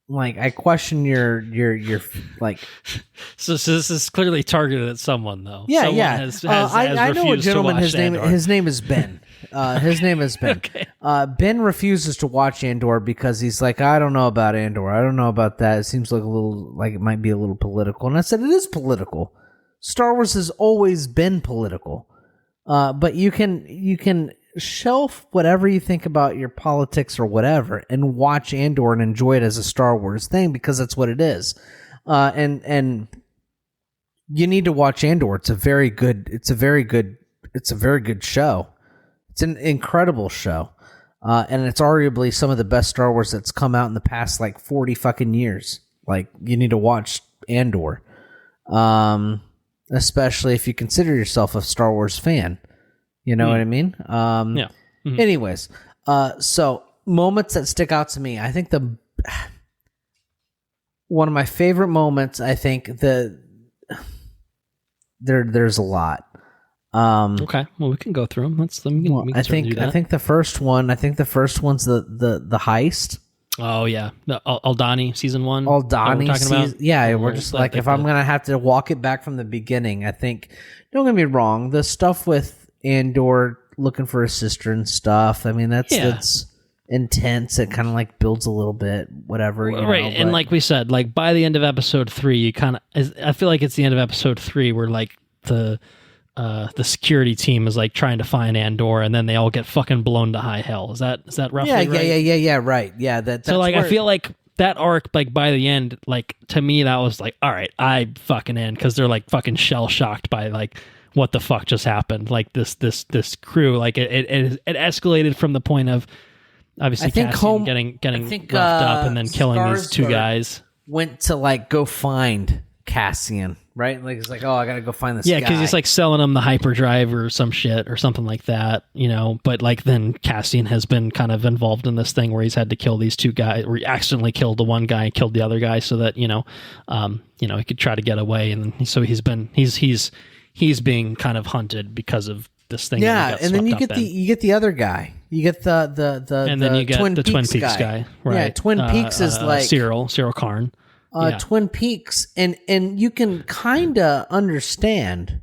I question your like. So this is clearly targeted at someone, though. Yeah, someone yeah. Has I know a gentleman. His name is Ben. His name is Ben. Okay. Ben refuses to watch Andor because he's like, I don't know about Andor. I don't know about that. It seems like it might be a little political. And I said, it is political. Star Wars has always been political. But you can shelf whatever you think about your politics or whatever and watch Andor and enjoy it as a Star Wars thing because that's what it is. And you need to watch Andor. It's a very good show. It's an incredible show. And it's arguably some of the best Star Wars that's come out in the past 40 fucking years. You need to watch Andor. Especially if you consider yourself a Star Wars fan. You know what I mean? Yeah. Mm-hmm. Anyways, so moments that stick out to me. I think one of my favorite moments. I think there's a lot. Okay, well we can go through them. I think the first one. I think the first one's the heist. Oh yeah, the Aldani season 1. Aldani season. Yeah, we're just if I'm gonna have to walk it back from the beginning. I think. Don't get me wrong. The stuff with Andor looking for his sister and stuff. I mean, that's intense. It kind of builds a little bit, whatever. Right. And like we said, by the end of episode 3, you kind of, I feel like it's the end of episode 3 where the security team is trying to find Andor and then they all get fucking blown to high hell. Is that roughly right? Yeah. Right. Yeah. That's so I feel like that arc, by the end, to me, that was all right, I fucking in, because they're fucking shell shocked by what the fuck just happened? This crew, it escalated from the point of obviously Cassian getting roughed up and then killing these two guys. Went to go find Cassian, right? It's oh, I gotta go find this guy. Yeah, because he's selling him the hyperdrive or some shit or something like that, But then Cassian has been kind of involved in this thing where he's had to kill these two guys, or he accidentally killed the one guy and killed the other guy so that he could try to get away, and so he's being kind of hunted because of this thing. Yeah, and then you get the other guy. You get and then you get the Twin Peaks guy. Right? Yeah, Twin Peaks is like Cyril Karn. Twin Peaks, and you can kind of understand,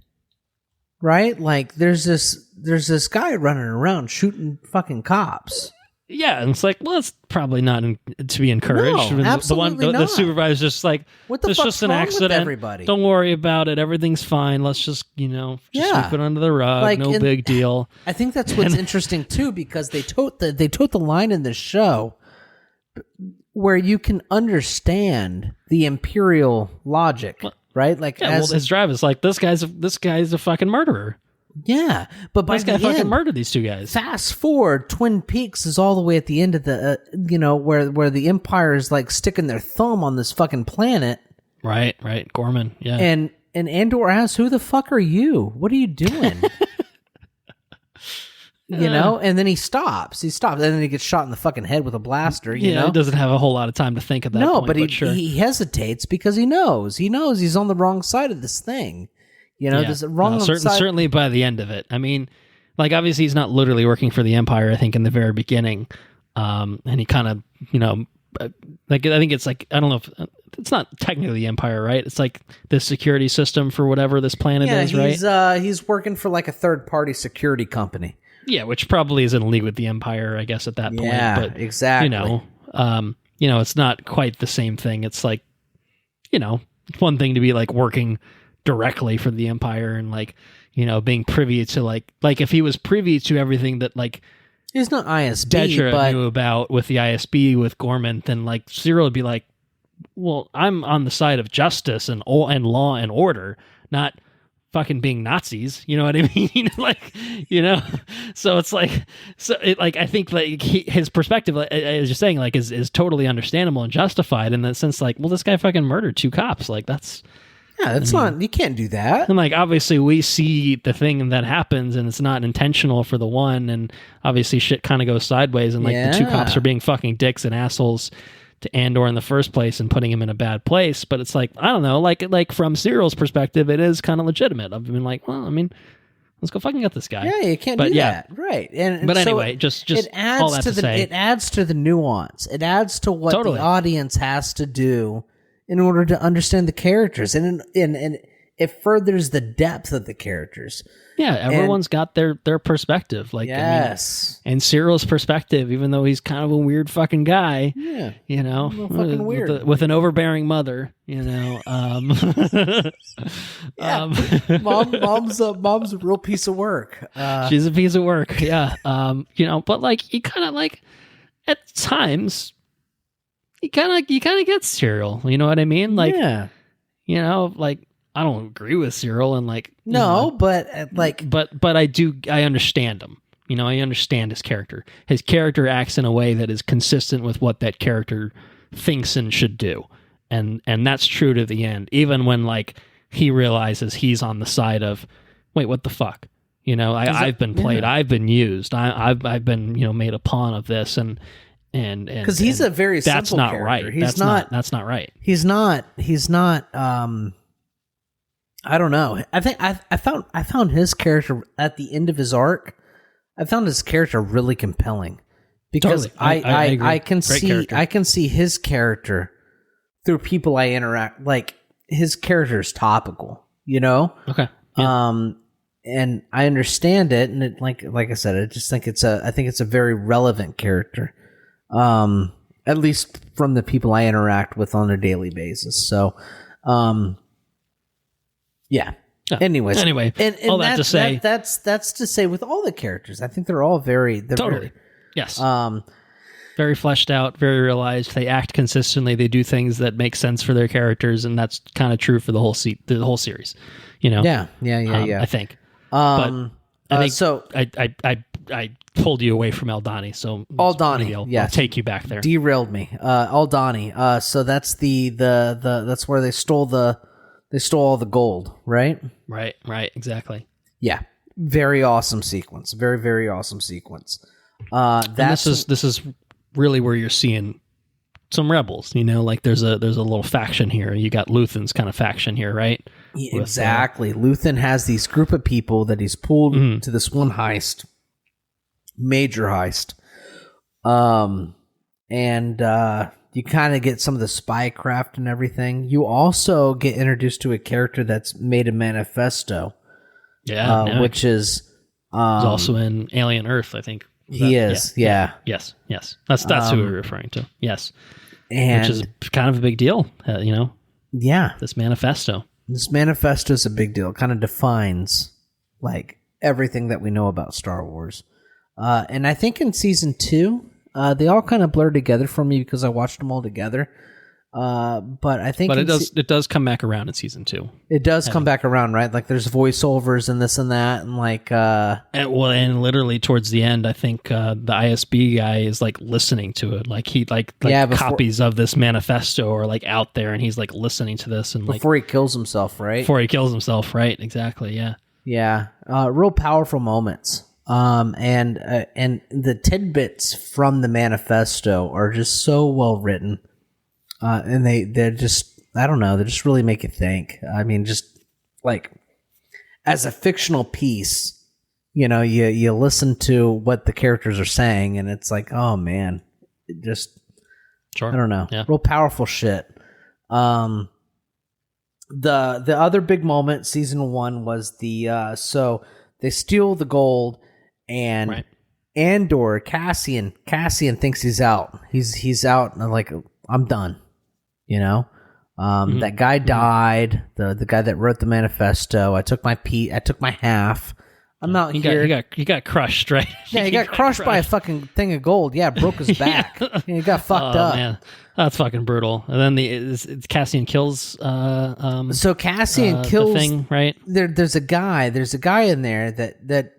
right? Like there's this guy running around shooting fucking cops. Yeah, and it's like, well, it's probably not to be encouraged. No, absolutely not. The supervisor's just like, what the it's fuck's just an wrong accident. with everybody? Don't worry about it. Everything's fine. Let's just sweep it under the rug. Like, no big deal. I think that's what's interesting too, because they tote the line in the show where you can understand the imperial logic, right? Like, his drive is like, this guy's a fucking murderer. Yeah, but by this guy fucking murdered these two guys. Fast forward, Twin Peaks is all the way at the end of the, where the Empire is like sticking their thumb on this fucking planet. Right, Gorman, yeah. And Andor asks, "Who the fuck are you? What are you doing?" And then he stops, and then he gets shot in the fucking head with a blaster. You know, he doesn't have a whole lot of time to think of that. No, but he hesitates because he knows he's on the wrong side of this thing. There's a wrong side. Certainly by the end of it. I mean, like, obviously he's not literally working for the Empire, I think, in the very beginning. And he kind of, like, I think it's like, I don't know if it's not technically the Empire, right? It's like the security system for whatever this planet is, right? He's working for like a third-party security company. Yeah, which probably is in league with the Empire, I guess, at that point. Yeah, but, exactly. It's not quite the same thing. It's like, it's one thing to be like working directly for the Empire and like, being privy to like if he was privy to everything that like he's not ISB, Dedra knew about with the ISB with Gorman, then like Cyril would be like, well, I'm on the side of justice and law and order, not fucking being Nazis. You know what I mean? So it's like, I think like his perspective, as you're saying, like is totally understandable and justified in that sense. Like, well, this guy fucking murdered two cops. Like that's. Yeah, not. You can't do that. And like, obviously, we see the thing that happens, and it's not intentional for the one. And obviously, shit kind of goes sideways, and like the two cops are being fucking dicks and assholes to Andor in the first place and putting him in a bad place. But it's like, I don't know, like from Cyril's perspective, it is kind of legitimate. I've been like, well, I mean, let's go fucking get this guy. Yeah, you can't do that, right? But anyway, just it adds all that to say, it adds to the nuance. It adds to what the audience has to do in order to understand the characters, and it furthers the depth of the characters. Yeah, everyone's got their perspective. Like, yes, and Cyril's perspective, even though he's kind of a weird fucking guy. Yeah, fucking weird with an overbearing mother. Mom's a real piece of work. She's a piece of work. Yeah, but like you kind of like at times. You kind of get Cyril, you know what I mean? Like, like I don't agree with Cyril, and like but I understand him. I understand his character. His character acts in a way that is consistent with what that character thinks and should do, and that's true to the end. Even when like he realizes he's on the side of, wait, what the fuck? I've been played. I've been used. I've been made a pawn of this and. And because he's a very simple that's not character. right. That's not right. He's not. I don't know. I think I found his character at the end of his arc. I found his character really compelling because totally. I can see his character through people I interact. Like his character is topical. Okay. Yeah. And I understand it, and it like I said, I think it's a very relevant character. At least from the people I interact with on a daily basis. So, yeah. Anyways, and all that to say, that's to say with all the characters, I think they're all very yes. Very fleshed out, very realized. They act consistently. They do things that make sense for their characters, and that's kind of true for the whole series. Yeah. I think. But I think so. I pulled you away from Aldani, so Aldani, I'll take you back there. Derailed me. Aldani. So that's the that's where they stole all the gold, right? Right, exactly. Yeah. Very awesome sequence. Very, very awesome sequence. This is really where you're seeing some rebels, like there's a little faction here. You got Luthen's kind of faction here, right? Exactly. Luthen has these group of people that he's pulled to this one heist, major heist. And you kind of get some of the spycraft and everything. You also get introduced to a character that's made a manifesto. Yeah. Which is... he's also in Alien Earth, I think. He is, yeah. Yes. That's who we're referring to. Yes. And which is kind of a big deal, Yeah. This manifesto. This manifesto is a big deal. It kind of defines, like, everything that we know about Star Wars. And I think in season 2, they all kind of blur together for me because I watched them all together. But I think... But it does come back around in season 2. It does come back around, right? Like, there's voiceovers and this and that, and like... And literally towards the end, I think the ISB guy is, like, listening to it. Like, he, copies of this manifesto are, like, out there, and he's, like, listening to this. And before he kills himself, right? Before he kills himself, right. Exactly, yeah. Yeah. Real powerful moments. And the tidbits from the manifesto are just so well written. And they're just, I don't know, they just really make you think. I mean, just like as a fictional piece, you listen to what the characters are saying and it's like, oh man, it just, sure. I don't know, yeah. Real powerful shit. The other big moment, season 1 was so they steal the gold and right. Andor, Cassian thinks he's out. He's out and like, I'm done. That guy died. The guy that wrote the manifesto. I took my half. I'm out here. He got crushed, right? Yeah, he got crushed by a fucking thing of gold. Yeah, broke his back. He got fucked up. Man. That's fucking brutal. And then Cassian kills. So Cassian kills the thing, right? There's a guy in there that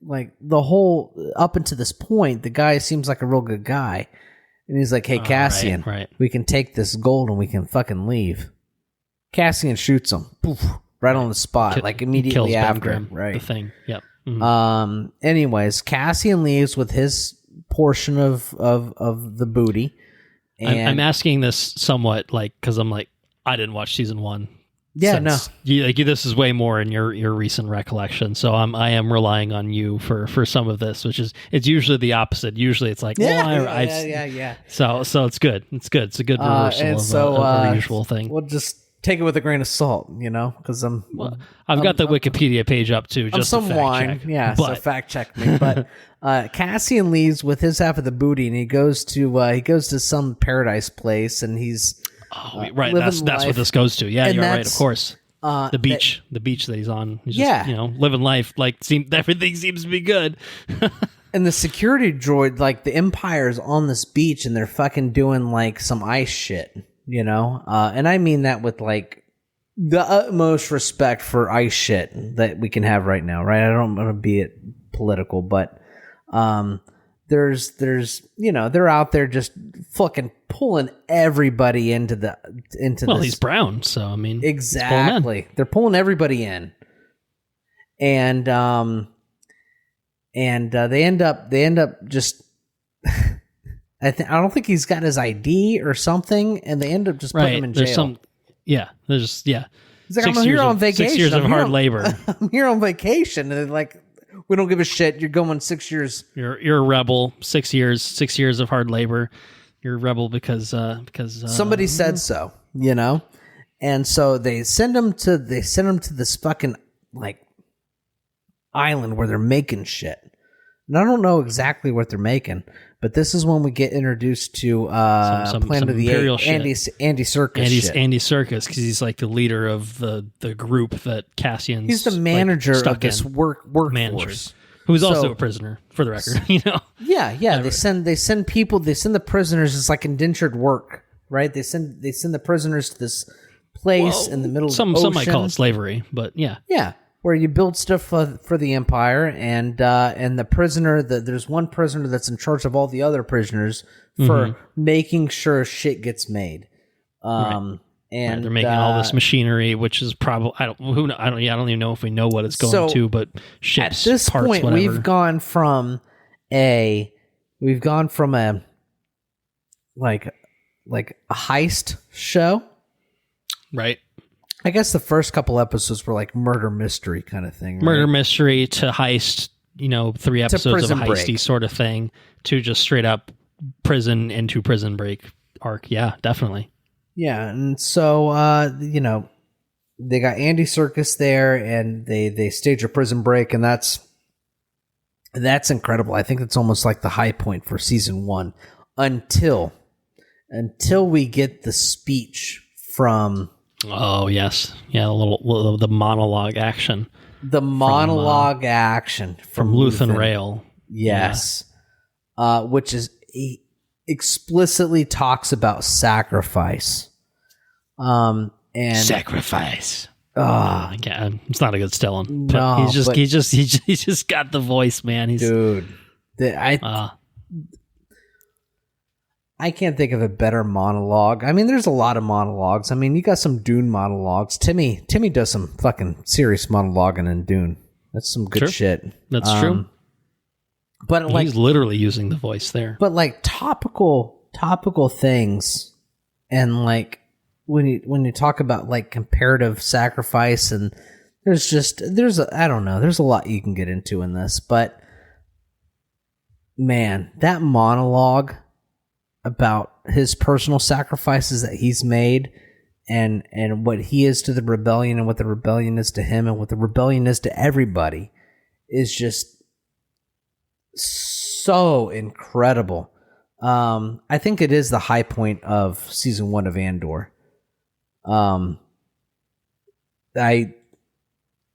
like the whole up until this point, the guy seems like a real good guy. And he's like, hey, Cassian, right. We can take this gold and we can fucking leave. Cassian shoots him. Poof, right on the spot, like immediately after. Right. The thing, yep. Mm-hmm. Anyways, Cassian leaves with his portion of the booty. And I'm asking this somewhat like, because I'm like, I didn't watch season 1. Yeah, no. This is way more in your recent recollection, so I am relying on you for some of this, which is it's usually the opposite. Usually it's like, yeah. So it's good. It's good. It's a good reversal of a usual thing. We'll just take it with a grain of salt, because I've got the Wikipedia page up too, just some to fact wine, check. yeah. So fact check me, but Cassian leaves with his half of the booty, and he goes to some paradise place, and he's. Right. That's what this goes to. Yeah, you're right. Of course. The beach that he's on. He's just, living life. Like, everything seems to be good. And the security droid, like the Empire's on this beach, and they're fucking doing like some ice shit. And I mean that with like the utmost respect for ice shit that we can have right now. Right. I don't want to be political, but there's they're out there just fucking pulling everybody into well, this. He's brown, so I mean, exactly. They're pulling everybody in, and they end up just. I don't think he's got his ID or something, and they end up just putting him in jail. He's like, I'm here on vacation. 6 years of hard labor. I'm here on vacation, and they're like, we don't give a shit. You're going 6 years. You're a rebel. 6 years. 6 years of hard labor. You're a rebel because somebody said so. And so they send him to this fucking like island where they're making shit. And I don't know exactly what they're making, but this is when we get introduced to Planet of the Apes, Andy Serkis. Andy Serkis, because he's like the leader of the group that Cassian's. He's the manager of this workforce, who's also a prisoner, for the record. Yeah. They send people. They send the prisoners as like indentured work, right? They send the prisoners to this place in the middle of the ocean. Some might call it slavery, but yeah. Yeah. Where you build stuff for the Empire, and the prisoner, there's one prisoner that's in charge of all the other prisoners for making sure shit gets made. And they're making all this machinery, which is probably I don't even know if we know what it's going to, but ships. At this parts, point, whatever. we've gone from a like a heist show, right? I guess the first couple episodes were like murder mystery kind of thing. Right? Murder mystery to heist, 3 episodes of a heisty break. sort of thing, to just straight up prison into prison break arc. Yeah, definitely. Yeah, and so they got Andy Serkis there, and they stage a prison break, and that's incredible. I think it's almost like the high point for season 1 until we get the speech from. Oh yes, yeah, the monologue action. The monologue action from Luthen Rail. Yes, which is explicitly talks about sacrifice. And sacrifice. It's not a good Stellan. No, he's just got the voice, man. I can't think of a better monologue. I mean, there's a lot of monologues. I mean, you got some Dune monologues. Timmy does some fucking serious monologuing in Dune. That's some good shit. That's true. But he's literally using the voice there. But like topical things, and like when you talk about like comparative sacrifice, and there's a lot you can get into in this. But man, that monologue about his personal sacrifices that he's made, and what he is to the rebellion, and what the rebellion is to him, and what the rebellion is to everybody, is just so incredible. I think it is the high point of season 1 of Andor.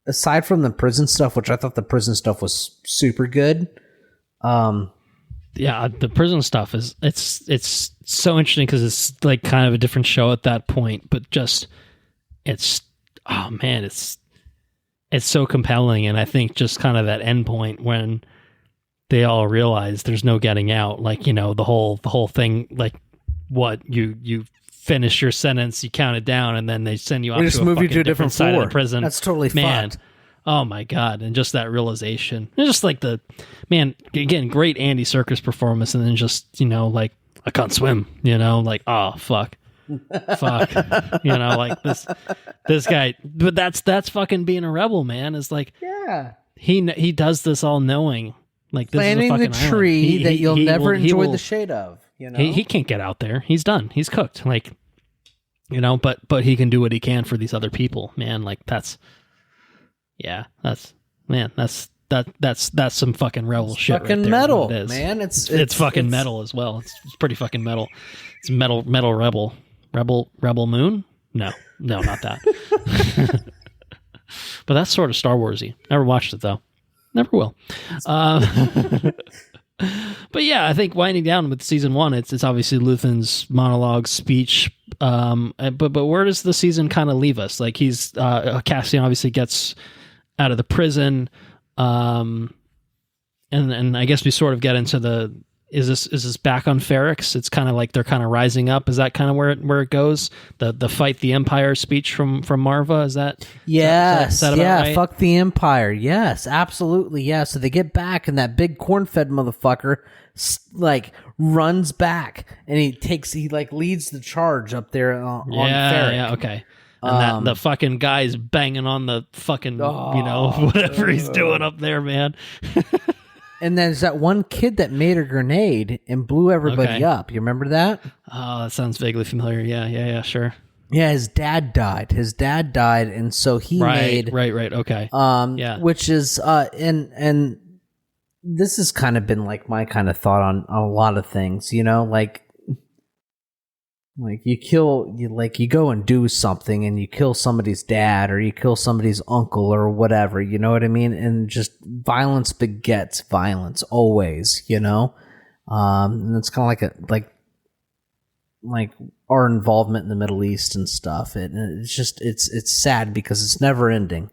Aside from the prison stuff, which I thought the prison stuff was super good. Yeah, the prison stuff it's so interesting because it's like kind of a different show at that point, but just it's so compelling, and I think just kind of that end point when they all realize there's no getting out, like the whole thing, like what you finish your sentence, you count it down, and then they send you off to a different side of the prison. That's totally fucked. Oh my God. And just that realization. It's just like again, great Andy Serkis performance. And then just, like, I can't swim, like, oh, fuck. Like this guy, but that's fucking being a rebel, man. Is like, yeah, he does this all knowing, like, this planting is a fucking the tree that you'll never enjoy the shade of, he can't get out there. He's done. He's cooked. Like, but he can do what he can for these other people, man. Like that's some fucking rebel shit. Fucking right metal, it is. Man. It's fucking metal as well. It's pretty fucking metal. It's metal rebel moon. No, not that. But that's sort of Star Warsy. Never watched it though. Never will. But yeah, I think winding down with season 1, it's obviously Luthen's monologue speech. But where does the season kind of leave us? Like he's Cassian obviously gets out of the prison, and I guess we sort of get into is this back on Ferrix? It's kind of like they're kind of rising up. Is that kind of where it goes? The fight the Empire speech from Marva, is that? Yes, is that about right? Fuck the Empire. Yes, absolutely. Yeah. So they get back, and that big corn-fed motherfucker like runs back, and he leads the charge up there on Ferrix. Yeah, okay. And the fucking guy's banging on the fucking, whatever he's doing up there, man. And there's that one kid that made a grenade and blew everybody up. You remember that? Oh, that sounds vaguely familiar. Yeah, sure. Yeah, his dad died. And so he made... Right, okay. Yeah. Which is... And this has kind of been like my kind of thought on a lot of things, like you go and do something and you kill somebody's dad or you kill somebody's uncle or whatever, you know what I mean? And just violence begets violence always, and it's kind of like our involvement in the Middle East and stuff. It's just, it's sad because it's never ending,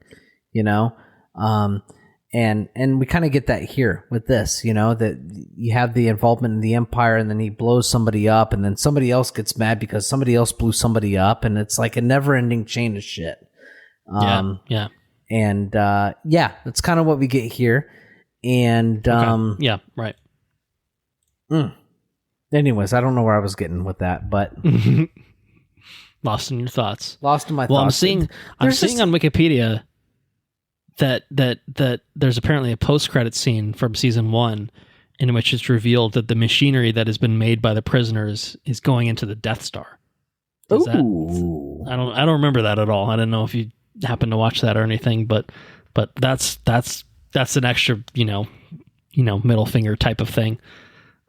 And we kind of get that here with this, that you have the involvement in the Empire, and then he blows somebody up, and then somebody else gets mad because somebody else blew somebody up, and it's like a never-ending chain of shit. Yeah. And that's kind of what we get here. And yeah, right. Anyways, I don't know where I was getting with that, but Lost in your thoughts. Lost in my well, thoughts. I'm seeing on Wikipedia that there's apparently a post-credit scene from season 1 in which it's revealed that the machinery that has been made by the prisoners is going into the Death Star. Ooh. I don't remember that at all. I don't know if you happen to watch that or anything, but that's an extra, middle finger type of thing.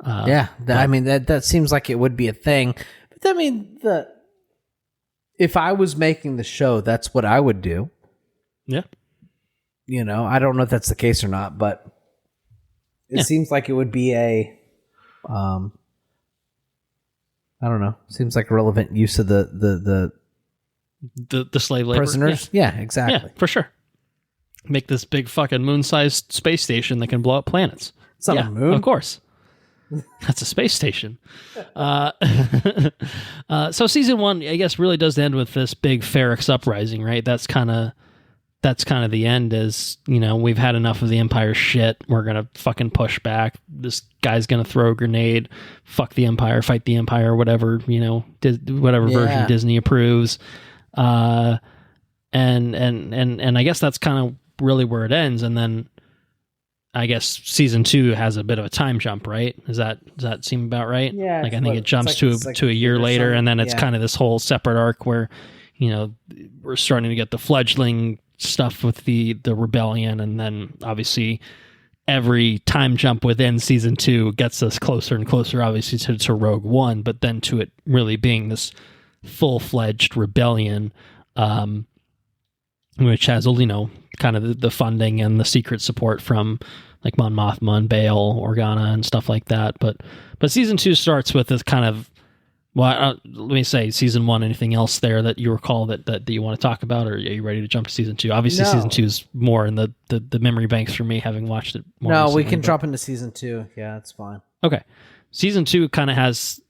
I mean, that seems like it would be a thing. But I mean, if I was making the show, that's what I would do. Yeah. I don't know if that's the case or not, but it seems like it would be I don't know. Seems like a relevant use of the slave labor prisoners. Yeah, exactly. Yeah, for sure. Make this big fucking moon-sized space station that can blow up planets. It's not a moon, of course. That's a space station. So season 1, I guess, really does end with this big Ferrex uprising, right? That's kind of the end. Is we've had enough of the Empire shit. We're gonna fucking push back. This guy's gonna throw a grenade. Fuck the Empire. Fight the Empire. Whatever whatever version Disney approves. And I guess that's kind of really where it ends. And then I guess season 2 has a bit of a time jump, right? Does that seem about right? Yeah. Like I think it jumps to a year later, and then it's kind of this whole separate arc where we're starting to get the fledgling stuff with the rebellion, and then obviously every time jump within season 2 gets us closer and closer, obviously to Rogue One, but then to it really being this full-fledged rebellion, which has kind of the funding and the secret support from like Mon Mothma and Bail Organa and stuff like that. But season 2 starts with this kind of, let me say season 1. Anything else there that you recall that you want to talk about, or are you ready to jump to season 2? Obviously, season 2 is more in the memory banks for me, having watched it more recently, we can drop into season 2. Yeah, that's fine. Okay. Season 2 kind of has,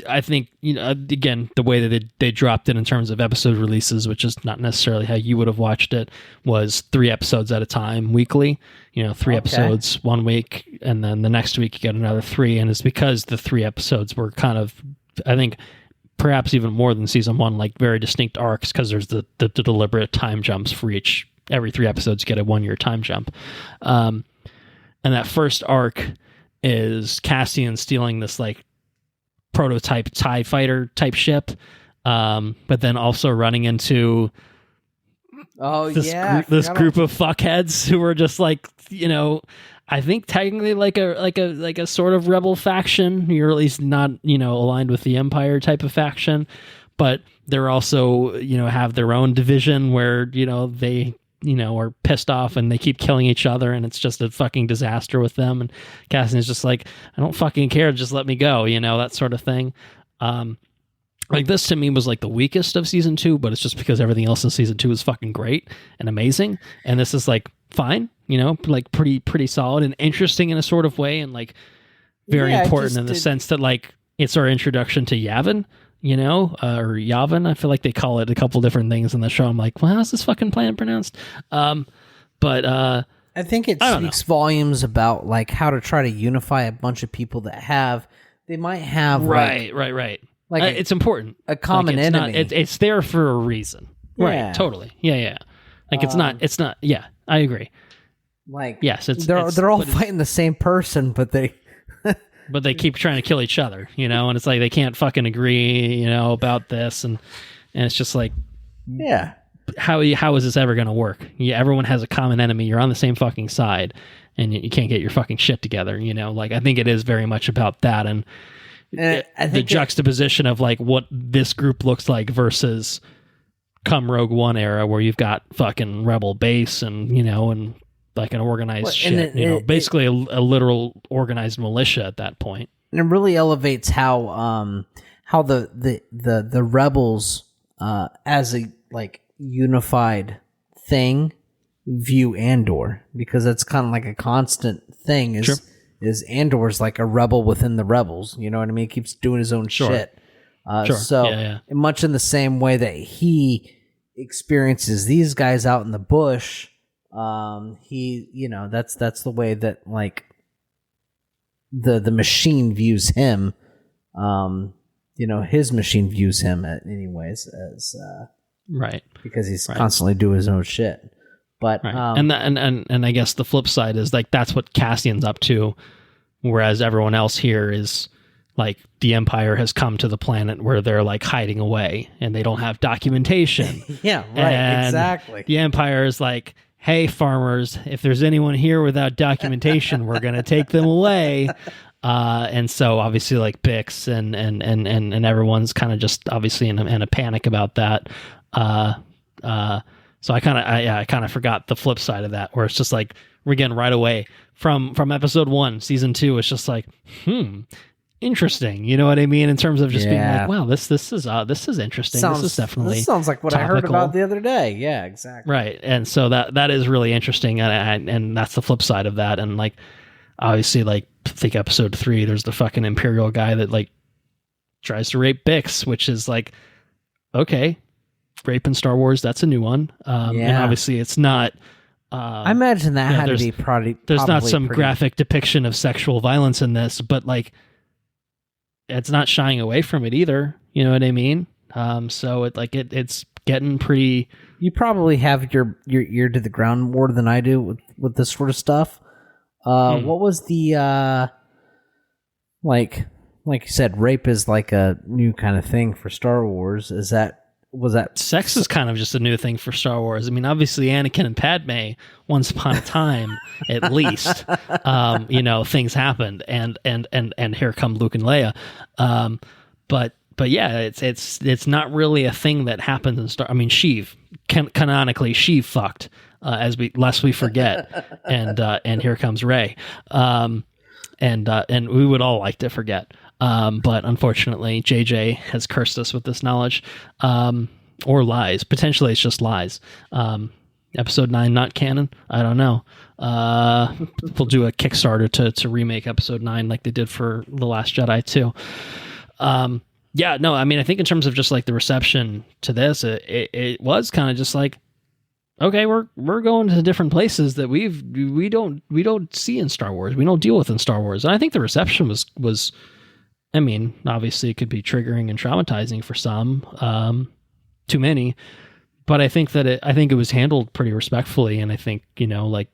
I think, again, the way that they dropped it in terms of episode releases, which is not necessarily how you would have watched it, was 3 episodes at a time weekly. 3 episodes 1 week, and then the next week you get another 3. And it's because the 3 episodes were kind of, I think, perhaps even more than season 1, like very distinct arcs, because there's the deliberate time jumps for every 3 episodes you get a 1-year time jump. And that first arc is Cassian stealing this like prototype TIE fighter type ship, but then also running into this group of fuckheads who are just like, I think technically like a sort of rebel faction. You're at least not, aligned with the Empire type of faction, but they're also, have their own division where, they, are pissed off and they keep killing each other, and it's just a fucking disaster with them. And Cassian is just like, I don't fucking care, just let me go, that sort of thing. Like this to me was like the weakest of season 2, but it's just because everything else in season 2 is fucking great and amazing, and this is like fine, like pretty solid and interesting in a sort of way, and like very important in the sense that like it's our introduction to Yavin, or Yavin. I feel like they call it a couple different things in the show. I'm like, well, how's this fucking planet pronounced? But I think it speaks volumes about like how to try to unify a bunch of people that they might have right. Like it's important. A common enemy. It's there for a reason. Yeah. Right. Totally. Yeah. Like it's not. Yeah, I agree. Like yes, they're all fighting the same person, but they keep trying to kill each other, and it's like they can't fucking agree, about this, and it's just like, how is this ever going to work? Yeah, everyone has a common enemy. You're on the same fucking side, and you can't get your fucking shit together. Like I think it is very much about that, and I think the juxtaposition of like what this group looks like versus come Rogue One era, where you've got fucking rebel base and and like an organized shit, basically a literal organized militia at that point. And it really elevates how the rebels as a like unified thing view Andor, because that's kind of like a constant thing. Is Andor's like a rebel within the rebels? You know what I mean? He keeps doing his own shit. So much in the same way that he experiences these guys out in the bush. That's the way that like the machine views him. his machine views him anyways as right, because he's constantly doing his own shit. But and I guess the flip side is like that's what Cassian's up to, whereas everyone else here is like the Empire has come to the planet where they're like hiding away and they don't have documentation. Yeah, right, exactly. The Empire is like, hey, farmers, if there's anyone here without documentation, we're going to take them away. And so obviously like Bix and everyone's kind of just obviously in a panic about that. So I kind of forgot the flip side of that, where it's just like, we're getting right away from episode 1, season 2. It's just like, interesting. You know what I mean? In terms of just being like, wow, this is interesting. This sounds like what topical. I heard about the other day. Yeah, exactly. Right. And so that is really interesting. And that's the flip side of that. And like, obviously, like, I think episode 3, there's the fucking Imperial guy that like tries to rape Bix, which is like, okay, rape in Star Wars, that's a new one. And obviously it's not, I imagine that had to be probably there's not some graphic depiction of sexual violence in this, but like, it's not shying away from it either. You know what I mean? So it's getting pretty. You probably have your ear to the ground more than I do with this sort of stuff. What was the like you said, rape is like a new kind of thing for Star Wars. Was that sex is kind of just a new thing for Star Wars? I mean, obviously Anakin and Padme, once upon a time, at least, things happened, and here come Luke and Leia, but yeah, it's not really a thing that happens in Star. I mean, Sheev canonically Sheev fucked, lest we forget, and here comes Rey, and we would all like to forget. But unfortunately, JJ has cursed us with this knowledge, or lies. Potentially, it's just lies. Episode 9 not canon. I don't know. We'll do a Kickstarter to remake Episode 9 like they did for The Last Jedi too. Yeah, no. I mean, I think in terms of just like the reception to this, it was kind of just like, okay, we're going to different places that we don't see in Star Wars. We don't deal with in Star Wars, and I think the reception was. I mean, obviously it could be triggering and traumatizing for some, too many, but I think that it was handled pretty respectfully, and I think, like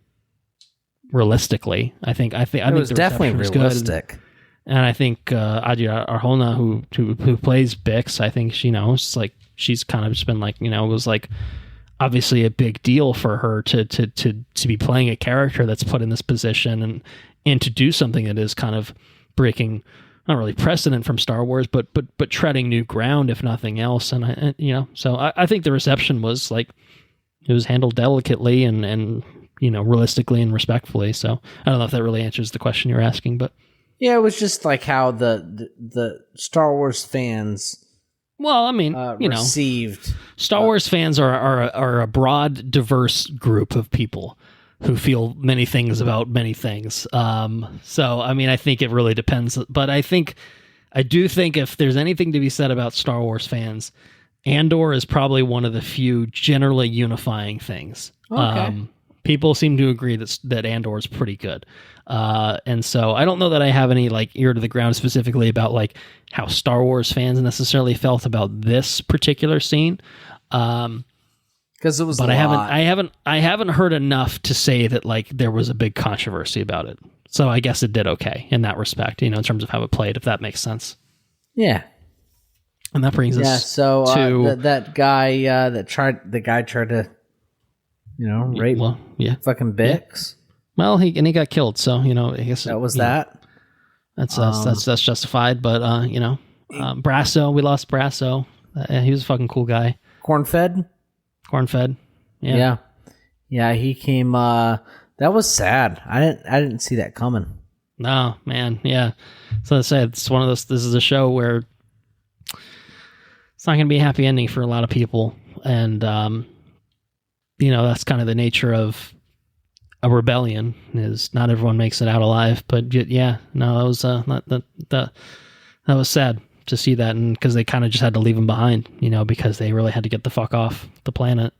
realistically, I think it was definitely realistic. Good. And I think Adria Arjona, who plays Bix, I think it's like she's kind of just been like, it was like obviously a big deal for her to be playing a character that's put in this position and to do something that is kind of breaking, not really precedent from Star Wars, but treading new ground, if nothing else. And so I think the reception was like, it was handled delicately and realistically and respectfully. So I don't know if that really answers the question you're asking, but yeah, it was just like how the Star Wars fans. Well, I mean, received Star Wars fans are a broad, diverse group of people who feel many things about many things. So, I mean, I think it really depends. But I do think if there's anything to be said about Star Wars fans, Andor is probably one of the few generally unifying things. Okay. People seem to agree that Andor is pretty good. And so I don't know that I have any like ear to the ground specifically about like how Star Wars fans necessarily felt about this particular scene. Because it was, but I haven't heard enough to say that like there was a big controversy about it. So I guess it did okay in that respect, in terms of how it played, if that makes sense. Yeah. And that brings us so to that guy tried to, rape fucking Bix. Yeah. Well, he got killed, so I guess that was that. That's justified, but Brasso, we lost Brasso. He was a fucking cool guy. Corn-fed. Yeah. He came. That was sad. I didn't see that coming. No, man. Yeah. So I said, it's one of those. This is a show where it's not going to be a happy ending for a lot of people, and that's kind of the nature of a rebellion. Is not everyone makes it out alive, but yeah, no, that was sad to see that, and because they kind of just had to leave him behind, because they really had to get the fuck off the planet.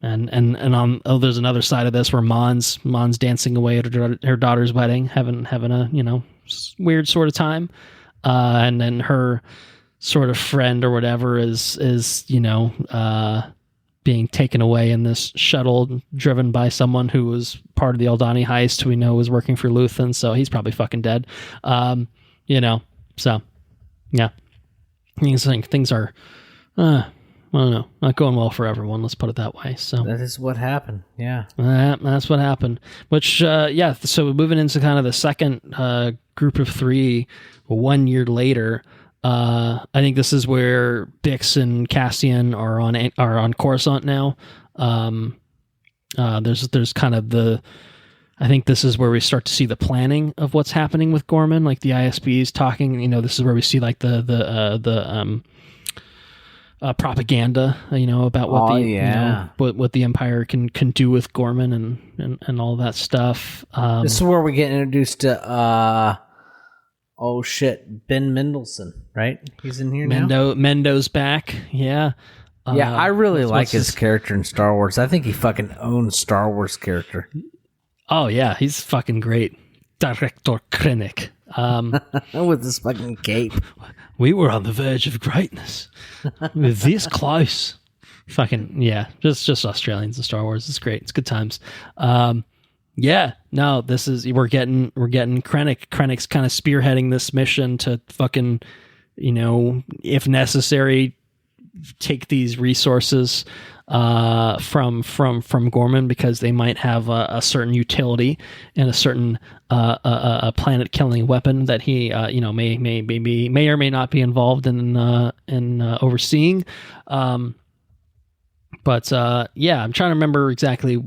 And there's another side of this where Mon's dancing away at her daughter's wedding, having a weird sort of time. and then her sort of friend or whatever is being taken away in this shuttle driven by someone who was part of the Aldani heist, who we know was working for Luthen, so he's probably fucking dead. So yeah, things are I don't know, not going well for everyone, let's put it that way. So that is what happened. Yeah, that's what happened. Which so moving into kind of the second group of three 1 year later, I think this is where Bix and Cassian are on Coruscant now. There's kind of I think this is where we start to see the planning of what's happening with Gorman, like the ISBs talking. This is where we see like the propaganda, about what what the Empire can do with Gorman and all that stuff. This is where we get introduced to Ben Mendelsohn, right? He's in here now. Mendo's back, yeah. I really like his character in Star Wars. I think he fucking owns Star Wars character. Oh yeah, he's fucking great. Director Krennic. With this fucking cape. We were on the verge of greatness. We're this close. Fucking yeah, just Australians in Star Wars. It's great. It's good times. This is we're getting Krennic. Krennic's kind of spearheading this mission to fucking, if necessary, take these resources from Gorman, because they might have a certain utility and a certain a planet killing weapon that he may or may not be involved in overseeing. I'm trying to remember exactly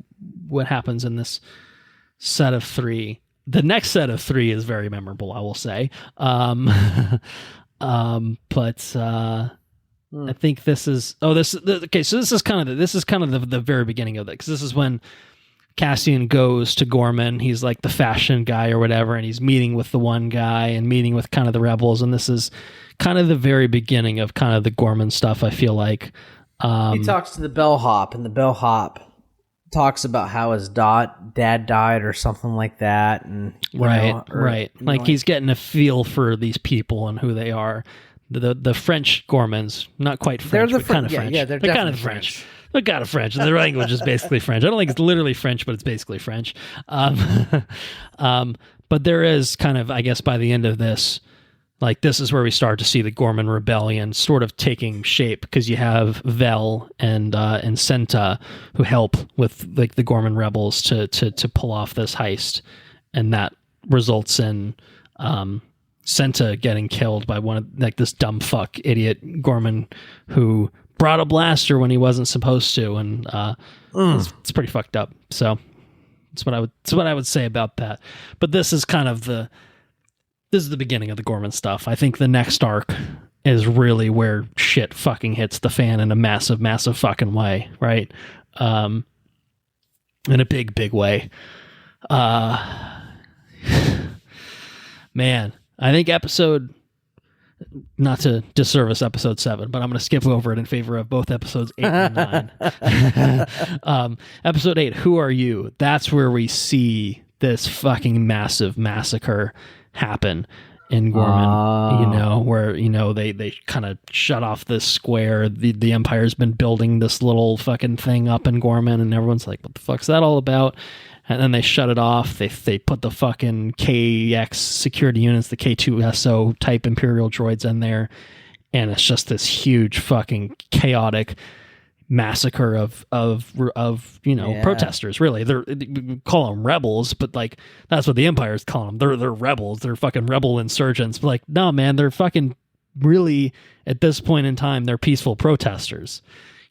what happens in this set of three. The next set of three is very memorable, I will say. I think this is So this is kind of the very beginning of it, because this is when Cassian goes to Gorman. He's like the fashion guy or whatever, and he's meeting with the one guy and meeting with kind of the rebels, and this is kind of the very beginning of kind of the Gorman stuff, I feel like. He talks to the bellhop, and the bellhop talks about how his dad died or something like that, and he's getting a feel for these people and who they are. The French Gormans, not quite French, but kind of French. Yeah, they're kind of French. They're kind of French. Their language is basically French. I don't think it's literally French, but it's basically French. But there is kind of, I guess, by the end of this, like this is where we start to see the Gorman rebellion sort of taking shape, because you have Vel and Senta who help with like the Gorman rebels to pull off this heist, and that results in Senta getting killed by one of like this dumb fuck idiot Gorman who brought a blaster when he wasn't supposed to, and it's pretty fucked up. So that's what I would say about that. But this is kind of the beginning of the Gorman stuff. I think the next arc is really where shit fucking hits the fan in a massive, massive fucking way, right? In a big, big way. Man, I think not to disservice episode 7, but I'm going to skip over it in favor of both episodes 8 and 9. Episode 8, Who Are You? That's where we see this fucking massive massacre happen in Gorman, where, they kind of shut off this square. The Empire's been building this little fucking thing up in Gorman, and everyone's like, what the fuck's that all about? And then they shut it off. They put the fucking KX security units, the K2SO type Imperial droids in there. And it's just this huge fucking chaotic massacre of protesters, really. We call them rebels, but like that's what the Empire's calling them. They're rebels. They're fucking rebel insurgents. But like, no, man, they're fucking really, at this point in time, they're peaceful protesters.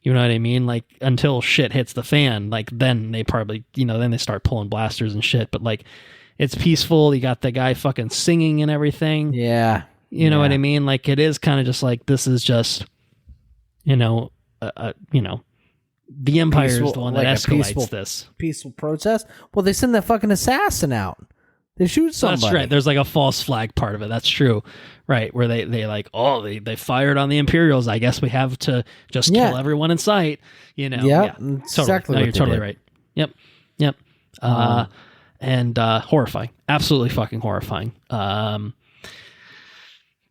You know what I mean? Like, until shit hits the fan, like, then they probably, then they start pulling blasters and shit. But, like, it's peaceful. You got the guy fucking singing and everything. Yeah. You know what I mean? Like, it is kind of just like, this is just, the Empire is the one that escalates this. Peaceful protest? Well, they send that fucking assassin out. They shoot somebody. That's right. There's like a false flag part of it. That's true. Right. Where they like, they fired on the Imperials. I guess we have to just kill everyone in sight. Yeah. Totally. Exactly. No, you're totally right. Yep. And horrifying. Absolutely fucking horrifying.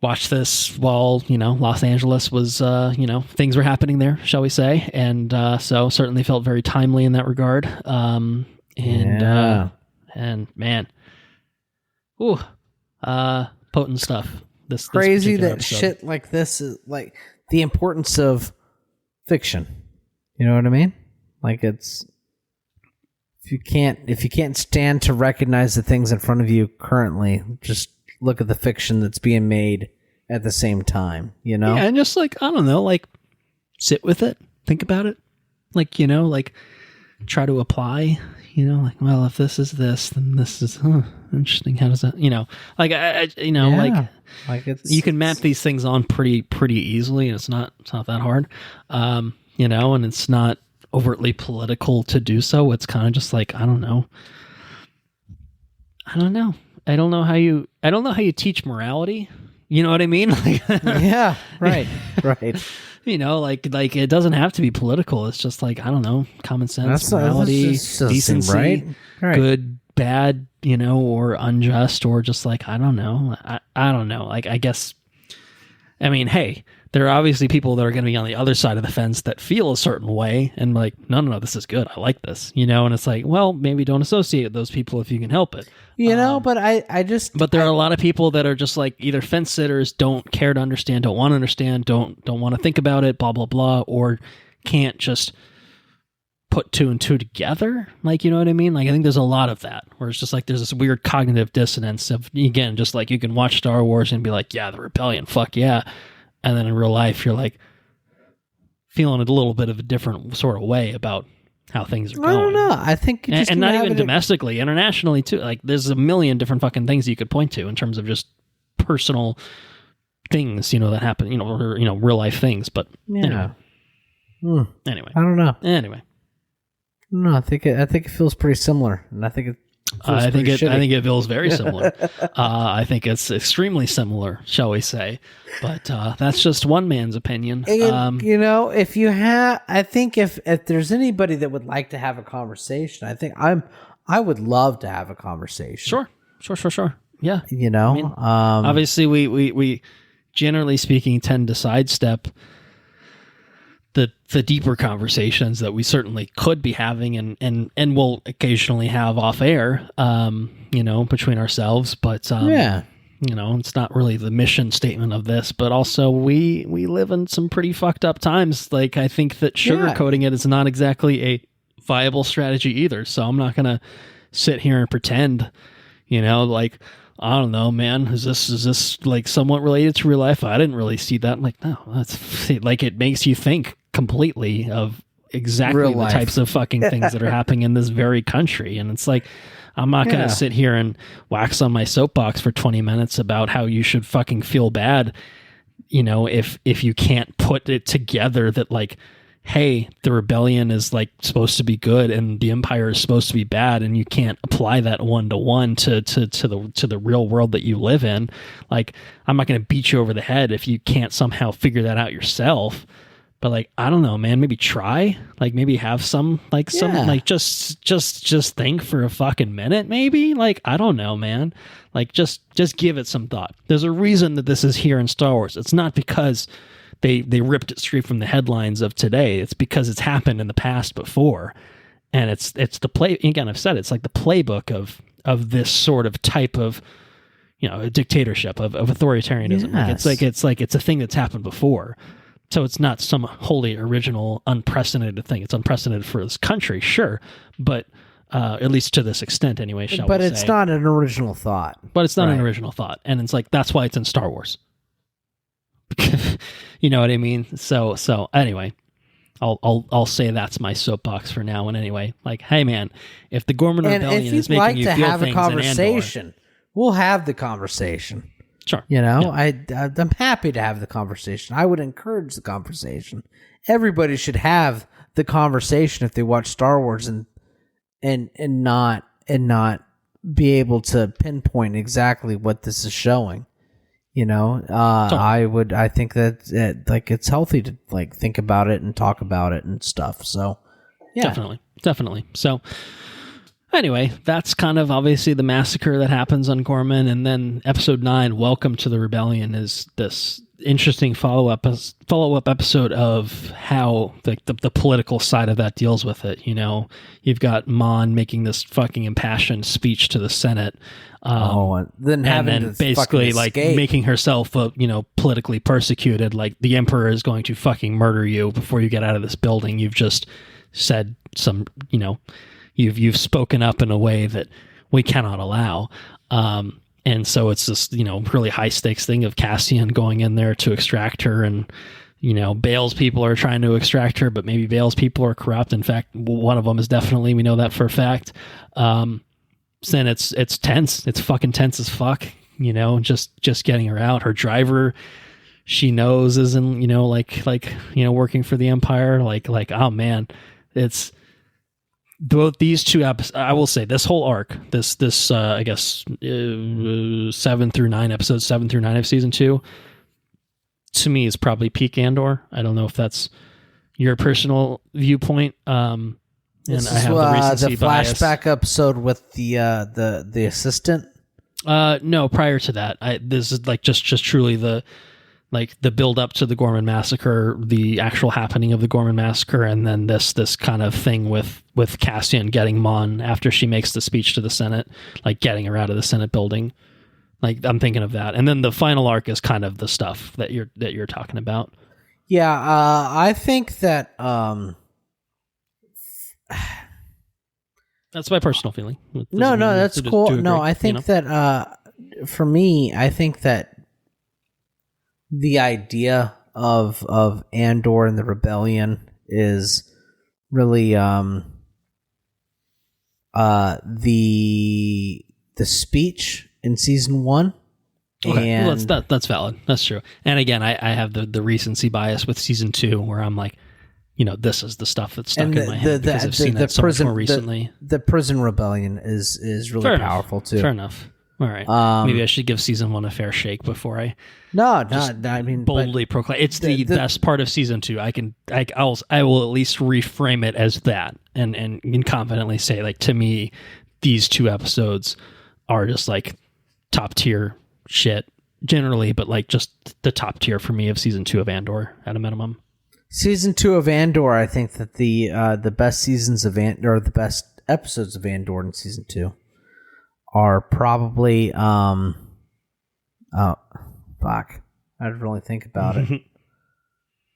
watched this while, Los Angeles was, things were happening there, shall we say. And so certainly felt very timely in that regard. And man, potent stuff. This crazy that episode. Shit like this is like the importance of fiction. You know what I mean? Like it's, if you can't stand to recognize the things in front of you currently, just look at the fiction that's being made at the same time, Yeah, and just like, I don't know, like sit with it, think about it, like, try to apply, like, well, if this is this, then this is interesting. How does that, like, like it's, you can map these things on pretty easily, and it's not that hard, and it's not overtly political to do so. It's kind of just like, I don't know how you teach morality. You know what I mean? Like, yeah, right. like it doesn't have to be political. It's just like, I don't know, common sense, morality, decency, right. Good, bad, or unjust, or just like, I don't know. I don't know. Like, I guess, I mean, hey, there are obviously people that are going to be on the other side of the fence that feel a certain way and like, no, this is good. I like this, and it's like, well, maybe don't associate with those people if you can help it. But but there are a lot of people that are just like either fence sitters, don't care to understand, don't want to understand, don't want to think about it, blah, blah, blah, or can't just put two and two together. Like, you know what I mean? Like, I think there's a lot of that where it's just like, there's this weird cognitive dissonance of, again, just like you can watch Star Wars and be like, yeah, the rebellion, fuck yeah. And then in real life, you're like feeling a little bit of a different sort of way about how things are going. I don't know. I think, and not even domestically, internationally too. Like, there's a million different fucking things you could point to in terms of just personal things, that happen, or real life things. But yeah. Anyway, I don't know. Anyway, no, I think it feels pretty similar, and I think it. I think it feels very similar. I think it's extremely similar, shall we say? But that's just one man's opinion. And, if you have, I think if there's anybody that would like to have a conversation, I would love to have a conversation. Sure. Yeah. I mean, obviously, we generally speaking tend to sidestep the deeper conversations that we certainly could be having and will occasionally have off air, between ourselves. But, it's not really the mission statement of this, but also we live in some pretty fucked up times. Like, I think that sugarcoating it is not exactly a viable strategy either. So I'm not going to sit here and pretend, like, I don't know, man, is this like somewhat related to real life? I didn't really see that. I'm like, no, that's like, it makes you think completely of exactly the types of fucking things that are happening in this very country. And it's like, I'm not going to sit here and wax on my soapbox for 20 minutes about how you should fucking feel bad, if you can't put it together that, like, hey, the rebellion is like supposed to be good and the empire is supposed to be bad, and you can't apply that 1-to-1 to the real world that you live in. Like, I'm not going to beat you over the head if you can't somehow figure that out yourself. But, like, I don't know, man, maybe try, like, maybe have some just think for a fucking minute, maybe. Like, I don't know, man. Like, just give it some thought. There's a reason that this is here in Star Wars. It's not because they ripped it straight from the headlines of today. It's because it's happened in the past before. And it's the play, again, I've said, it's like the playbook of this sort of type of, a dictatorship of authoritarianism. Yes. It's a thing that's happened before. So it's not some wholly original, unprecedented thing. It's unprecedented for this country, sure, but at least to this extent anyway, shall we say. But it's not an original thought. But it's not an original thought. And it's like, that's why it's in Star Wars. You know what I mean? So anyway, I'll say that's my soapbox for now. And anyway, like, hey man, if the Gorman Rebellion is making you feel things in Andor, we'll have the conversation. Sure. I'm happy to have the conversation. I would encourage the conversation. Everybody should have the conversation if they watch Star Wars and not be able to pinpoint exactly what this is showing. I think that like it's healthy to like think about it and talk about it and stuff. So yeah. Definitely. So Anyway, that's kind of obviously the massacre that happens on Gorman, and then episode 9, Welcome to the Rebellion, is this interesting follow-up episode of how the political side of that deals with it. You know, you've got Mon making this fucking impassioned speech to the Senate, and then basically like making herself, politically persecuted. Like, the Emperor is going to fucking murder you before you get out of this building. You've just said some, you've spoken up in a way that we cannot allow. And so it's this, really high stakes thing of Cassian going in there to extract her, and, Bale's people are trying to extract her, but maybe Bale's people are corrupt. In fact, one of them is definitely, we know that for a fact. Then it's tense. It's fucking tense as fuck, just getting her out. Her driver, she knows isn't, working for the Empire. Like, oh man, it's both these two episodes. I will say this whole arc, this I guess 7 through 9 episodes, 7 through 9 of season 2, to me is probably peak Andor. I don't know if that's your personal viewpoint. This I have the recency bias. Flashback episode with the assistant. No, prior to that, this is like just truly the build up to the Gorman massacre, the actual happening of the Gorman massacre, and then this kind of thing with Cassian getting Mon after she makes the speech to the Senate, like getting her out of the Senate building. Like, I'm thinking of that, and then the final arc is kind of the stuff that you're talking about. Yeah, I think that. That's my personal feeling. No, that's cool. No, I think that for me, I think that the idea of Andor and the rebellion is really the speech in season 1. Okay, and well, that's valid. That's true. And again, I have the recency bias with season 2, where I'm like, this is the stuff that's stuck in my head because I've seen that so much more recently. The prison rebellion is really powerful too. Fair enough. All right. Maybe I should give season 1 a fair shake before I boldly proclaim it's the best part of season 2. I will at least reframe it as that and confidently say, like, to me, these 2 episodes are just like top tier shit generally, but like just the top tier for me of season 2 of Andor at a minimum. Season 2 of Andor, I think that the best seasons of Andor, or the best episodes of Andor in season 2 are probably I didn't really think about it.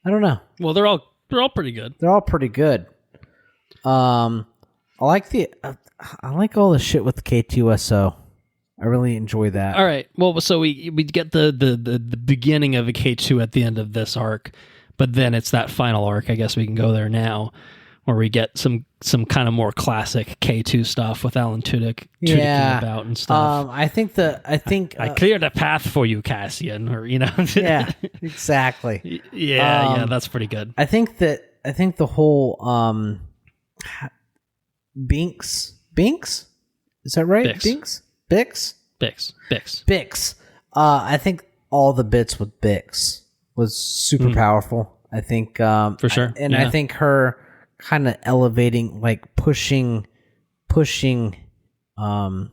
I don't know. Well, they're all pretty good. They're all pretty good. I like all the shit with the K2SO. I really enjoy that. All right. Well, so we get the beginning of a K2 at the end of this arc. But then it's that final arc, I guess we can go there now, where we get some kind of more classic K2 stuff with Alan Tudyk about and stuff. I think I cleared a path for you, Cassian, or yeah, exactly. Yeah, that's pretty good. I think the whole Binks, is that right? Bix. I think all the bits with Bix was super powerful. I think for sure, I think her kind of elevating, like pushing Andor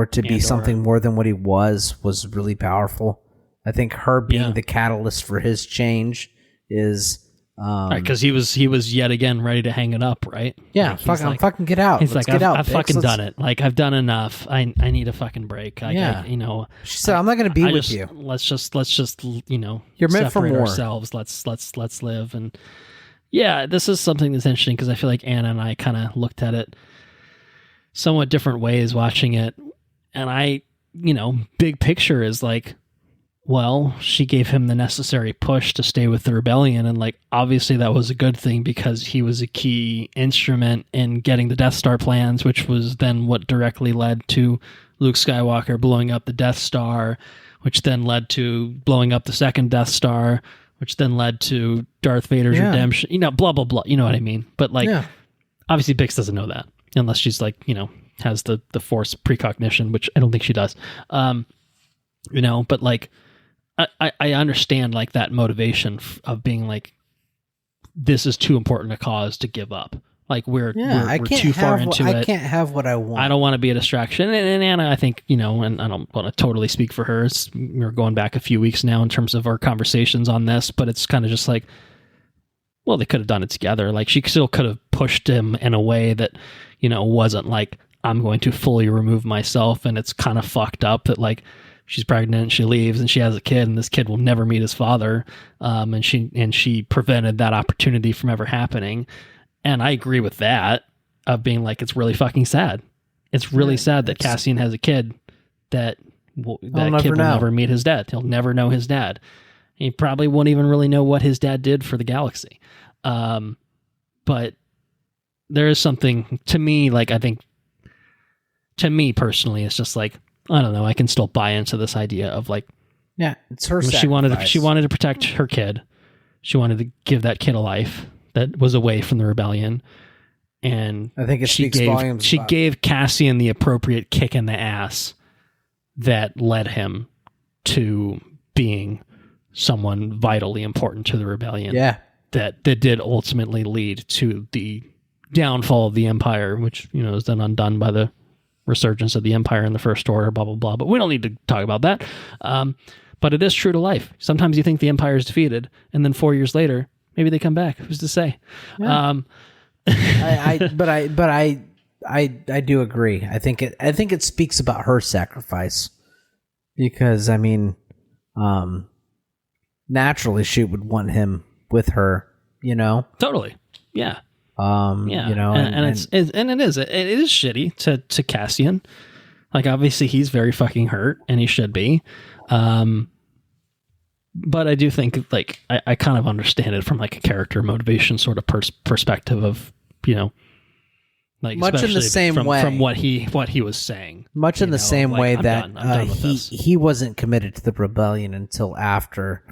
to be something more than what he was really powerful. I think her being the catalyst for his change is because he was yet again ready to hang it up, right? Yeah, I'm fucking get out. He's Let's like, get out. I've fucking done it. Like, I've done enough. I need a fucking break. She said, I'm not going to be with you. Let's just you're meant for more. Ourselves. Let's live. And yeah, this is something that's interesting because I feel like Anna and I kind of looked at it somewhat different ways watching it, and big picture is like, well, she gave him the necessary push to stay with the rebellion, and like obviously that was a good thing because he was a key instrument in getting the Death Star plans, which was then what directly led to Luke Skywalker blowing up the Death Star, which then led to blowing up the second Death Star, which then led to Darth Vader's redemption. Blah blah blah. You know what I mean? But like, obviously Bix doesn't know that unless she's like, has the Force precognition, which I don't think she does. But like, I understand like that motivation of being like, this is too important a cause to give up. Like we're I can't too far into it. I can't have what I want. I don't want to be a distraction. And Anna, I think, and I don't want to totally speak for her. We're going back a few weeks now in terms of our conversations on this, but it's kind of just like, well, they could have done it together. Like she still could have pushed him in a way that, wasn't like, I'm going to fully remove myself. And it's kind of fucked up that like she's pregnant, she leaves and she has a kid and this kid will never meet his father. And she prevented that opportunity from ever happening. And I agree with that, of being like, it's really fucking sad. It's really sad that Cassian has a kid that kid will never meet his dad. He'll never know his dad. He probably won't even really know what his dad did for the galaxy. But there is something to me, like, I think, to me personally, it's just like, I don't know, I can still buy into this idea of like, yeah, it's her sacrifice. She wanted to protect her kid. She wanted to give that kid a life that was away from the rebellion, and I think she gave Cassian the appropriate kick in the ass that led him to being someone vitally important to the rebellion. Yeah, that did ultimately lead to the downfall of the Empire, which is then undone by the resurgence of the Empire in the First Order. Blah blah blah. But we don't need to talk about that. But it is true to life. Sometimes you think the Empire is defeated, and then 4 years later, maybe they come back. Who's to say? Yeah. I do agree. I think it speaks about her sacrifice, because naturally she would want him with her. Totally. Yeah. Yeah. It is shitty to Cassian. Like obviously he's very fucking hurt, and he should be. But I do think, like, I kind of understand it from, like, a character motivation sort of perspective of, like, much in the same way from what he was saying. Much in the same way that he wasn't committed to the rebellion until after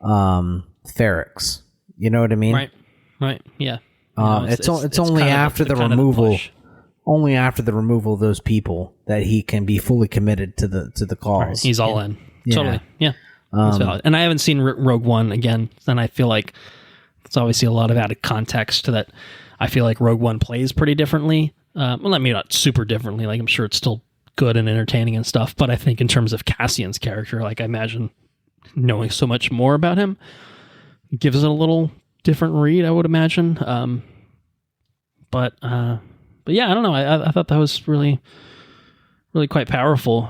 Ferrex. You know what I mean? Right. Yeah. It's only after the removal. Only after the removal of those people that he can be fully committed to the cause. Right. He's all in. Yeah. Totally. Yeah. That's valid. And I haven't seen Rogue One again, and I feel like it's obviously a lot of added context to that. I feel like Rogue One plays pretty differently. Well, maybe not super differently. Like I'm sure it's still good and entertaining and stuff. But I think in terms of Cassian's character, like I imagine knowing so much more about him gives it a little different read, I would imagine. But yeah, I don't know. I thought that was really, really quite powerful.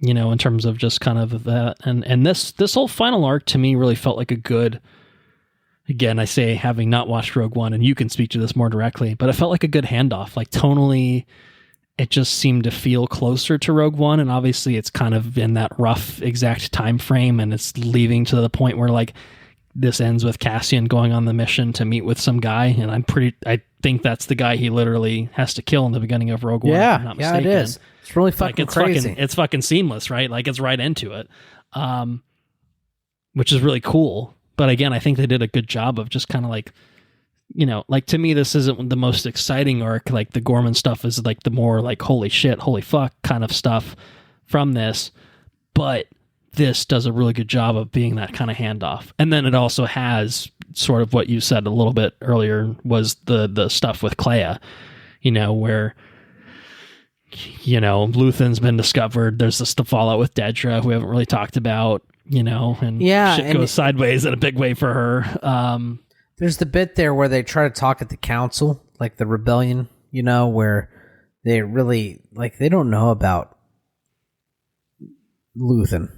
In terms of just kind of that. And this whole final arc to me really felt like a good, again, I say having not watched Rogue One, and you can speak to this more directly, but it felt like a good handoff. Like tonally, it just seemed to feel closer to Rogue One. And obviously it's kind of in that rough exact time frame, and it's leaving to the point where like this ends with Cassian going on the mission to meet with some guy. And I think that's the guy he literally has to kill in the beginning of Rogue One. Yeah, if I'm not mistaken. It is. It's really fucking crazy. It's fucking seamless, right? Like it's right into it, which is really cool. But again, I think they did a good job of just kind of like, like to me, this isn't the most exciting arc. Like the Gorman stuff is like the more like holy shit, holy fuck kind of stuff from this. But this does a really good job of being that kind of handoff. And then it also has sort of what you said a little bit earlier was the stuff with Clea, where Luthen's been discovered. There's this the fallout with Dedra, who we haven't really talked about, and shit goes sideways in a big way for her. There's the bit there where they try to talk at the council, like the rebellion, where they really, like, they don't know about Luthen,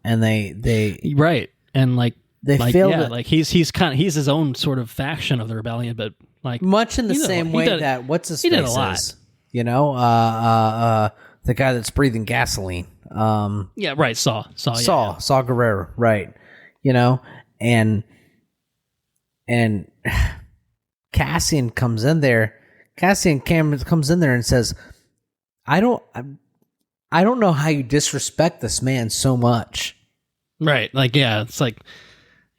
and they right. And like, they feel that, like he's his own sort of faction of the rebellion, but like much in the same way that what's his face did a lot. Is, the guy that's breathing gasoline. Yeah, right. Saw Gerrera, right? And Cassian comes in there. Comes in there and says, "I don't know how you disrespect this man so much." Right. Like, yeah, it's like,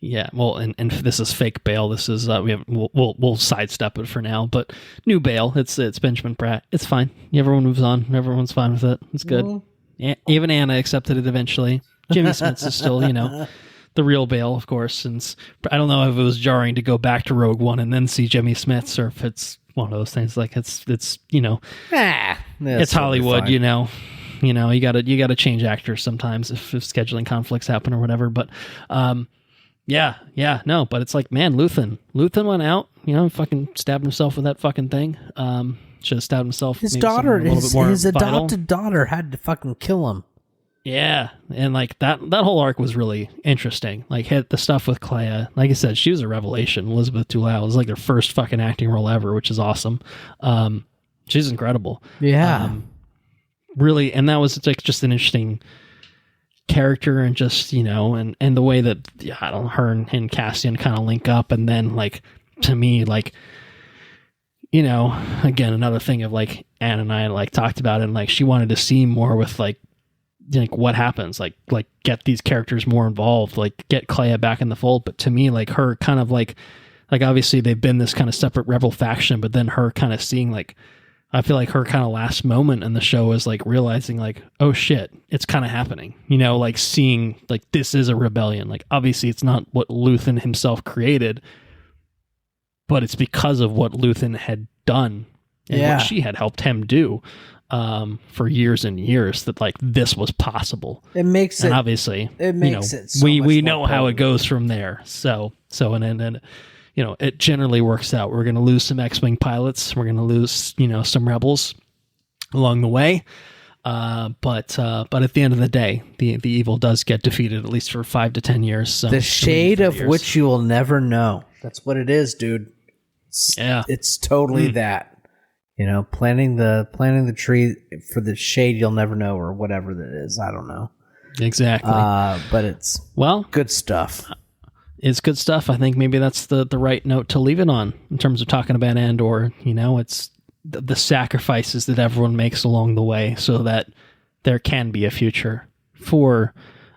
yeah. Well, and this is fake Bale. This is we'll sidestep it for now. But new Bale. It's Benjamin Bratt. It's fine. Everyone moves on. Everyone's fine with it. It's good. Yeah, even Anna accepted it eventually. Jimmy Smith is still, the real Bale, of course. And I don't know if it was jarring to go back to Rogue One and then see Jimmy Smith's, or if it's one of those things like it's it's Hollywood, you gotta change actors sometimes if scheduling conflicts happen or whatever. But but it's like, man, Luthen went out, fucking stabbed himself with that fucking thing. Should have stabbed himself. His daughter, his adopted daughter had to fucking kill him. Yeah, and like that whole arc was really interesting. Like, hit the stuff with Clea. Like I said, she was a revelation. Elizabeth Doolittle was like their first fucking acting role ever, which is awesome. She's incredible. Yeah, really, and that was like just an interesting character, and just and the way that her and Cassian kind of link up, and then like to me like. Again, another thing of like Anne and I like talked about it, and like she wanted to see more with like what happens, like get these characters more involved, like get Clea back in the fold. But to me, like her kind of like obviously they've been this kind of separate rebel faction, but then her kind of seeing like, I feel like her kind of last moment in the show is like realizing like, oh shit, it's kind of happening, like seeing like this is a rebellion. Like obviously it's not what Luthen himself created, but it's because of what Luthen had done and what she had helped him do for years and years, that like this was possible. It makes and it obviously it makes it so we know how it goes from there. So and it generally works out. We're going to lose some X-Wing pilots. We're going to lose some rebels along the way. But at the end of the day, the evil does get defeated, at least for 5 to 10 years. So the shade of which you will never know. That's what it is, dude. It's totally that. Planting the tree for the shade you'll never know, or whatever that is. I don't know. Exactly. But it's good stuff. It's good stuff. I think maybe that's the right note to leave it on in terms of talking about Andor. It's the sacrifices that everyone makes along the way so that there can be a future for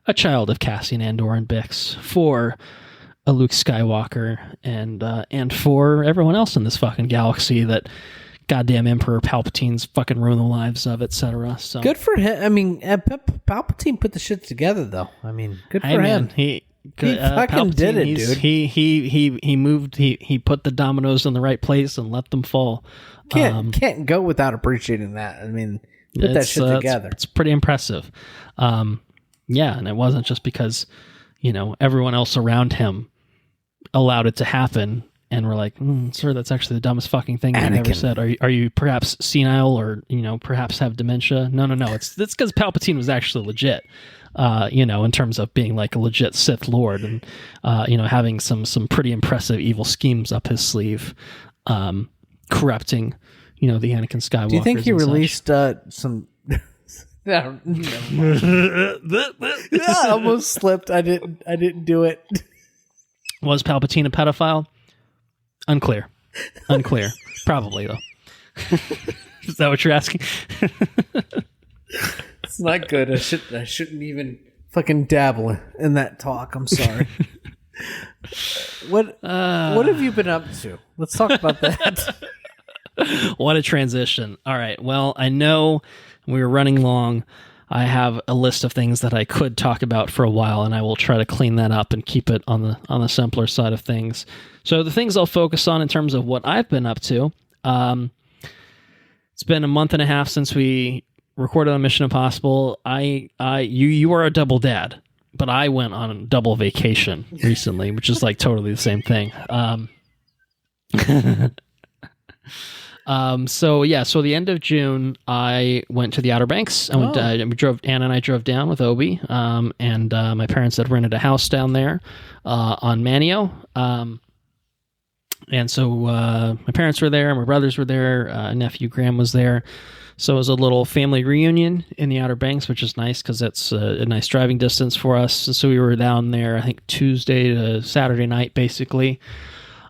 a child of Cassian Andor and Bix, for a Luke Skywalker, and for everyone else in this fucking galaxy that goddamn Emperor Palpatine's fucking ruined the lives of, etc. So good for him. I mean, Palpatine put the shit together, though. I mean, good for him. He fucking did it, dude. He moved. He put the dominoes in the right place and let them fall. Can't go without appreciating that. I mean, put that shit together. It's pretty impressive. And it wasn't just because everyone else around him allowed it to happen, and we're like, sir, that's actually the dumbest fucking thing I've ever said. Are you perhaps senile, or perhaps have dementia? No. It's because Palpatine was actually legit. In terms of being like a legit Sith Lord, and having some pretty impressive evil schemes up his sleeve, corrupting the Anakin Skywalker. Do you think he released some? I almost slipped. I didn't do it. Was Palpatine a pedophile? Unclear. Probably, though. Is that what you're asking? It's not good. I shouldn't even fucking dabble in that talk. I'm sorry. What have you been up to? Let's talk about that. What a transition. All right. Well, I know we were running long. I have a list of things that I could talk about for a while, and I will try to clean that up and keep it on the simpler side of things. So the things I'll focus on in terms of what I've been up to. It's been a month and a half since we recorded on Mission Impossible. You are a double dad, but I went on a double vacation recently, which is like totally the same thing. So the end of June, I went to the Outer Banks. Anne and I drove down with Obi, and my parents had rented a house down there on Manio. And so my parents were there, my brothers were there, nephew Graham was there. So it was a little family reunion in the Outer Banks, which is nice because it's a nice driving distance for us. So we were down there, I think, Tuesday to Saturday night, basically.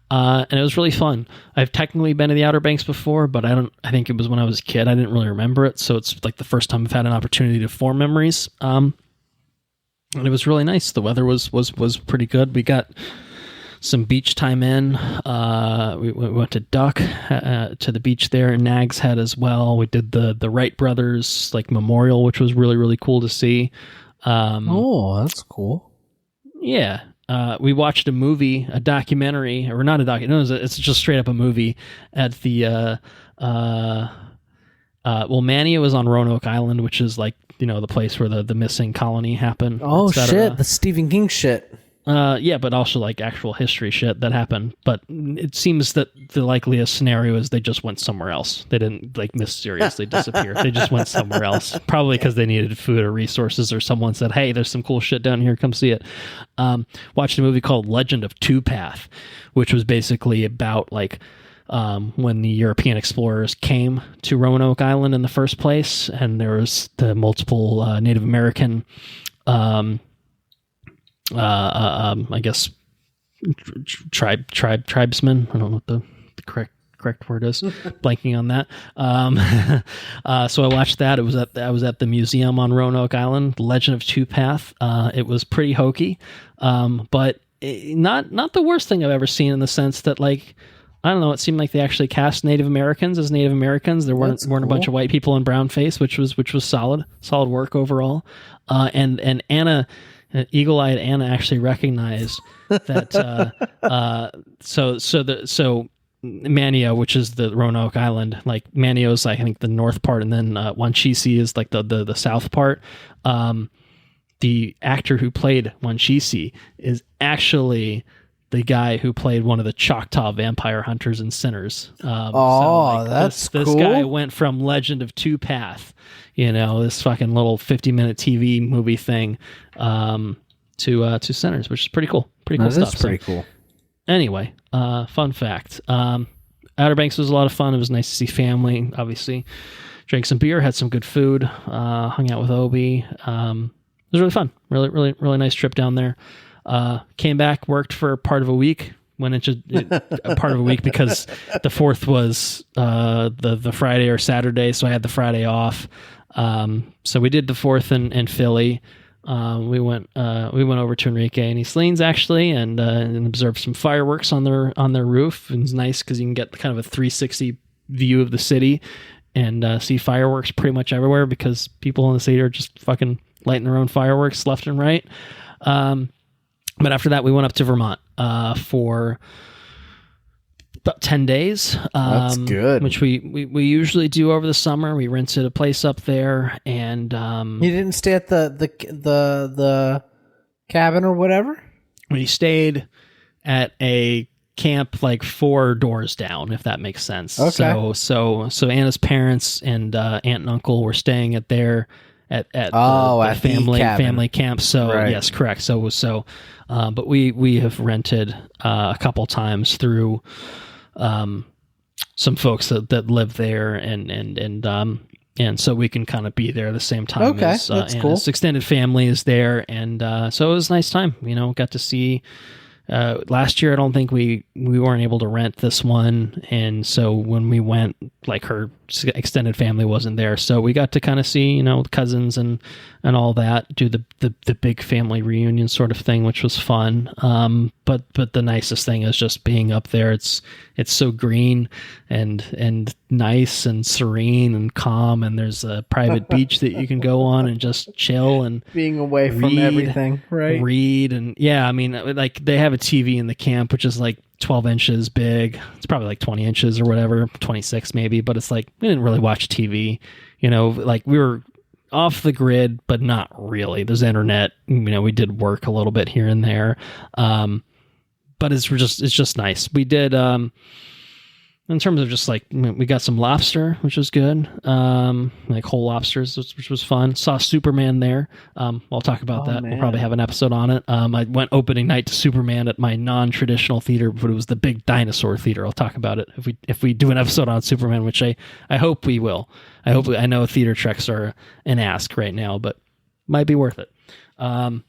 And it was really fun. I've technically been to the Outer Banks before, but I think it was when I was a kid. I didn't really remember it. So it's like the first time I've had an opportunity to form memories. And it was really nice. The weather was pretty good. We got some beach time in. We went to Duck to the beach there in Nag's Head as well. We did the Wright brothers memorial, which was really, really cool to see. That's cool. Yeah. We watched a movie, a documentary, or not a documentary. No, it's just straight up a movie at the. Mania was on Roanoke Island, which is like the place where the missing colony happened. Oh shit! The Stephen King shit. Yeah, but also like actual history shit that happened. But it seems that the likeliest scenario is they just went somewhere else. They didn't like mysteriously disappear. They just went somewhere else. Probably because they needed food or resources, or someone said, "Hey, there's some cool shit down here. Come see it." Watched a movie called Legend of Two Path, which was basically about like when the European explorers came to Roanoke Island in the first place, and there was the multiple Native American. I guess tribesmen. I don't know what the correct word is. Blanking on that. So I watched that. I was at the museum on Roanoke Island, Legend of Two Path. It was pretty hokey, but not the worst thing I've ever seen, in the sense that, like, I don't know, it seemed like they actually cast Native Americans as Native Americans. There weren't a bunch of white people in brown face, which was solid work overall. And Anna. Eagle-eyed Anna actually recognized that. So Manio, which is the Roanoke Island, like Manio is like, I think, the north part, and then Wanchese is like the south part. The actor who played Wanchese is actually the guy who played one of the Choctaw vampire hunters in Sinners. That's this cool. guy went from Legend of Two Path, this fucking little 50-minute TV movie thing, to Sinners, which is pretty cool. Pretty cool stuff. That's pretty cool. Anyway, fun fact. Outer Banks was a lot of fun. It was nice to see family, obviously. Drank some beer, had some good food, hung out with Obi. It was really fun. Really, really, really nice trip down there. Came back, worked for part of a week. Went into part of a week because the 4th was the Friday or Saturday, so I had the Friday off. So we did the 4th in Philly. We went over to Enrique and East actually, and observed some fireworks on their roof. It was nice because you can get kind of a 360 view of the city and see fireworks pretty much everywhere, because people in the city are just fucking lighting their own fireworks left and right. But after that, we went up to Vermont for about 10 days. That's good. Which we usually do over the summer. We rented a place up there, and you didn't stay at the cabin or whatever? We stayed at a camp like 4 doors down, if that makes sense. Okay. So Anna's parents and aunt and uncle were staying at their at family camp. So right. Yes, correct. But we have rented a couple times through some folks that live there, and so we can kind of be there at the same time. Okay, as that's Anna's cool. Extended family is there, and so it was a nice time. Got to see. Last year, I don't think we weren't able to rent this one, and so when we went, like, her extended family wasn't there, so we got to kind of see, cousins and all that, do the big family reunion sort of thing, which was fun. But the nicest thing is just being up there. It's so green and nice and serene and calm, and there's a private beach that you can go on and just chill and being away from everything, right? Read, and yeah, I mean, like, they have a TV in the camp, which is like 12 inches big. It's probably like 20 inches or whatever, 26 maybe, but it's like, we didn't really watch TV, like, we were off the grid, but not really. There's internet, we did work a little bit here and there. But it's just nice. We did, in terms of just, like, we got some lobster, which was good. Like whole lobsters, which was fun. Saw Superman there. I'll talk about that. Man. We'll probably have an episode on it. I went opening night to Superman at my non-traditional theater, but it was the big dinosaur theater. I'll talk about it if we do an episode on Superman, which I hope we will. I know theater treks are an ask right now, but might be worth it. What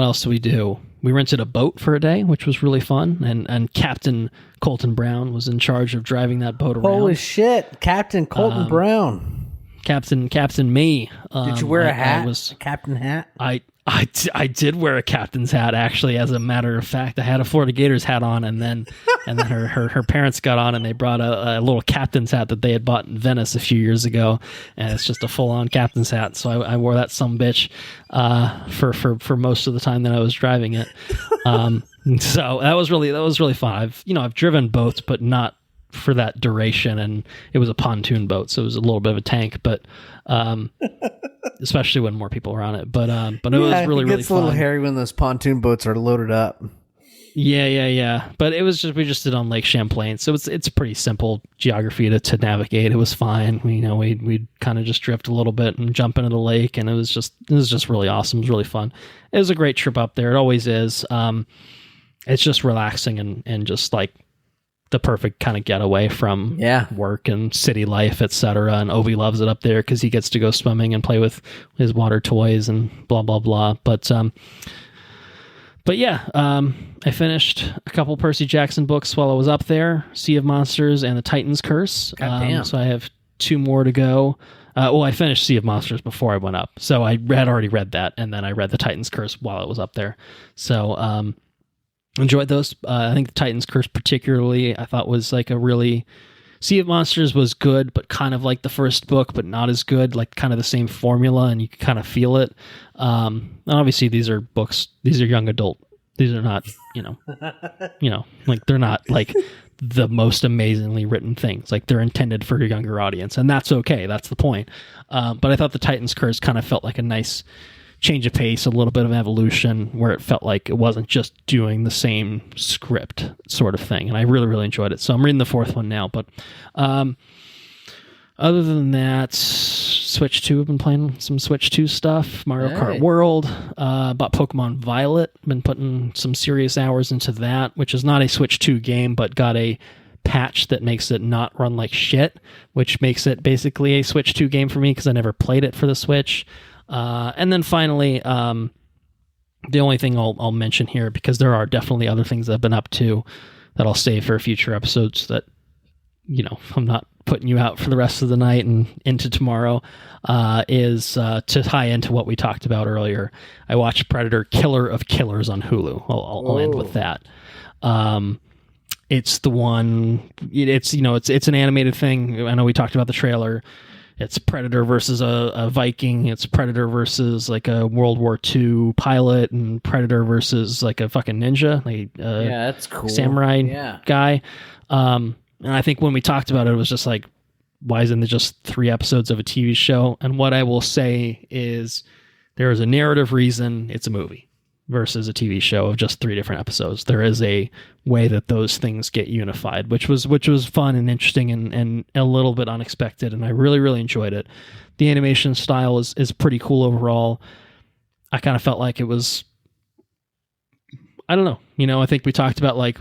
else do we do? We rented a boat for a day, which was really fun, and Captain Colton Brown was in charge of driving that boat around. Holy shit, Captain Colton Brown. Captain me. Did you wear a hat? A captain hat? I I did wear a captain's hat, actually. As a matter of fact, I had a Florida Gators hat on, and then her parents got on, and they brought a little captain's hat that they had bought in Venice a few years ago, and it's just a full on captain's hat. So I wore that sumbitch for most of the time that I was driving it. So that was really fun. I've driven boats, but not for that duration, and it was a pontoon boat, so it was a little bit of a tank, but especially when more people were on it. But it was really fun. It's a little hairy when those pontoon boats are loaded up. Yeah. But it was we just did on Lake Champlain, so it's a pretty simple geography to navigate. It was fine. We'd kind of just drift a little bit and jump into the lake, and it was just really awesome. It was really fun. It was a great trip up there. It always is. It's just relaxing and just like the perfect kind of getaway from work and city life, etc. And Obi loves it up there because he gets to go swimming and play with his water toys and blah blah blah. But yeah, I finished a couple Percy Jackson books while I was up there: Sea of Monsters and The Titan's Curse. So I have 2 more to go. I finished Sea of Monsters before I went up, so I had already read that, and then I read The Titan's Curse while I was up there. So enjoyed those. I think The Titan's Curse particularly I thought was like a really... Sea of Monsters was good, but kind of like the first book, but not as good, like kind of the same formula, and you can kind of feel it. And obviously these are books, these are young adult. These are not, like they're not like the most amazingly written things. Like they're intended for a younger audience, and that's okay. That's the point. But I thought The Titan's Curse kind of felt like a nice change of pace, a little bit of evolution, where it felt like it wasn't just doing the same script sort of thing. And I really, really enjoyed it. So I'm reading the 4th one now. But other than that, Switch 2, I've been playing some Switch 2 stuff. Mario Kart World, bought Pokemon Violet, been putting some serious hours into that, which is not a Switch 2 game, but got a patch that makes it not run like shit, which makes it basically a Switch 2 game for me because I never played it for the Switch. And then finally, the only thing I'll mention here, because there are definitely other things that I've been up to that I'll save for future episodes that, I'm not putting you out for the rest of the night and into tomorrow, is to tie into what we talked about earlier. I watched Predator: Killer of Killers on Hulu. I'll end with that. It's the one, it's an animated thing. I know we talked about the trailer. It's Predator versus a Viking. It's Predator versus like a World War II pilot, and Predator versus like a fucking ninja, that's cool, samurai guy. And I think when we talked about it, it was just like, why isn't it just 3 episodes of a TV show? And what I will say is there is a narrative reason it's a movie versus a TV show of just 3 different episodes. There is a way that those things get unified, which was fun and interesting and a little bit unexpected, and I really, really enjoyed it. The animation style is pretty cool overall. I kind of felt like it was, I don't know, I think we talked about like,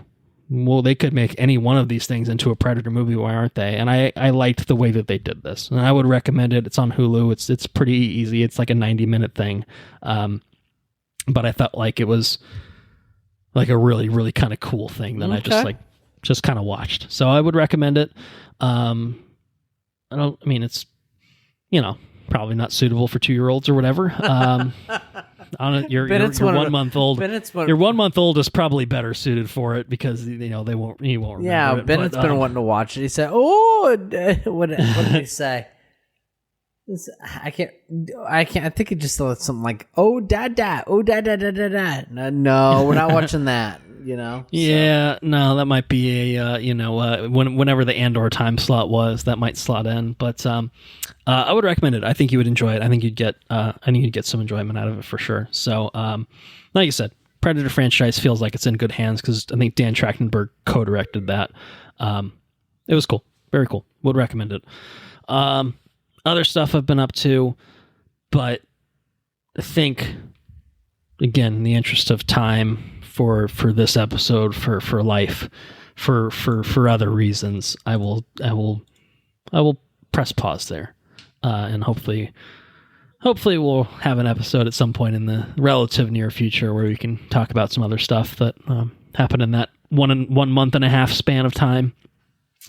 well, they could make any one of these things into a Predator movie, why aren't they? And I liked the way that they did this, and I would recommend it. It's on Hulu. It's pretty easy. It's like a 90-minute thing. But I felt like it was like a really, really kind of cool thing that I just kind of watched. So I would recommend it. It's, probably not suitable for 2-year-olds or whatever. Your 1 month old. Your 1 month old is probably better suited for it because he won't remember. Yeah, Bennett's been wanting to watch it. He said, "Oh, what did he say?" I can't. I think it just said something like, "Oh, da. Oh, da. No, we're not watching that. Yeah, no, that might be a whenever the Andor time slot was, that might slot in. But I would recommend it. I think you would enjoy it. I think you'd get some enjoyment out of it for sure. So, like I said, Predator franchise feels like it's in good hands because I think Dan Trachtenberg co-directed that. It was cool, very cool. Would recommend it. Other stuff I've been up to, but I think, again, in the interest of time for this episode, for life, for other reasons, I will press pause there, and hopefully we'll have an episode at some point in the relative near future where we can talk about some other stuff that happened in that 1 month and a half span of time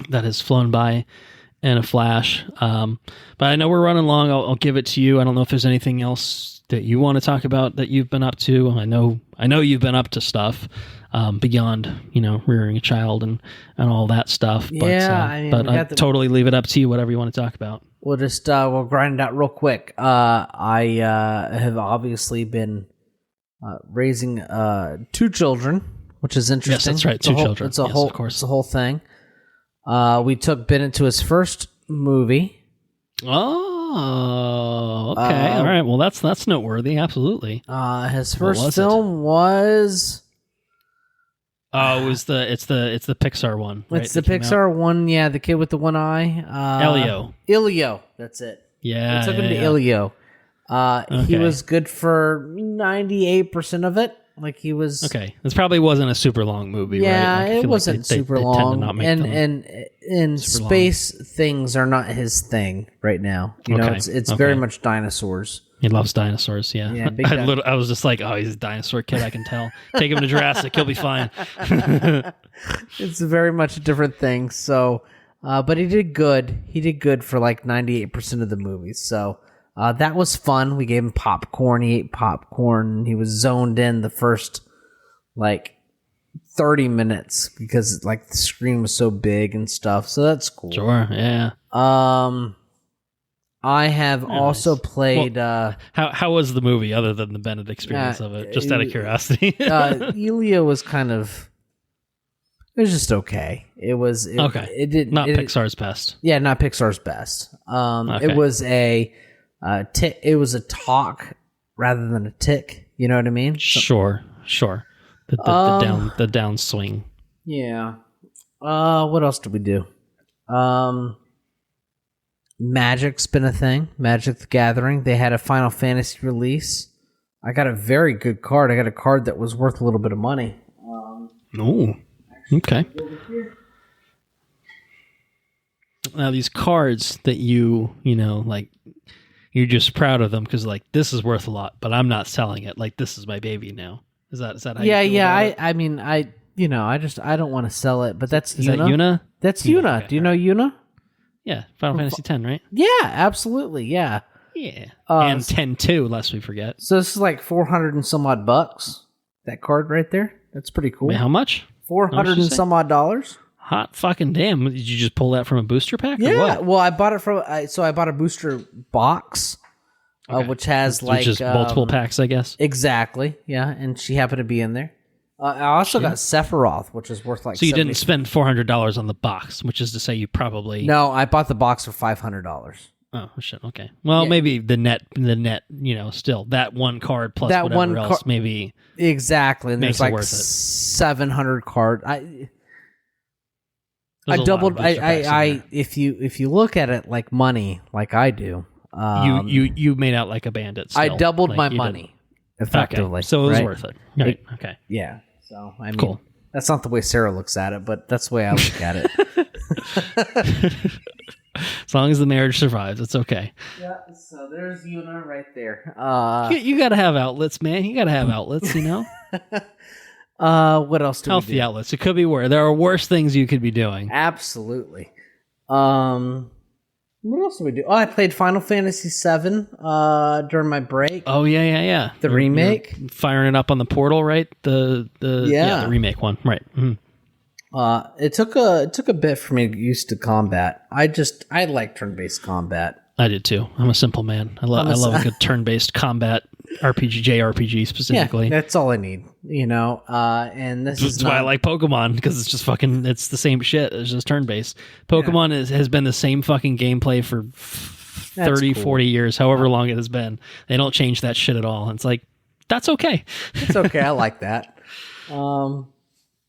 that has flown by. and a Flash. But I know we're running long. I'll give it to you. I don't know if there's anything else that you want to talk about that you've been up to. I know you've been up to stuff beyond, rearing a child and all that stuff. But I totally leave it up to you, whatever you want to talk about. We'll just we'll grind it out real quick. I have obviously been raising 2 children, which is interesting. Yes, that's right. 2 children. It's a whole, of course. It's a whole thing. We took Bennett to his first movie. Oh, okay. All right. Well, that's noteworthy. Absolutely. His first film was. Oh, it's the Pixar one. Right, it's the Pixar one. Yeah, the kid with the one eye. Elio. That's it. Yeah. We took him to Elio. He was good for 98% of it. Like he was okay. This probably wasn't a super long movie, yeah, right? Like, it wasn't super long. And space long. Things are not his thing right now. You know, it's very much dinosaurs. He loves dinosaurs. Yeah, I was just like, oh, he's a dinosaur kid. I can tell. Take him to Jurassic. He'll be fine. It's very much a different thing. So, but he did good. He did good for like 98% of the movies. So. That was fun. We gave him popcorn. He ate popcorn. He was zoned in the first, 30 minutes because, the screen was so big and stuff. So that's cool. Sure, yeah. I have also played... Well, how was the movie other than the Bennett experience of it? Just out of curiosity. Elio was kind of... It was just okay. It was... okay. Not Pixar's best. Yeah, not Pixar's best. It was it was a talk rather than a tick. You know what I mean? Sure. The downswing. Yeah. What else did we do? Magic's been a thing. Magic the Gathering. They had a Final Fantasy release. I got a very good card. I got a card that was worth a little bit of money. Okay. Now these cards that you're just proud of them because this is worth a lot, but I'm not selling it. This is my baby now. Is that how you feel about it? I mean, I don't want to sell it, but that's Is that Yuna? That's Yuna. Okay, do you know Yuna? Yeah, Final Fantasy X, right? Yeah, absolutely. Yeah. Yeah. And 10-2, lest we forget. So this is like 400 and some odd bucks. That card right there. That's pretty cool. Wait, how much? 400 and some odd dollars. Hot fucking damn. Did you just pull that from a booster pack? Yeah. Or what? Well, I bought it from. I bought a booster box, which has which is multiple packs, I guess. Exactly. Yeah, and she happened to be in there. I also got Sephiroth, which is worth So you didn't spend $400 on the box, which is to say you probably. No, I bought the box for $500. Oh shit! Okay. Well, maybe the net. Still that one card plus that whatever one else, maybe exactly. And there's like 700 cards. I doubled. If you look at it like money, like I do, you made out like a bandit. Still. I doubled my money effectively. Okay. So it was worth it. Right. Okay. Yeah. So I mean, cool. That's not the way Sarah looks at it, but that's the way I look at it. As long as the marriage survives, it's okay. Yeah, so there's Yuna right there. You got to have outlets, man. You got to have outlets, What else do Healthy we do? outlets. It could be worse. There are worse things you could be doing. Absolutely. What else did we do? Oh, I played Final Fantasy VII during my break. Oh, yeah. The remake? You're firing it up on the portal, right? The remake one, right. Mm-hmm. It took a bit for me to get used to combat. I like turn-based combat. I did too. I'm a simple man. I love a good turn-based combat RPG, JRPG specifically. Yeah, that's all I need, and that's why I like Pokemon, because it's just fucking, it's the same shit. It's just turn-based. Pokemon has been the same fucking gameplay for 30, 40 years, however long it has been. They don't change that shit at all. It's like, that's okay. It's okay. I like that.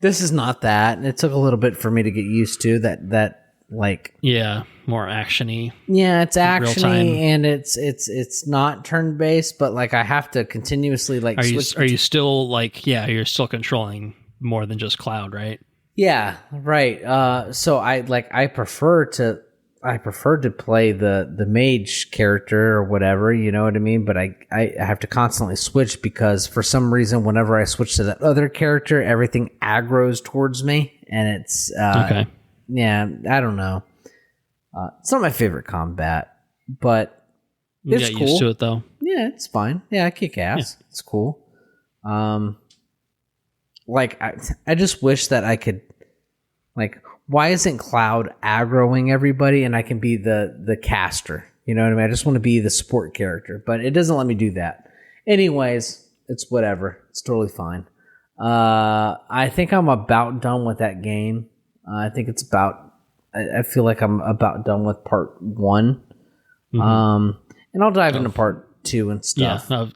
This is not that, and it took a little bit for me to get used to that. More actiony. Yeah, it's actiony, and it's not turn based, but I have to continuously switch. Are you still you're still controlling more than just Cloud, right? Yeah, right. So I prefer to play the mage character or whatever, you know what I mean? But I have to constantly switch because for some reason, whenever I switch to that other character, everything aggroes towards me, and it's okay. Yeah, I don't know. It's not my favorite combat, but it's cool. Get used to it though. Yeah, it's fine. Yeah, I kick ass. Yeah. It's cool. Like I just wish that I could, like, why isn't Cloud aggroing everybody and I can be the caster? You know what I mean? I just want to be the support character, but it doesn't let me do that. Anyways, it's whatever. It's totally fine. I think I'm about done with that game. I think it's about, I feel like I'm about done with part 1. Mm-hmm. And I'll dive into part 2 and stuff. Yeah,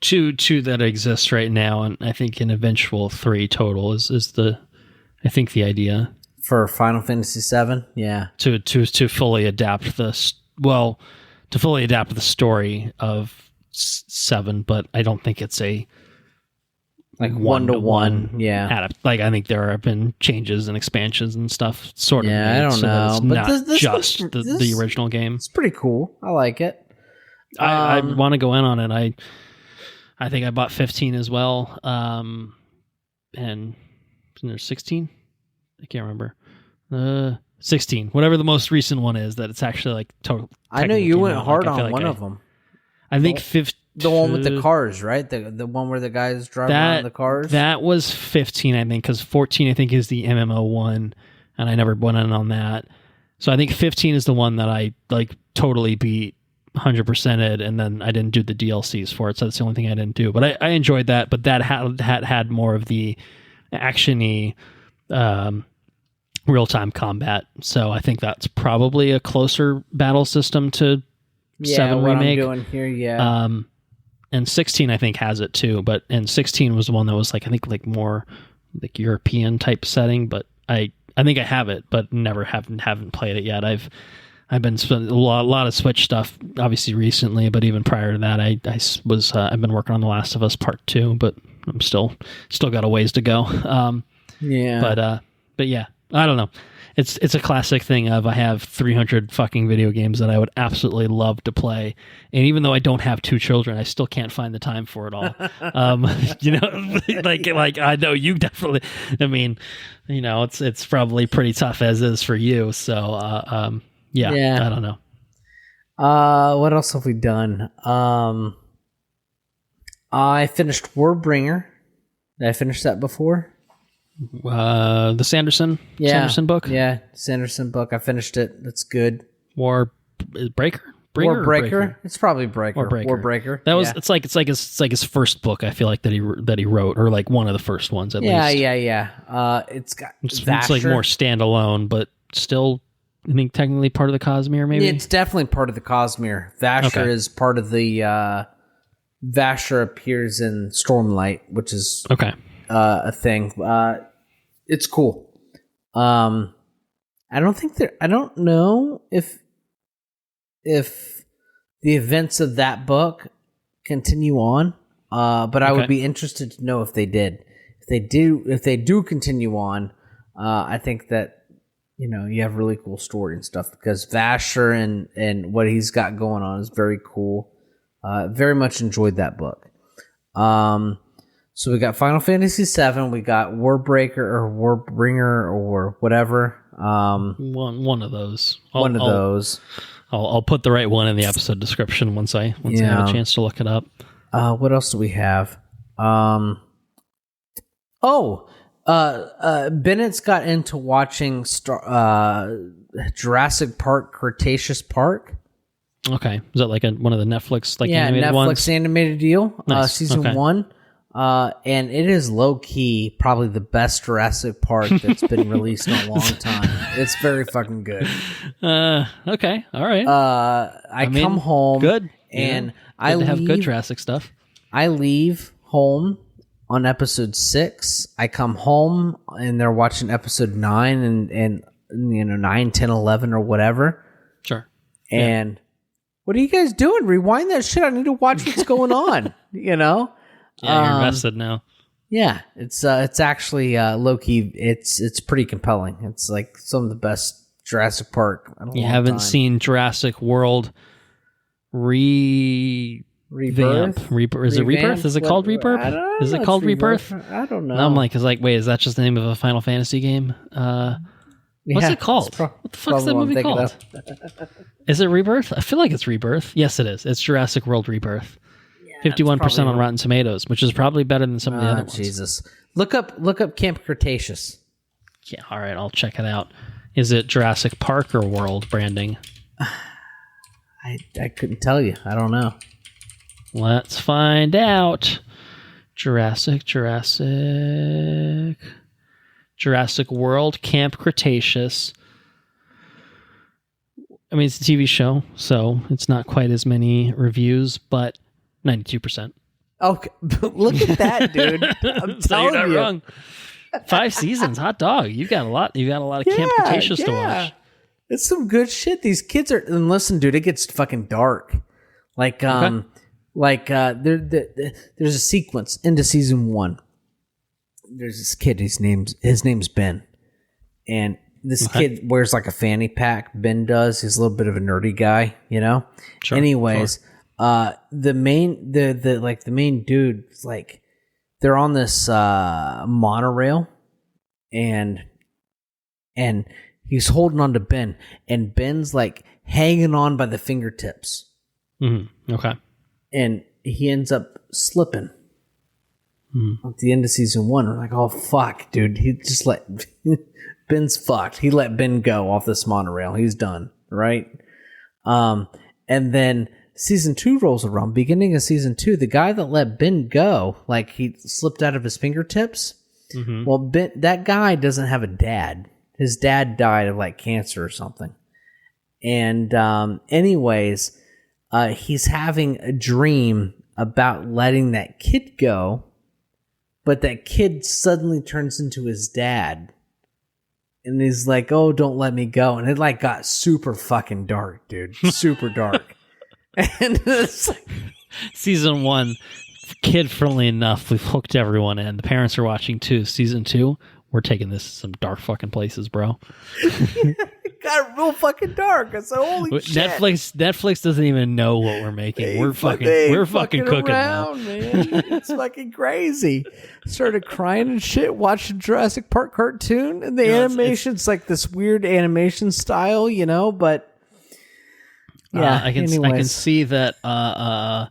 two that exists right now, and I think an eventual 3 total is the idea. For Final Fantasy VII? Yeah. To fully adapt to fully adapt the story of 7, but I don't think it's a like one-to-one. Yeah. Like, I think there have been changes and expansions and stuff sort of. Yeah, I don't know. It's but not just the original game. It's pretty cool. I like it. I want to go in on it. I think I bought 15 as well. And there's 16? I can't remember. 16, whatever the most recent one is, that it's actually like total. I know you went hard on one of them. I think 15. The one with the cars, right? The one where the guys driving around the cars? That was 15, I think, because 14, I think, is the MMO one, and I never went in on that. So I think 15 is the one that I like totally beat 100%ed, and then I didn't do the DLCs for it, so that's the only thing I didn't do. But I enjoyed that, but that had more of the action-y real-time combat. So I think that's probably a closer battle system to 7 Remake. I'm doing here, yeah. And 16 I think has it too, and 16 was the one that was like, I think, like more like European type setting, but I think I have it, but haven't played it yet. I've been spending a lot of Switch stuff obviously recently, but even prior to that I've been working on The Last of Us Part 2, but I'm still got a ways to go. But yeah, I don't know. It's a classic thing of, I have 300 fucking video games that I would absolutely love to play, and even though I don't have 2 children, I still can't find the time for it all. You know, like I know you definitely. I mean, you know, it's probably pretty tough as is for you. So yeah, I don't know. What else have we done? I finished Warbreaker. Did I finish that before? The Sanderson book. Yeah, Sanderson book. I finished it. That's good. Warbreaker. It's probably Warbreaker. That was. It's like his first book. I feel like that he wrote, or like one of the first ones at least. Yeah. It's like more standalone, but still, I think technically part of the Cosmere. Maybe it's definitely part of the Cosmere. Vasher is part of the. Vasher appears in Stormlight, which is a thing. It's cool. I don't know if the events of that book continue on, but I would be interested to know if they did. If they do continue on, I think that, you know, you have really cool story and stuff, because Vasher and what he's got going on is very cool. Very much enjoyed that book. So we got Final Fantasy VII, we got Warbreaker or Warbringer or whatever. One of those. I'll put the right one in the episode description once I have a chance to look it up. What else do we have? Bennett's got into watching Jurassic Park, Cretaceous Park. Okay, is that like one of the Netflix animated ones? Netflix animated deal. Nice. Season 1. And it is low-key probably the best Jurassic Park that's been released in a long time. It's very fucking good. Okay, all right. I come home. Good. And I have good Jurassic stuff. I leave home on episode 6. I come home and they're watching episode 9 and 9, 10, 11 or whatever. Sure. And what are you guys doing? Rewind that shit. I need to watch what's going on, you know? Yeah, you're invested now. Yeah, it's actually low key. It's pretty compelling. It's like some of the best Jurassic Park. You haven't seen Jurassic World Rebirth? Is it Rebirth? Is it called Rebirth? Is it called Rebirth? I don't know. I'm like, wait, is that just the name of a Final Fantasy game? What's it called? What the fuck is that movie called? Is it Rebirth? I feel like it's Rebirth. Yes, it is. It's Jurassic World Rebirth. 51% on Rotten Tomatoes, which is probably better than some of the other ones. Jesus. Look up Camp Cretaceous. Yeah, all right, I'll check it out. Is it Jurassic Park or World branding? I couldn't tell you. I don't know. Let's find out. Jurassic World, Camp Cretaceous. I mean, it's a TV show, so it's not quite as many reviews, but 92%. Okay, look at that, dude. I'm so telling you're not you. wrong. 5 seasons, hot dog. You got a lot of Camp Cretaceous to watch. It's some good shit. These kids are, and listen, dude, it gets fucking dark. Like, there's a sequence into season 1. There's this kid. His name's Ben, and this kid wears like a fanny pack. Ben does. He's a little bit of a nerdy guy, you know. Sure, anyways, the main dude, like, they're on this monorail, and he's holding on to Ben, and Ben's like hanging on by the fingertips. Mm-hmm. Okay, and he ends up slipping. At the end of season 1, we're like, oh fuck, dude. He just Ben's fucked. He let Ben go off this monorail. He's done, right? And then season 2 rolls around. Beginning of season 2, the guy that let Ben go, like, he slipped out of his fingertips. Mm-hmm. Well, that guy doesn't have a dad. His dad died of like cancer or something. And anyways, he's having a dream about letting that kid go. But that kid suddenly turns into his dad. And he's like, oh, don't let me go. And it like got super fucking dark, dude. Super dark. And it's like, season 1, kid friendly enough. We've hooked everyone in. The parents are watching too. Season 2, we're taking this to some dark fucking places, bro. It got real fucking dark. I said, holy shit. Netflix doesn't even know what we're making. We're fucking cooking around, now. Man. It's fucking crazy. Started crying and shit watching Jurassic Park cartoon, and the animation's like this weird animation style, you know, but yeah, I can see that I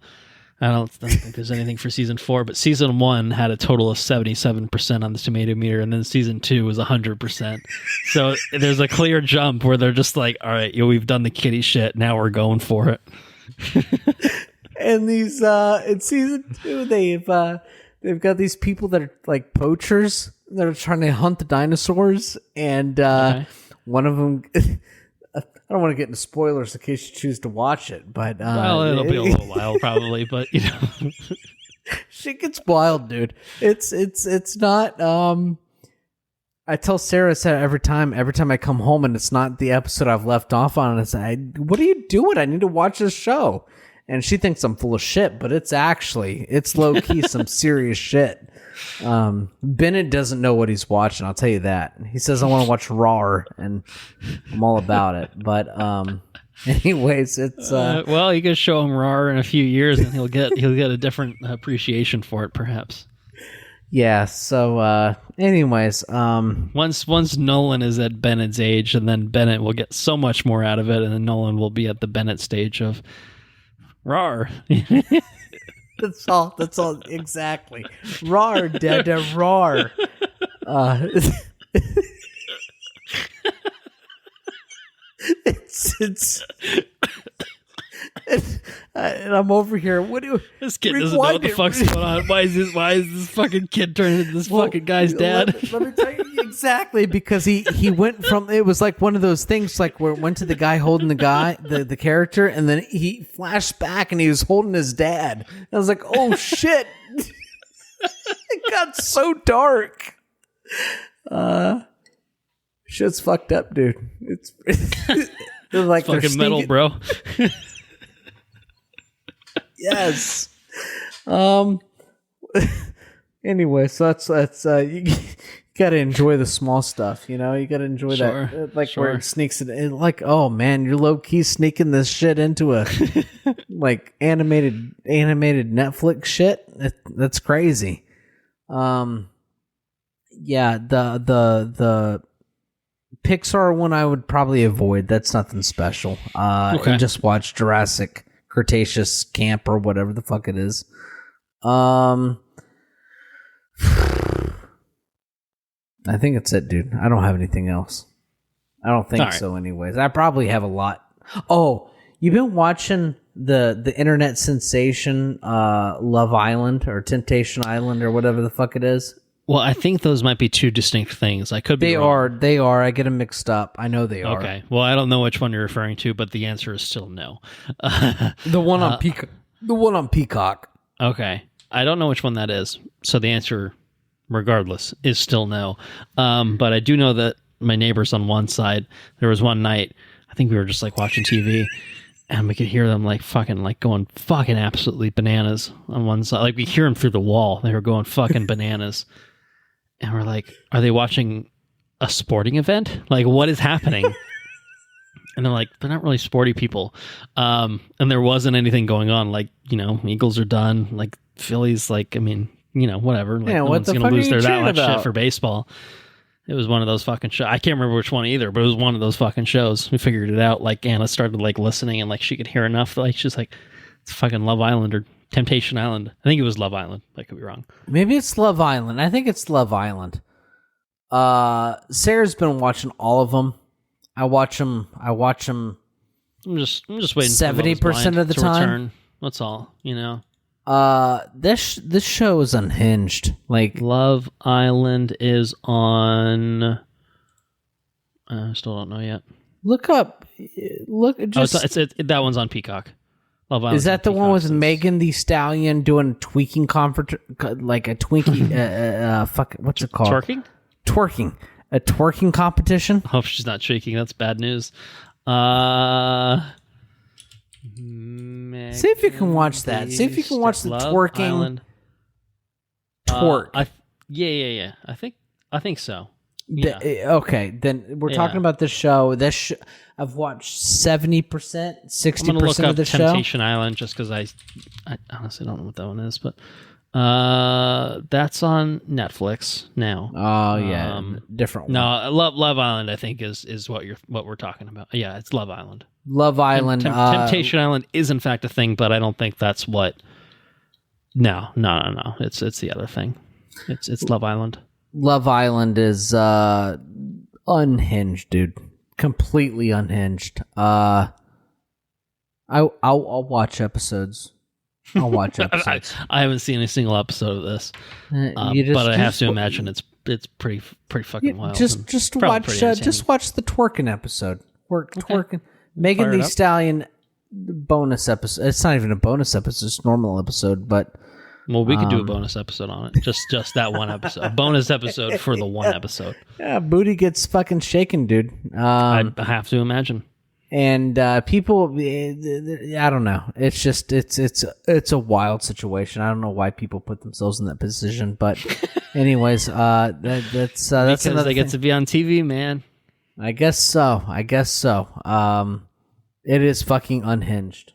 don't think there's anything for season 4, but season 1 had a total of 77% on the tomato meter, and then season 2 was 100%. So there's a clear jump where they're just like, all right, we've done the kiddie shit, now we're going for it. And these in season 2, they've got these people that are like poachers that are trying to hunt the dinosaurs, and one of them. I don't want to get into spoilers in case you choose to watch it, but well, it'll be a little while probably, but you know, shit gets wild, dude. It's not. I tell Sarah every time I come home and it's not the episode I've left off on, and I say, "What are you doing? I need to watch this show." And she thinks I'm full of shit, but it's low key some serious shit. Bennett doesn't know what he's watching, I'll tell you that. He says I want to watch Raw, and I'm all about it. But anyways, it's well, you can show him Raw in a few years, and he'll get a different appreciation for it, perhaps. Yeah. So, anyways, once Nolan is at Bennett's age, and then Bennett will get so much more out of it, and then Nolan will be at the Bennett stage of Raw. That's all exactly. Rawr, dada, rawr. And I'm over here. This kid doesn't know what the fuck's going on. Why is this fucking kid turning into this fucking guy's dad? Let me tell you exactly, because he went from, it was like one of those things like where it went to the guy holding the character, and then he flashed back and he was holding his dad. And I was like, oh shit. It got so dark. Shit's fucked up, dude. It's like it's fucking metal, bro. Yes. Anyway, so that's you gotta enjoy the small stuff, you know. You gotta enjoy that, like where it sneaks it. Like, oh man, you're low key sneaking this shit into a like animated Netflix shit. That's crazy. Yeah, the Pixar one I would probably avoid. That's nothing special. Okay. And just watch Jurassic Cretaceous Camp or whatever the fuck it is. I think it's it, dude. I don't have anything else. I don't think so anyways. I probably have a lot. Oh, you've been watching the internet sensation Love Island or Temptation Island or whatever the fuck it is? Well, I think those might be two distinct things. I could be wrong. They are. I get them mixed up. I know they are. Okay. Well, I don't know which one you're referring to, but the answer is still no. The one on Peacock. The one on Peacock. Okay. I don't know which one that is. So the answer, regardless, is still no. But I do know that my neighbors on one side, there was one night, I think we were just like watching TV, and we could hear them like fucking like going fucking absolutely bananas on one side. Like we hear them through the wall. They were going fucking bananas. And we're like, are they watching a sporting event? Like, what is happening? And they're like, they're not really sporty people. And there wasn't anything going on. Like, Eagles are done. Like, Phillies, like, I mean, whatever. Like, yeah, no what one's the going fuck to lose are you their that cheering much about? shit for baseball. It was one of those fucking shows. I can't remember which one either, but it was one of those fucking shows. We figured it out. Like, Anna started, like, listening, and, like, she could hear enough. Like, she's like, it's fucking Love Island or Temptation Island. I think it was Love Island. I could be wrong. Maybe it's Love Island. I think it's Love Island. Sarah's been watching all of them. I watch them. I'm just waiting 70% of the time. Return. That's all, This show is unhinged. Like, Love Island is on. I still don't know yet. look up. Just That one's on Peacock. Love Island is that the one with Megan Thee Stallion doing tweaking like a Twinkie? Fuck, what's it called? Twerking. A twerking competition. Hope she's not shaking. That's bad news. See if you can watch that. See if you can watch the twerking. Island. Twerk. Yeah. I think so. Yeah. Okay, then we're talking about this show. I've watched 70%, 60% of the show. Temptation Island, just because I honestly don't know what that one is, but that's on Netflix now. Oh yeah, different one. No, Love Island, I think is what we're talking about. Yeah, it's Love Island. Love Island. Temptation Island is in fact a thing, but I don't think that's what. No. It's the other thing. It's Love Island. Love Island is unhinged, dude. Completely unhinged. I'll watch episodes. I'll watch episodes. I haven't seen a single episode of this, but I have to imagine it's pretty fucking wild. Just watch the twerking episode. Twerking. Megan Thee Stallion bonus episode. It's not even a bonus episode. It's a normal episode, but. Well, we could do a bonus episode on it. Just that one episode. A bonus episode for the one episode. Yeah, booty gets fucking shaken, dude. I have to imagine. And people, I don't know. It's just it's a wild situation. I don't know why people put themselves in that position, but anyways, that's because they get to be on TV, man. I guess so. It is fucking unhinged.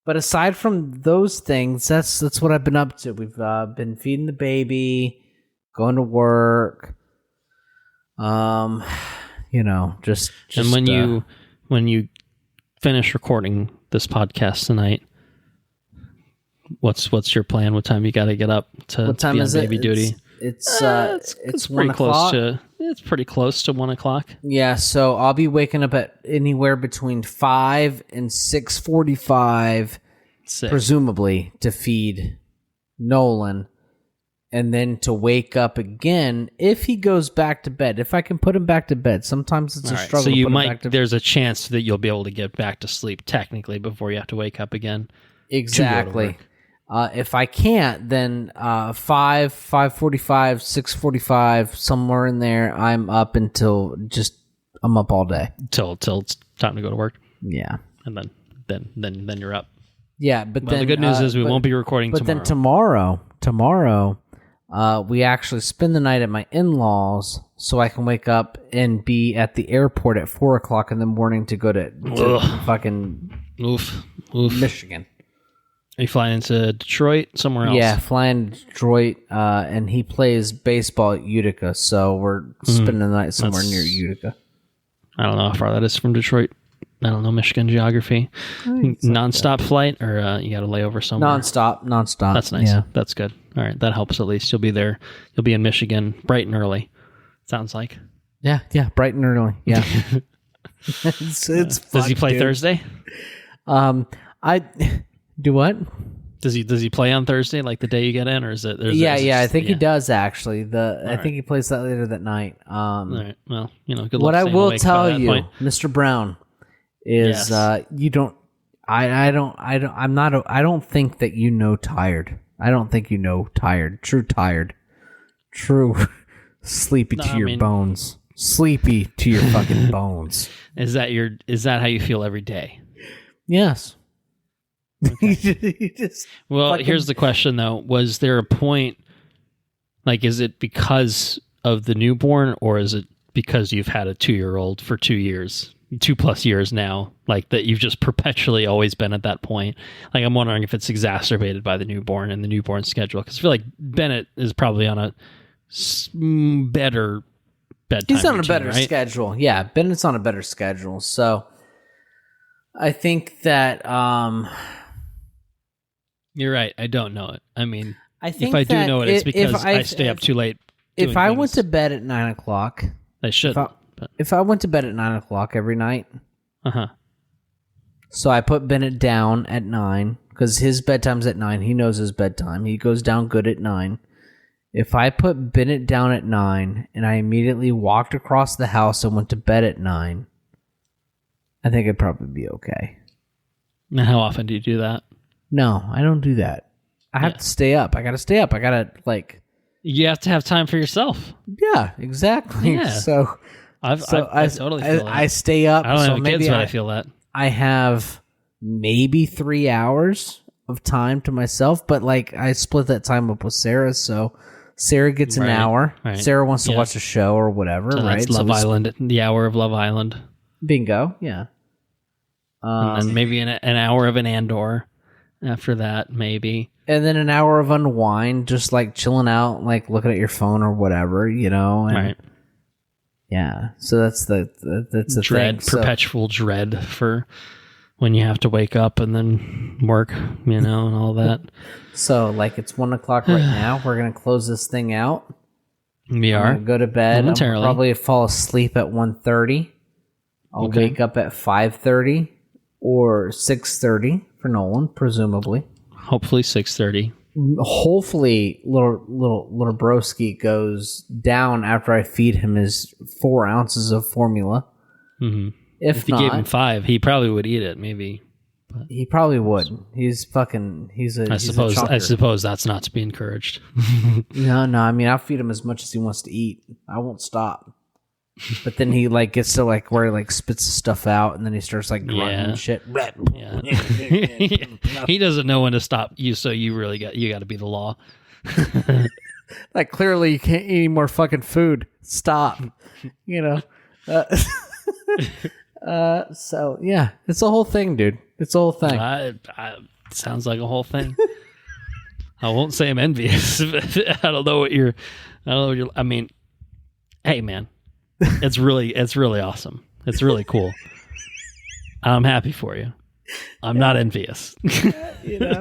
But aside from those things, that's what I've been up to. We've been feeding the baby, going to work. Just and when you finish recording this podcast tonight, what's your plan? What time you got to get up to be on baby duty? It's pretty close to. It's pretty close to 1 o'clock. Yeah, so I'll be waking up at anywhere between 5 and 6:45, presumably, to feed Nolan, and then to wake up again if he goes back to bed. If I can put him back to bed, sometimes it's a struggle. So you might. There's a chance that you'll be able to get back to sleep technically before you have to wake up again. Exactly. If I can't, then 5:45, 6:45, somewhere in there, I'm up until I'm up all day till it's time to go to work. Yeah, and then you're up. Yeah, but then the good news is we won't be recording tomorrow. But then tomorrow, we actually spend the night at my in-laws, so I can wake up and be at the airport at 4 o'clock in the morning to go to fucking oof. Michigan. Are you flying into Detroit, somewhere else? Yeah, flying to Detroit, and he plays baseball at Utica, so we're spending the night somewhere near Utica. I don't know how far that is from Detroit. I don't know Michigan geography. Non-stop flight, or you got to lay over somewhere? Non-stop. That's nice. Yeah. That's good. All right, that helps at least. You'll be there. You'll be in Michigan bright and early. Sounds like. Yeah, bright and early. Yeah. it's fun, Does he play Thursday? I do what? Does he play on Thursday, like the day you get in, or is it? I think he does actually. I think he plays that later that night. All right. Well, good luck. What I will tell you, Mr. Brown, is you don't. I don't think that you know tired. I don't think you know tired. True sleepy to your bones. Sleepy to your fucking bones. Is that how you feel every day? Yes. Okay. Here's the question though. Was there a point, like, is it because of the newborn, or is it because you've had a 2-year-old for 2 years, 2+ years now, like that you've just perpetually always been at that point? Like, I'm wondering if it's exacerbated by the newborn and the newborn schedule, because I feel like Bennett is probably on a better bedtime. He's on routine, a better schedule. Yeah, Bennett's on a better schedule. So I think that you're right. I don't know it. I mean, I think if I do know it, it's because I stay up too late. If I went to bed at 9 o'clock, I should. If I went to bed at 9 o'clock every night, so I put Bennett down at 9 because his bedtime's at 9. He knows his bedtime. He goes down good at 9. If I put Bennett down at 9 and I immediately walked across the house and went to bed at 9, I think it'd probably be okay. Now, how often do you do that? No, I don't do that. I have to stay up. I got to stay up. I got to, like... You have to have time for yourself. Yeah, exactly. Yeah. So I totally feel that. I stay up. I don't have kids, but I feel that. I have maybe 3 hours of time to myself, but, like, I split that time up with Sarah, so... Sarah gets an hour. Right. Sarah wants to watch a show or whatever, so right? That's Love Island, the hour of Love Island. Bingo, yeah. And then maybe an hour of an Andor after that, maybe. And then an hour of unwind, just like chilling out, like looking at your phone or whatever, and, right. Yeah, so that's the dread, thing. Perpetual dread for when you have to wake up and then work, and all that. So, like, it's 1 o'clock right now. We're going to close this thing out. We are. Go to bed. Momentarily. I'll probably fall asleep at 1:30. I'll wake up at 5:30 or 6:30 for Nolan, presumably. Hopefully 6:30. Hopefully, little broski goes down after I feed him his 4 ounces of formula. Mm-hmm. If you gave him 5, he probably would eat it, maybe. But he probably would. He's a. I suppose that's not to be encouraged. No. I mean, I'll feed him as much as he wants to eat. I won't stop. But then he gets to where he spits the stuff out, and then he starts grunting and shit. Yeah. He doesn't know when to stop you, so you really got to be the law. Clearly you can't eat any more fucking food. Stop. So yeah, it's a whole thing, dude. It's a whole thing. Sounds like a whole thing. I won't say I'm envious. I don't know what you're. I mean, hey, man, it's really awesome. It's really cool. I'm happy for you. I'm not envious. It's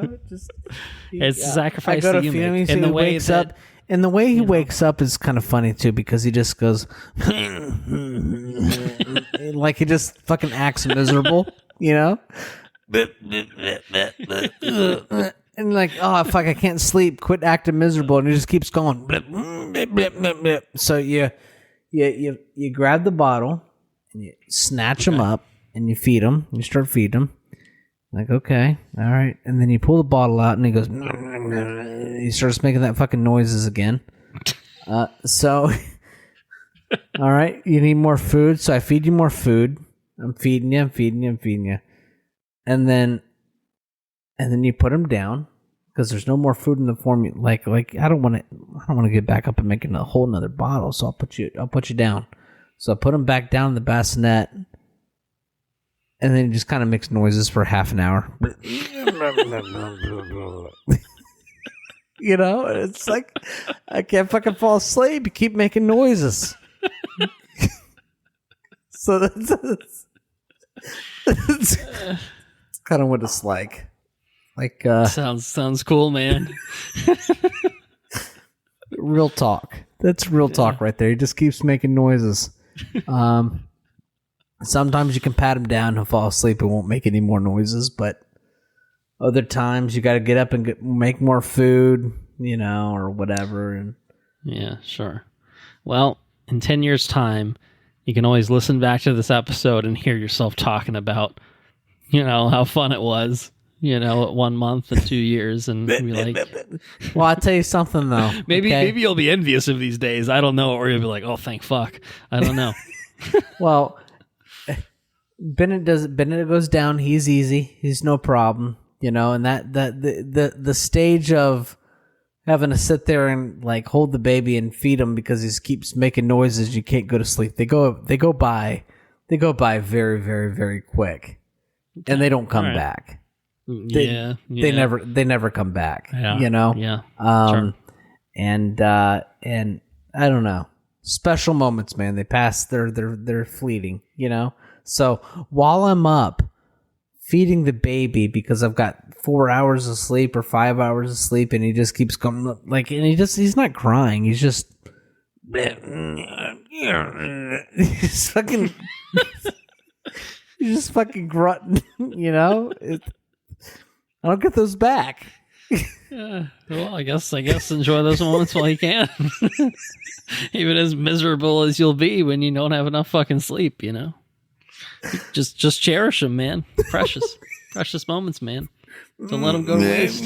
a sacrifice that you make. And the way wakes up. And the way he wakes up is kind of funny, too, because he just goes... like he just fucking acts miserable, And oh, fuck, I can't sleep. Quit acting miserable. And he just keeps going... So you grab the bottle, and you snatch him up, and you feed him. You start feeding him. Okay, all right. And then you pull the bottle out, and he goes... He starts making that fucking noises again. So, all right, you need more food. So I feed you more food. I'm feeding you. And then you put him down because there's no more food in the formula. Like I don't want to get back up and make a whole nother bottle. So I'll put you down. So I put him back down in the bassinet. And then he just kind of makes noises for half an hour. You know, it's like, I can't fucking fall asleep. You keep making noises. So that's kind of what it's like. Like sounds cool, man. Real talk. That's real talk right there. He just keeps making noises. Sometimes you can pat him down, he'll fall asleep and won't make any more noises, but other times you got to get up and make more food, you know, or whatever. And yeah, sure. Well, in 10 years' time, you can always listen back to this episode and hear yourself talking about, you know, how fun it was, you know, at 1 month and 2 years, and be like, well, I'll tell you something though. Maybe you'll be envious of these days. I don't know, or you'll be like, oh, thank fuck. I don't know. Well, Bennett goes down. He's easy. He's no problem, you know. And the stage of having to sit there and like hold the baby and feed him because he keeps making noises, you can't go to sleep. They go by very, very, very quick, and they don't come back. They never come back. Yeah. You know. Yeah. Sure. And I don't know. Special moments, man. They pass. They're fleeting. You know. So while I'm up feeding the baby because I've got 4 hours of sleep or 5 hours of sleep, and he just keeps coming like, and he's not crying. He's just he's fucking he's just fucking grunting. You know. I don't get those back. Well, I guess enjoy those moments while you can. Even as miserable as you'll be when you don't have enough fucking sleep, you know. Just cherish them, man. Precious moments, man. Don't let them go to waste.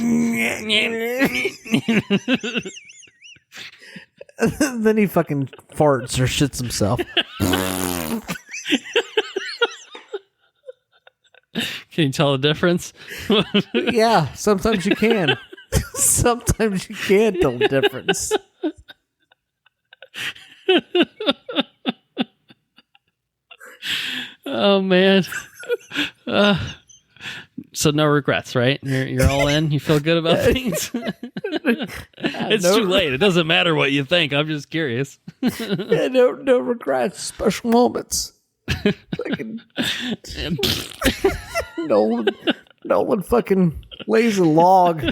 Then he fucking farts or shits himself. Can you tell the difference? Yeah, sometimes you can. Sometimes you can tell the difference. Oh man. So no regrets, right? You're all in. You feel good about things. It's too late. It doesn't matter what you think. I'm just curious. Yeah, no regrets. Special moments. Nolan fucking lays a log.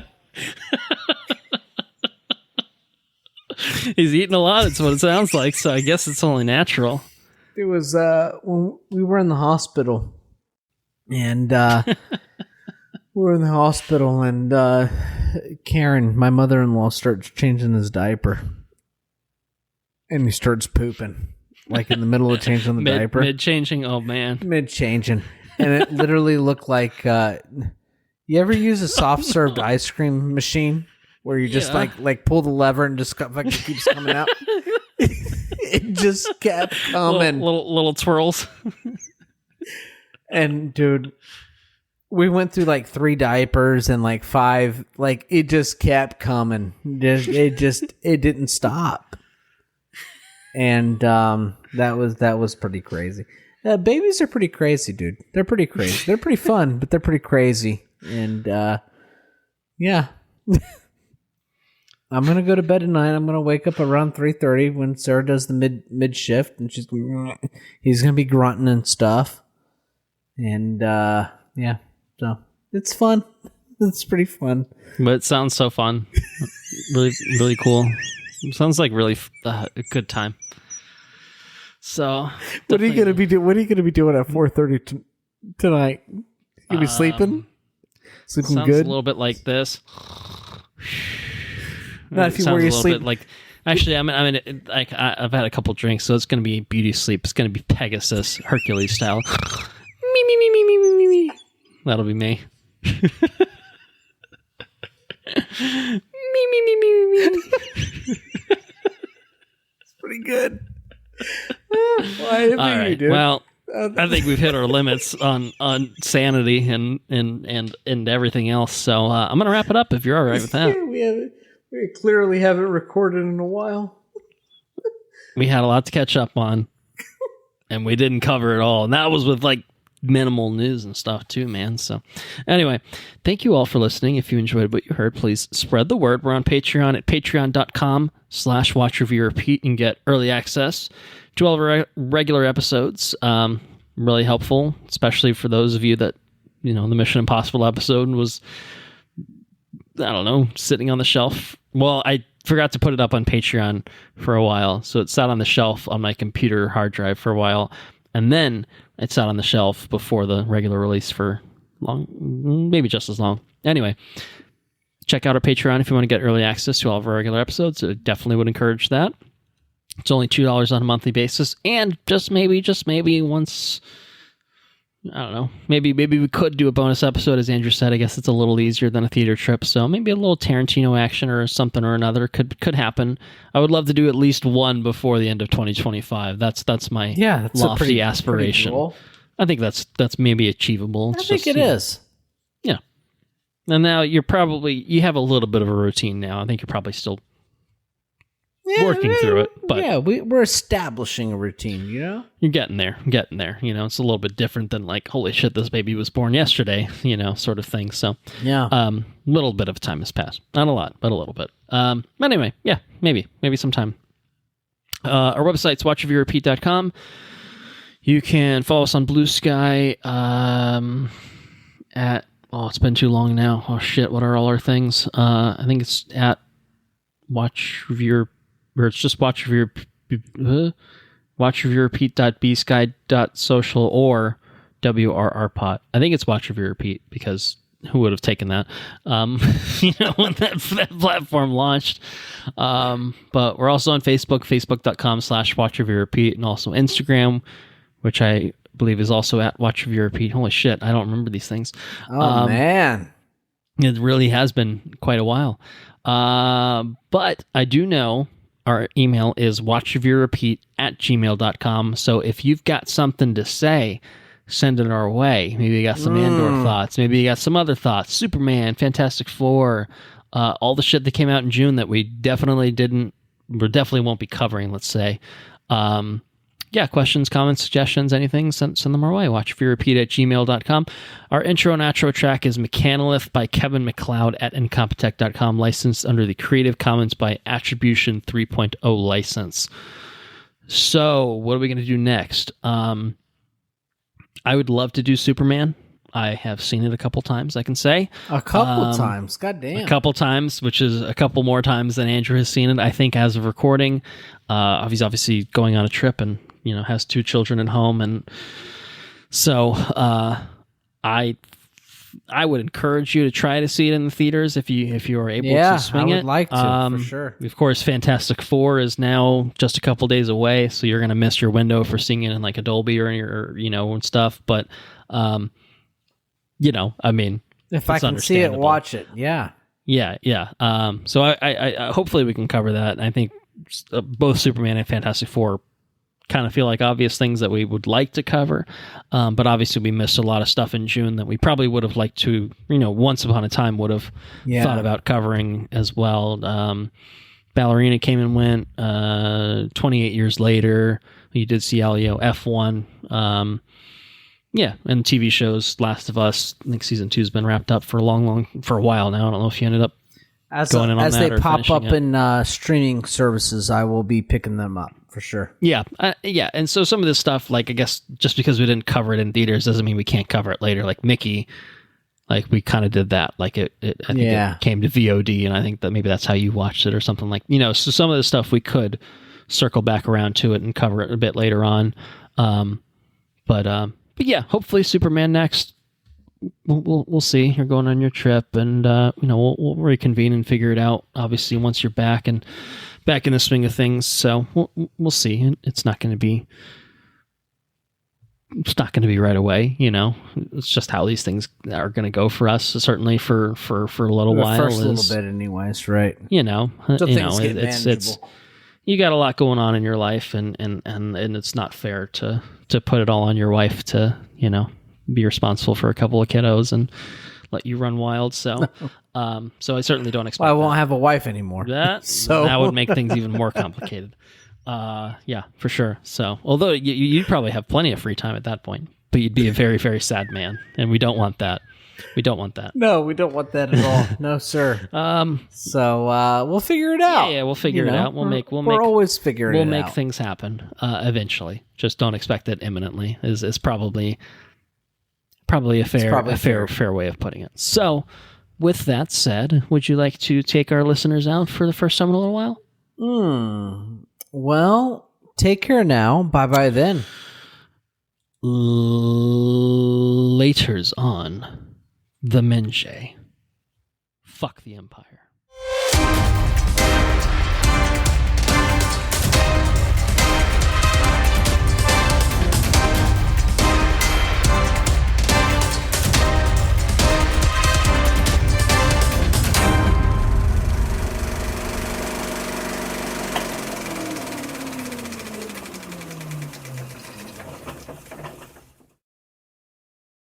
He's eating a lot. It's what it sounds like. So I guess it's only natural. It was when we were in the hospital, and Karen, my mother-in-law, starts changing his diaper, and he starts pooping, like in the middle of changing the diaper. Mid-changing? Oh, man. Mid-changing. And it literally looked like, you ever use a soft-served ice cream machine where you just like pull the lever and just fucking keeps coming out? It just kept coming. Little twirls. And dude, we went through like 3 diapers and like 5, like it just kept coming. It didn't stop. And that was pretty crazy. Babies are pretty crazy, dude. They're pretty crazy. They're pretty fun, but they're pretty crazy. And yeah. I'm gonna go to bed tonight. I'm gonna wake up around 3:30 when Sarah does the mid shift, and he's gonna be grunting and stuff. And yeah, so it's fun. It's pretty fun. But it sounds so fun. Really, really cool. It sounds like really a good time. So, what are you gonna be doing? What are you gonna be doing at 4:30 tonight? You gonna be sleeping? Sleeping sounds good. A little bit like this. Not if you wear your sleep. Like, actually, I've had a couple drinks, so it's going to be beauty sleep. It's going to be Pegasus, Hercules style. Me, me, me, me, me, me, me, me. That'll be me. Me, me, me, me, me. It's pretty good. All right. Well, I think we've hit our limits on sanity and everything else. So I'm going to wrap it up if you're all right with that. We clearly haven't recorded in a while. We had a lot to catch up on, and we didn't cover it all. And that was with like minimal news and stuff too, man. So anyway, thank you all for listening. If you enjoyed what you heard, please spread the word. We're on Patreon at patreon.com/watchreviewrepeat and get early access to all of our regular episodes. Really helpful, especially for those of you that, the Mission Impossible episode was, I don't know, sitting on the shelf. Well, I forgot to put it up on Patreon for a while, so it sat on the shelf on my computer hard drive for a while, and then it sat on the shelf before the regular release for long, maybe just as long. Anyway, check out our Patreon if you want to get early access to all of our regular episodes. I definitely would encourage that. It's only $2 on a monthly basis, and just maybe once, I don't know, maybe we could do a bonus episode. As Andrew said, I guess it's a little easier than a theater trip, so maybe a little Tarantino action or something or another could happen. I would love to do at least one before the end of 2025. That's my lofty aspiration. Cool. I think that's maybe achievable. I think it is. Yeah. And now you have a little bit of a routine now. I think you're probably still working through it, but we're establishing a routine. You're getting there. It's a little bit different than like, holy shit, this baby was born yesterday, sort of thing. So little bit of time has passed, not a lot, but a little bit. But anyway, maybe sometime. Our website's watchreviewrepeat.com. You can follow us on Blue Sky at it's been too long now. Oh shit, what are all our things? I think it's at Watch Review, or it's just watchreviewrepeat.bsky.social or WRRpot. I think it's Watch Review Repeat, because who would have taken that? When that platform launched. But we're also on Facebook, facebook.com/watchreviewrepeat, and also Instagram, which I believe is also at Watch Review Repeat. Holy shit, I don't remember these things. Oh, man. It really has been quite a while. But I do know our email is watchreviewrepeat@gmail.com. So if you've got something to say, send it our way. Maybe you got some Andor thoughts. Maybe you got some other thoughts. Superman, Fantastic Four, all the shit that came out in June that we definitely won't be covering, let's say. Questions, comments, suggestions, anything, send them our way. watchreviewrepeat@gmail.com. Our intro and outro track is Mechanolith by Kevin MacLeod at incompetech.com, licensed under the Creative Commons by Attribution 3.0 license. So, what are we going to do next? I would love to do Superman. I have seen it a couple times, I can say. A couple times, goddamn. A couple times, which is a couple more times than Andrew has seen it, I think, as of recording. He's obviously going on a trip and, has 2 children at home. And so I would encourage you to try to see it in the theaters if you are able to swing it. I would like to, for sure. Of course, Fantastic Four is now just a couple days away, so you're going to miss your window for seeing it in like a Dolby or and stuff. But, I mean, if I can see it, watch it. Yeah. So I hopefully we can cover that. I think both Superman and Fantastic Four kind of feel like obvious things that we would like to cover, but obviously we missed a lot of stuff in June that we probably would have liked to, once upon a time would have thought about covering as well. Ballerina came and went 28 years later. You did see Elio, F1. And TV shows, Last of Us, I think season 2 has been wrapped up for a while now. I don't know if you ended up going in on that. As they pop up in streaming services, I will be picking them up for sure. Yeah. And so some of this stuff, like, I guess just because we didn't cover it in theaters doesn't mean we can't cover it later. Like Mickey, like we kind of did that. Like I think it came to VOD, and I think that maybe that's how you watched it or something like, so some of the stuff we could circle back around to it and cover it a bit later on. But yeah, hopefully Superman next. We'll see. You're going on your trip, and we'll reconvene and figure it out. Obviously, once you're back in the swing of things. So we'll see. It's not going to be right away. It's just how these things are going to go for us. Certainly for a little while. First little bit, anyways. Right. It's you got a lot going on in your life, and it's not fair to put it all on your wife to be responsible for a couple of kiddos and let you run wild. So so I certainly don't expect I won't have a wife anymore. That would make things even more complicated. Yeah, for sure. So although you'd probably have plenty of free time at that point. but you'd be a very, very sad man, and we don't want that. We don't want that. No, we don't want that at all. No, sir. So we'll figure it out. Yeah, we'll figure it out. We're always figuring it out. We'll make things happen eventually. Just don't expect it imminently. Is probably a fair way of putting it. So, with that said, would you like to take our listeners out for the first time in a little while? Well, take care now. Bye then. Laters on the Menjay. Fuck the Empire.